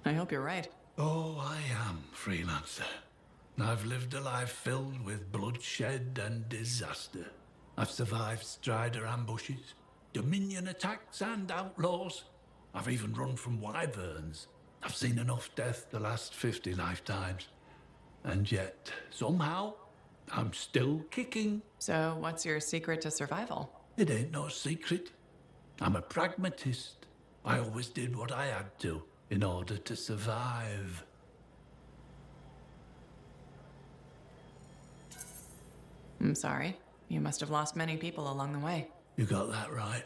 I hope you're right. Oh, I am, Freelancer. I've lived a life filled with bloodshed and disaster. I've survived Strider ambushes, Dominion attacks and outlaws. I've even run from wyverns. I've seen enough death the last 50 lifetimes. And yet, somehow, I'm still kicking. So, what's your secret to survival? It ain't no secret. I'm a pragmatist. I always did what I had to in order to survive. I'm sorry. You must have lost many people along the way. You got that right.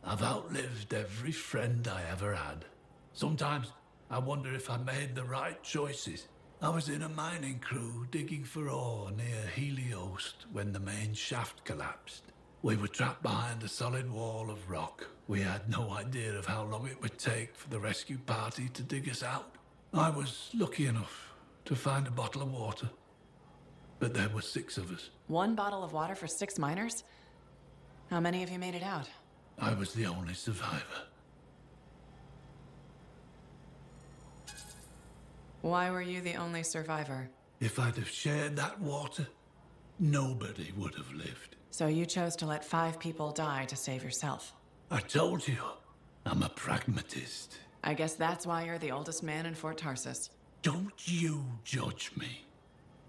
I've outlived every friend I ever had. Sometimes I wonder if I made the right choices. I was in a mining crew digging for ore near Helios when the main shaft collapsed. We were trapped behind a solid wall of rock. We had no idea of how long it would take for the rescue party to dig us out. I was lucky enough to find a bottle of water. But there were 6 of us. 1 bottle of water for 6 miners? How many of you made it out? I was the only survivor. Why were you the only survivor? If I'd have shared that water, nobody would have lived. So you chose to let 5 people die to save yourself. I told you, I'm a pragmatist. I guess that's why you're the oldest man in Fort Tarsus. Don't you judge me.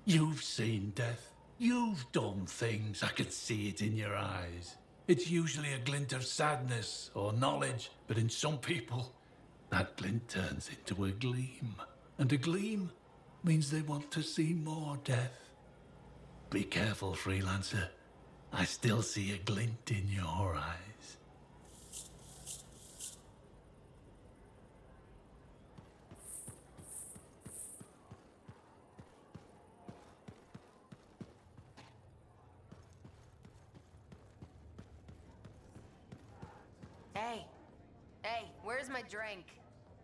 You've seen death. You've done things. I could see it in your eyes. It's usually a glint of sadness or knowledge, but in some people, that glint turns into a gleam. And a gleam means they want to see more death. Be careful, freelancer. I still see a glint in your eyes. Hey, where's my drink?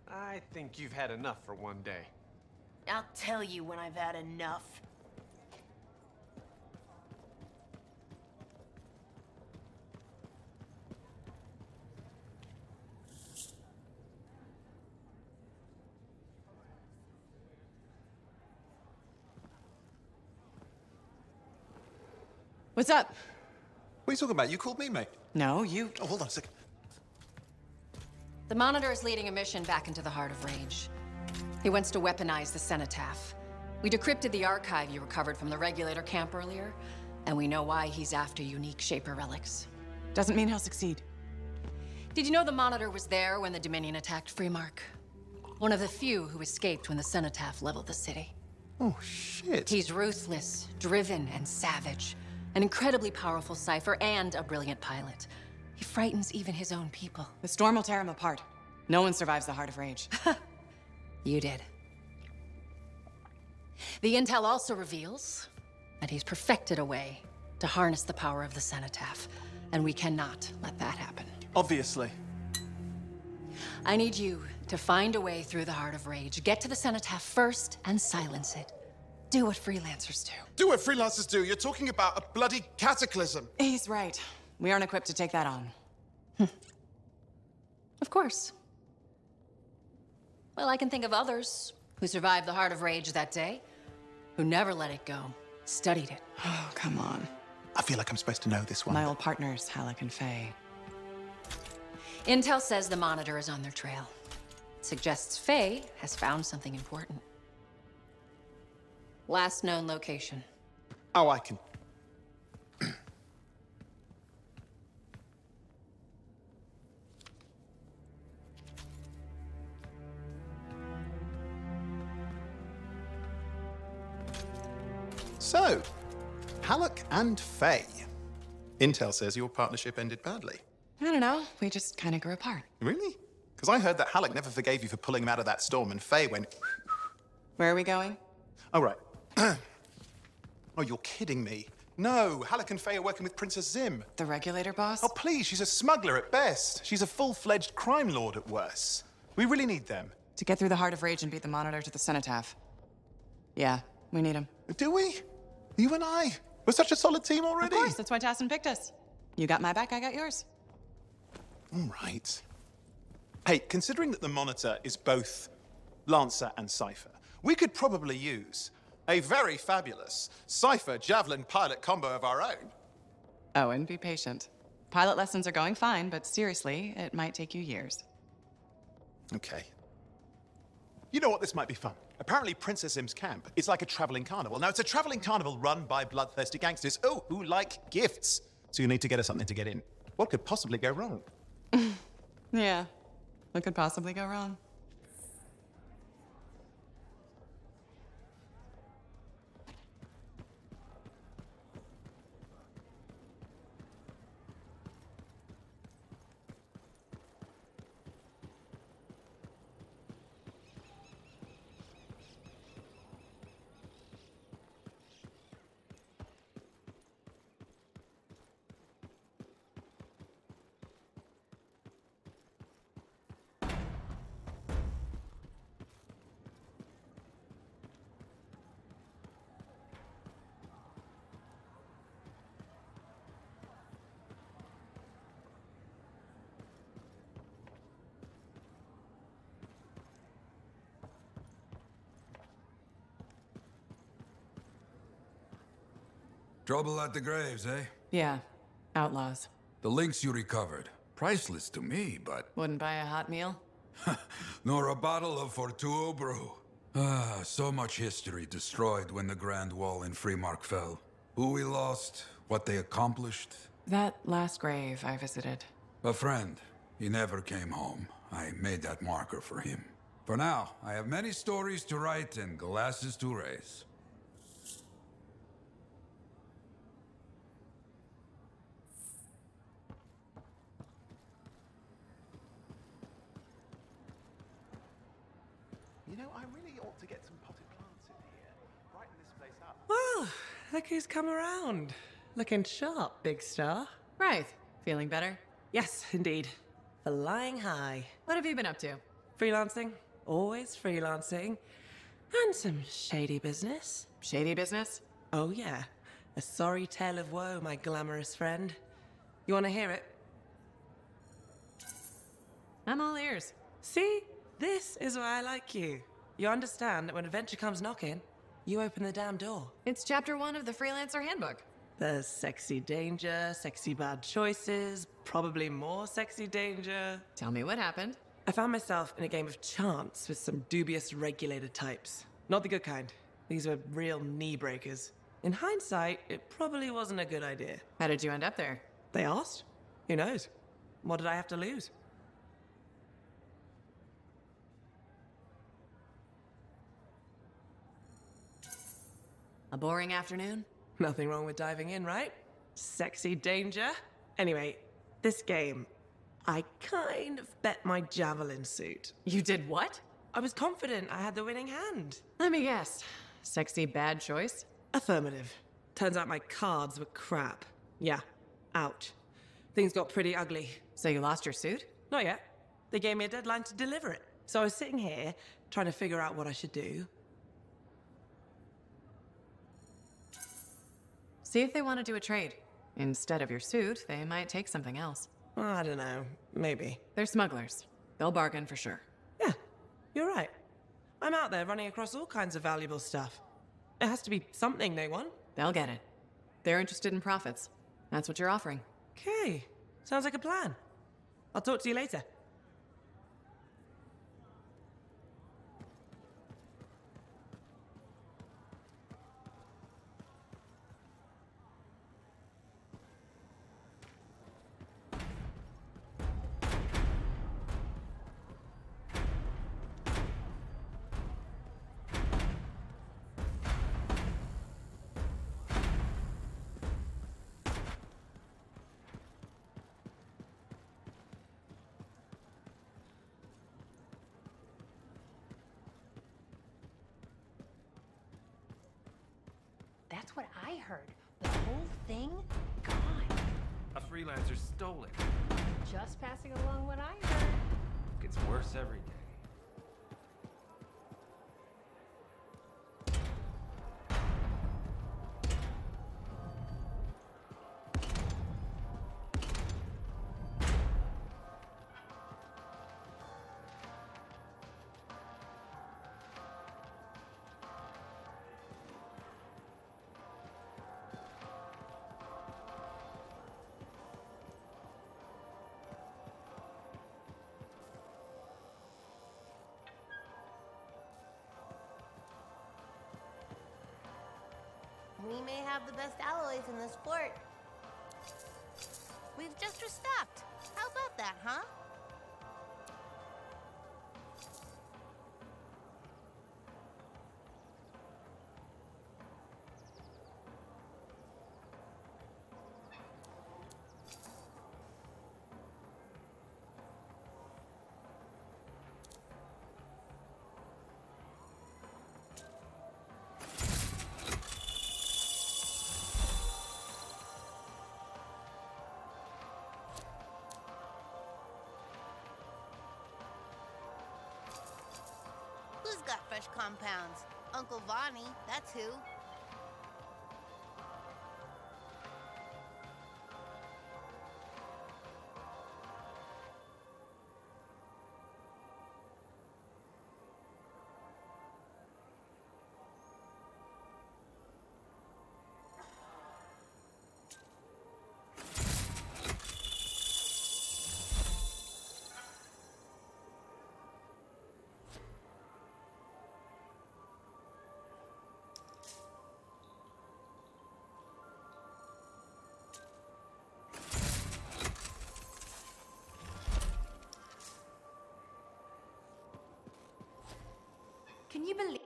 I think you've had enough for one day. I'll tell you when I've had enough. What's up? What are you talking about? You called me, mate. No, you... Oh, hold on a second. The Monitor is leading a mission back into the Heart of Rage. He wants to weaponize the Cenotaph. We decrypted the archive you recovered from the Regulator camp earlier, and we know why he's after unique Shaper relics. Doesn't mean he'll succeed. Did you know the Monitor was there when the Dominion attacked Freemark? One of the few who escaped when the Cenotaph leveled the city. Oh, shit. He's ruthless, driven, and savage. An incredibly powerful cipher and a brilliant pilot. He frightens even his own people. The storm will tear him apart. No one survives the Heart of Rage. You did. The intel also reveals that he's perfected a way to harness the power of the Cenotaph, and we cannot let that happen. Obviously. I need you to find a way through the Heart of Rage, get to the Cenotaph first, and silence it. Do what freelancers do. Do what freelancers do? You're talking about a bloody cataclysm. He's right. We aren't equipped to take that on. Of course. Well, I can think of others who survived the Heart of Rage that day, who never let it go, studied it. Oh, come on. I feel like I'm supposed to know this one. My old partners, Halleck and Faye. Intel says the Monitor is on their trail. It suggests Faye has found something important. Last known location. Oh, I can. So, Halleck and Faye. Intel says your partnership ended badly. I don't know. We just kind of grew apart. Really? Because I heard that Halleck never forgave you for pulling him out of that storm, and Faye went... Where are we going? Oh, right. Oh, you're kidding me. No, Halleck and Faye are working with Princess Zim. The Regulator boss? Oh, please, she's a smuggler at best. She's a full-fledged crime lord at worst. We really need them. To get through the Heart of Rage and beat the Monitor to the Cenotaph. Yeah, we need them. Do we? You and I? We're such a solid team already. Of course, that's why Tassin picked us. You got my back, I got yours. All right. Hey, considering that the Monitor is both Lancer and Cypher, we could probably use a very fabulous Cypher Javelin pilot combo of our own. Oh, and be patient. Pilot lessons are going fine, but seriously, it might take you years. Okay. You know what? This might be fun. Apparently, Princess Zim's camp is like a traveling carnival. Now, it's a traveling carnival run by bloodthirsty gangsters, who like gifts. So you need to get us something to get in. What could possibly go wrong? Yeah. What could possibly go wrong? Trouble at the graves, eh? Yeah. Outlaws. The links you recovered. Priceless to me, but... Wouldn't buy a hot meal? Nor a bottle of Fortuo brew. Ah, so much history destroyed when the Grand Wall in Freemark fell. Who we lost, what they accomplished. That last grave I visited. A friend. He never came home. I made that marker for him. For now, I have many stories to write and glasses to raise. You know, I really ought to get some potted plants in here. Brighten this place up. Well, look who's come around. Looking sharp, Big Star. Right. Feeling better? Yes, indeed. Flying high. What have you been up to? Freelancing. Always freelancing. And some shady business. Shady business? Oh, yeah. A sorry tale of woe, my glamorous friend. You want to hear it? I'm all ears. See? This is why I like you. You understand that when adventure comes knocking, you open the damn door. It's chapter 1 of the Freelancer Handbook. There's sexy danger, sexy bad choices, probably more sexy danger. Tell me what happened. I found myself in a game of chance with some dubious regulated types. Not the good kind. These were real knee breakers. In hindsight, it probably wasn't a good idea. How did you end up there? They asked. Who knows? What did I have to lose? A boring afternoon? Nothing wrong with diving in, right? Sexy danger. Anyway, this game, I kind of bet my javelin suit. You did what? I was confident I had the winning hand. Let me guess. Sexy bad choice? Affirmative. Turns out my cards were crap. Yeah, out. Things got pretty ugly. So you lost your suit? Not yet. They gave me a deadline to deliver it. So I was sitting here, trying to figure out what I should do. See if they want to do a trade. Instead of your suit, they might take something else. I don't know. Maybe. They're smugglers. They'll bargain for sure. Yeah, you're right. I'm out there running across all kinds of valuable stuff. It has to be something they want. They'll get it. They're interested in profits. That's what you're offering. Okay. Sounds like a plan. I'll talk to you later. That's what I heard. The whole thing gone. A freelancer stole it. Just passing along what I heard. Gets worse every day. We may have the best alloys in this fort. We've just restocked. How about that, huh? Who's got fresh compounds? Uncle Vonnie, that's who. Can you believe?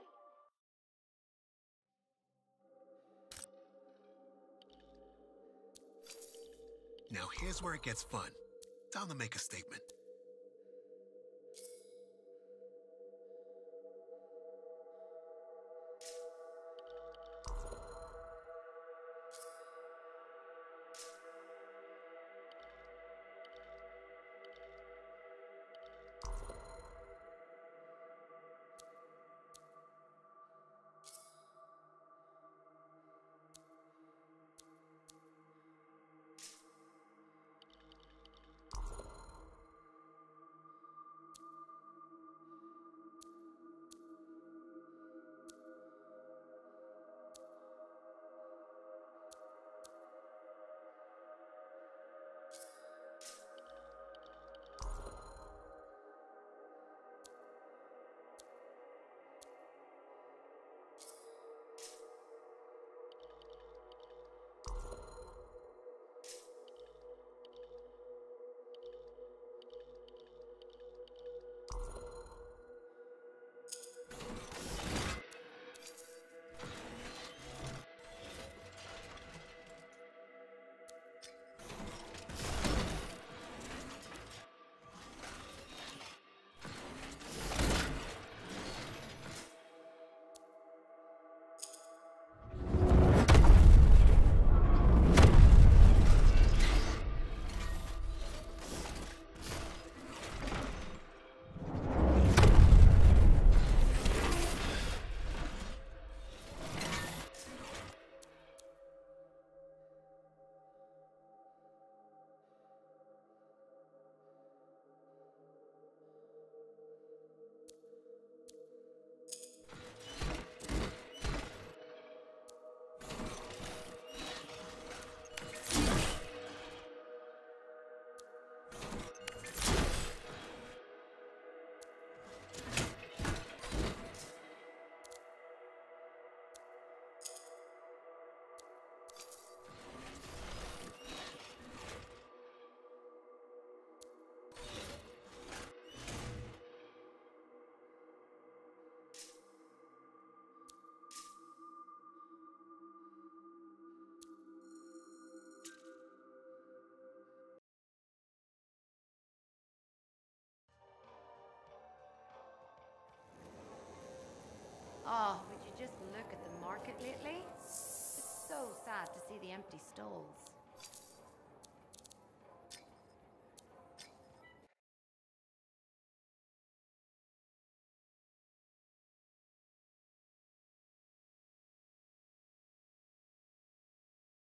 Now here's where it gets fun. Time to make a statement. Oh, would you just look at the market lately? It's so sad to see the empty stalls.